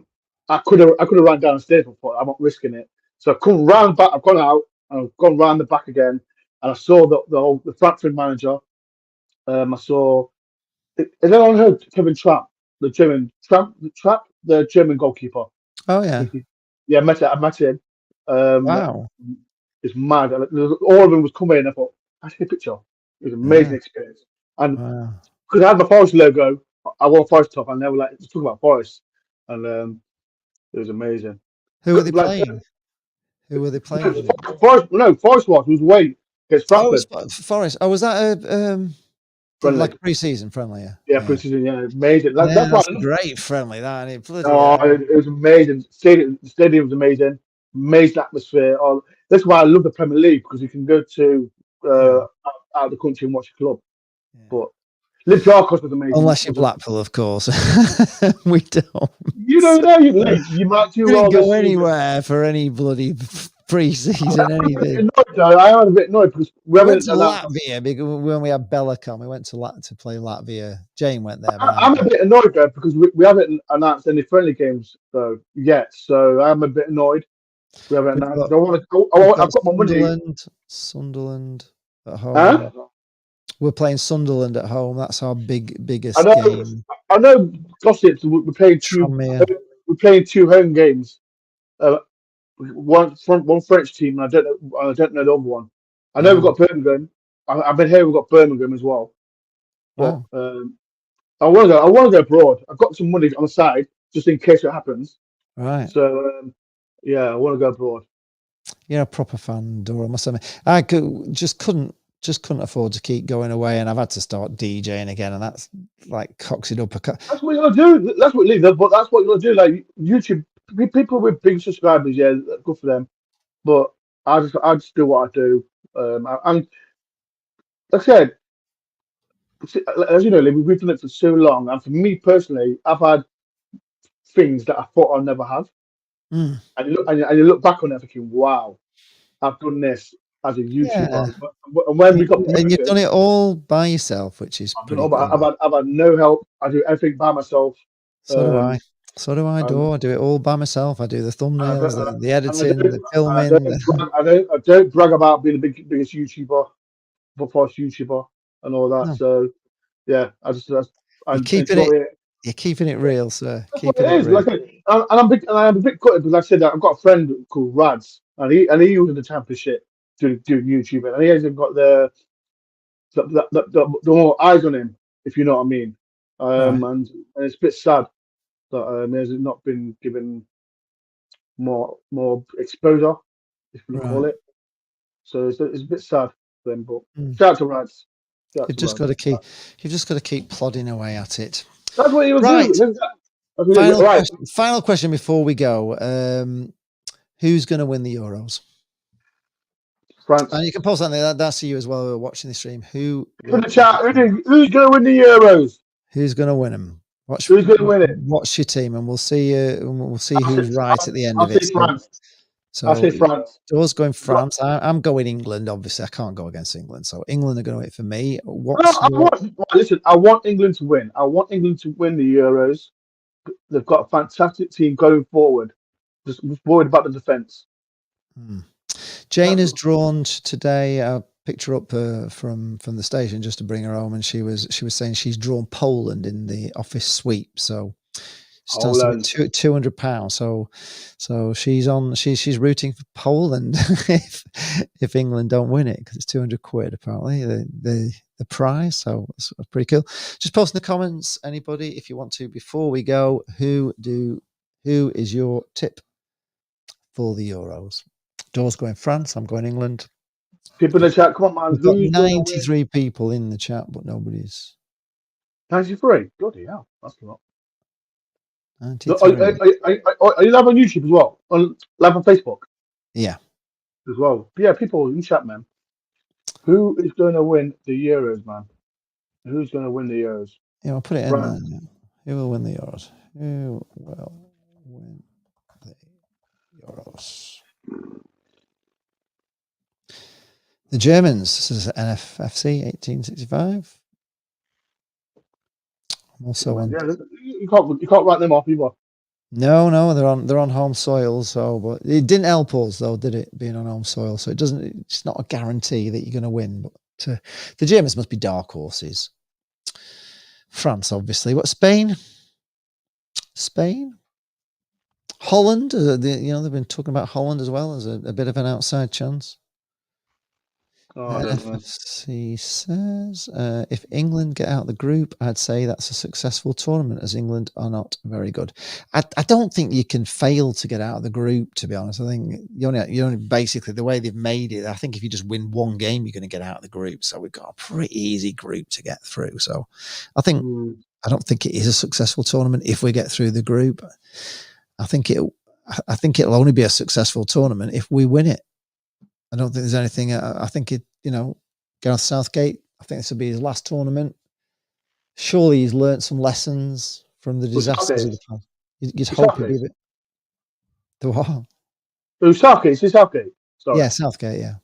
I could have run downstairs. But I thought I'm not risking it. So I've come round back. I've gone out and I've gone round the back again. And I saw the Frankfurt manager. I saw. Has anyone heard Kevin Trapp, the German goalkeeper? Oh yeah. Yeah, I met him. Wow. It's mad. All of them was coming in. I thought, I take a picture. It was an amazing experience. And because I had the Forest logo, I wore a Forest top, and they were like, let's talk about Forest. And it was amazing. Who were they playing? Who were they playing? Forest was away against Frankfurt. Oh, Forest. Oh, was that a like a pre-season friendly? Yeah, pre-season. Yeah, amazing. That's a great friendly. That it was amazing. The stadium was amazing. Amazing atmosphere. That's why I love the Premier League, because you can go to out of the country and watch a club. Yeah. But Olympiacos was amazing. Unless you're Blackpool, of course. We don't. You don't know. You might do well. Go anywhere for any bloody pre-season anything. I am a bit annoyed because we went to Latvia because when we had Bellicom, we went to play Latvia. Jane went there. I'm a bit annoyed though because we haven't announced any friendly games though yet, so I'm a bit annoyed. We haven't announced. I've got my money. Sunderland at home. Huh? We're playing Sunderland at home. That's our biggest game. I know. Gossips. We're playing two. We're playing two home games. One French team, and I don't know the other one. I know we've got Birmingham. I've been here. We've got Birmingham as well. But I want to go abroad. I've got some money on the side just in case it happens. Right. So yeah, I want to go abroad. You're a proper fan, Dora. Must admit, I couldn't afford to keep going away, and I've had to start DJing again, and that's like cocks it up. That's what you gotta do. That's what you but that's what you gotta do. Like YouTube, people with big subscribers, yeah, good for them. But I just do what I do. And like I said, as you know, we've done it for so long, and for me personally, I've had things that I thought I'd never have. And you look back on it thinking, wow, I've done this as a YouTuber. Yeah. And when you've done it all by yourself, which is I've had no help. I do everything by myself. So do I. I do it all by myself. I do the thumbnails, the editing, the filming. I don't brag about being the biggest YouTuber, first YouTuber, and all that. No. So yeah, You're keeping it real, sir. Keeping it real. I'm a bit gutted because I said that I've got a friend called Rads, and he was in the championship doing YouTube, and he hasn't got the more eyes on him, if you know what I mean. And it's a bit sad that there's not been given more exposure, if you call it. So it's a bit sad then, but shout out to Rads. You've just got to keep plodding away at it. That's what you do. Final question before we go. Who's going to win the Euros? France. And you can post something. That's you as well. Who are watching the stream. Who's going to win the Euros? Who's going to win them? Who's going to win it? Watch your team, and we'll see. We'll see who's right at the end of it. France. So I'll say France. Door's going France. I'm going England. Obviously, I can't go against England. So England are going to win it for me. Listen, I want England to win. I want England to win the Euros. They've got a fantastic team going forward. Just worried about the defence. Jane has drawn today. I picked her up from the station just to bring her home, and she was saying she's drawn Poland in the office sweep. So she's £200. So she's rooting for Poland if England don't win it, because it's £200 apparently the prize. So it's pretty cool. Just post in the comments, anybody, if you want to, before we go. Who is your tip for the Euros? Door's going France. I'm going England. People in the chat, come on, man. We've got 93 people in the chat, but nobody's. 93? Bloody hell, that's a lot. 93. Are you live on YouTube as well? Live on Facebook? Yeah. As well. Yeah, people in chat, man. Who is going to win the Euros, man? Who's going to win the Euros? Yeah, I'll put it in there. Who will win the Euros? Who will win the Euros. The Germans, this is NFFC 1865. I'm also on. Yeah, you can't write them off either. No, they're on home soil. So, but it didn't help us though, did it? Being on home soil, so it's not a guarantee that you're going to win. But the Germans must be dark horses. France, obviously. What, Spain? Holland. They've been talking about Holland as well as a bit of an outside chance. Oh, I don't know. FFC says, if England get out of the group, I'd say that's a successful tournament, as England are not very good. I don't think you can fail to get out of the group, to be honest. I think you only basically the way they've made it, I think if you just win one game, you're going to get out of the group. So we've got a pretty easy group to get through. So I don't think it is a successful tournament if we get through the group. I think it'll only be a successful tournament if we win it. I don't think there's anything. I think Gareth Southgate, I think this will be his last tournament. Surely he's learnt some lessons from the disasters of the past. You'd hope he'd be a bit. The what? Who's Southgate? Is it Southgate? Sorry. Yeah, Southgate. Yeah.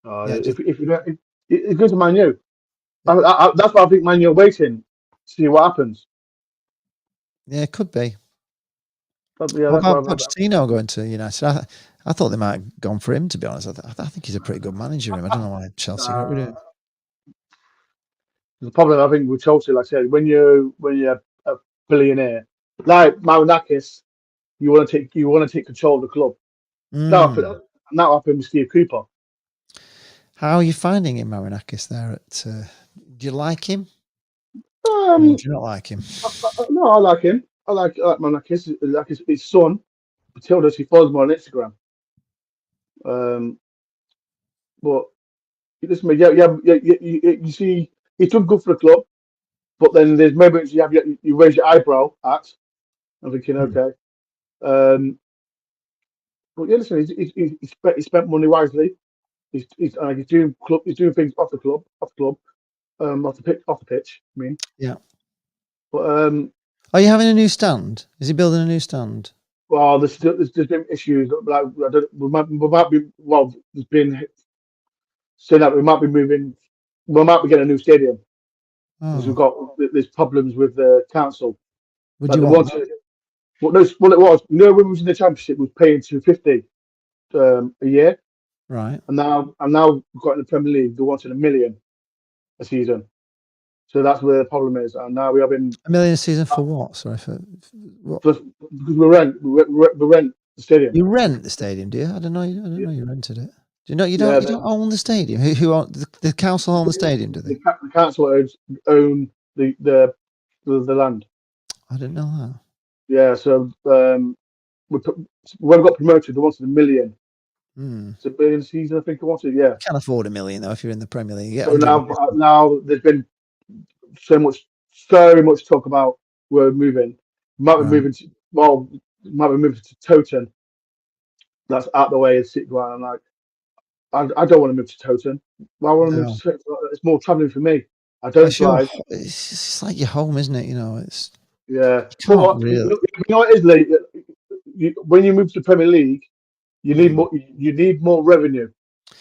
If it goes to Man U, that's why I think Man U are waiting to see what happens. Yeah, it could be. What about Pochettino going to United? I thought they might have gone for him, to be honest. I think he's a pretty good manager. I don't know why Chelsea got rid of him. The problem, I think, with Chelsea, like I said, when you're a billionaire like Marinakis, you want to take control of the club. That happened with Steve Cooper. How are you finding him, Marinakis? There do you like him? Or do you not like him? No, I like him. I like Marinakis. Like his son, Matilda. She follows me on Instagram. But listen, you see, he's done good for the club, but then there's moments you raise your eyebrow at. I'm thinking, okay. But yeah, listen, he spent money wisely. He's doing things off the pitch. I mean, yeah. But are you having a new stand? Is he building a new stand? Well, there's been issues. Like we might be. Well, there's been saying that we might be moving. We might be getting a new stadium because there's problems with the council. Would you want? What it was. When we was in the championship, we was paying $250 a year. Right. And now we've got in the Premier League. They wanted $1 million a season. So that's where the problem is. And now we have $1 million a season for what? Sorry, for what? Because we rent the stadium. You rent the stadium, do you? I don't know you rented it. Do you know you don't own the stadium? Who own the council own the stadium? Do they? The council own the land. I didn't know that. Yeah, so when we got promoted, they wanted $1 million. It's $1 billion season, I think they wanted. Yeah, you can't afford $1 million though if you're in the Premier League. So now there's been so much talk about we're moving. Might be moving to Toten. That's out the way of City Ground. I'm like, I don't want to move to Toten. I want to move to Toten. It's more travelling for me. I don't drive. It's like your home, isn't it? It's Really. You know what it is, Lee? When you move to the Premier League, you need more. You need more revenue.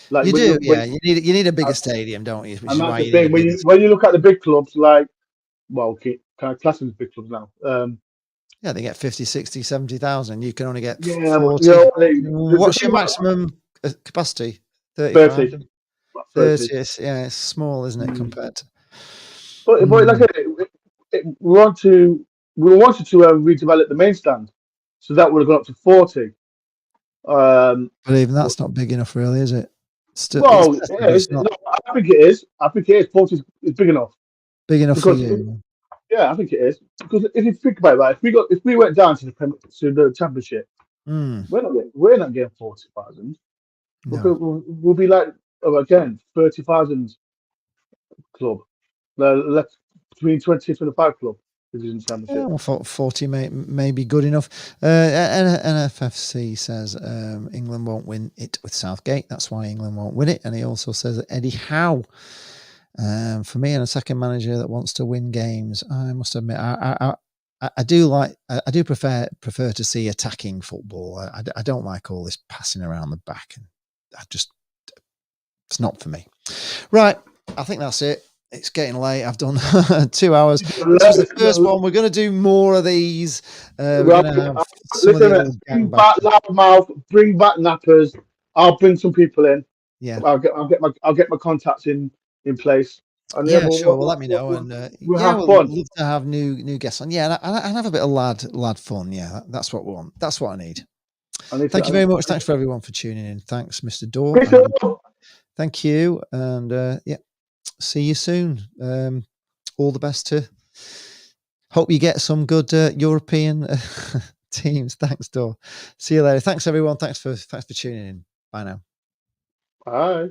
Like you do, yeah. You need a bigger stadium, don't you? Which and that's the thing. When you look at the big clubs, like, well, okay, kind of classing big clubs now. Yeah, they get 50, 60, 70,000. You can only get 40. What's your maximum capacity? 30. 30. It's small, isn't it, compared to? But like I said, we wanted to redevelop the main stand, so that would have gone up to 40. But even that's not big enough, really, is it? Still, I think it is. 40 is big enough. Big enough for you. Yeah, I think it is. Because if you think about that, if we went down to the championship, we're not getting 40,000. No. We'll be like again 30,000 club. Between 20 and 25 club. Yeah, well, 40 may be good enough. NFFC says England won't win it with Southgate. That's why England won't win it. And he also says that Eddie Howe, for me, and a second manager that wants to win games, I must admit, I do prefer to see attacking football. I don't like all this passing around the back, and it's not for me. Right, I think that's it. It's getting late. I've done 2 hours. This was the first one. We're going to do more of these. We're going to have some of the old gang back loudmouth. Bring back nappers. I'll bring some people in. Yeah, I'll get my contacts in place. And yeah, sure. Well, let me know, and we'll yeah, have we'll fun. love to have new guests on. Yeah, and have a bit of lad fun. Yeah, that's what we want. That's what I need. Thank you very much. Thanks for everyone for tuning in. Thanks, Mr. Dorr. Thank you, and yeah, see you soon. All the best to. Hope you get some good European teams. Thanks, Dorr. See you later. Thanks, everyone. Thanks for tuning in. Bye now. Bye.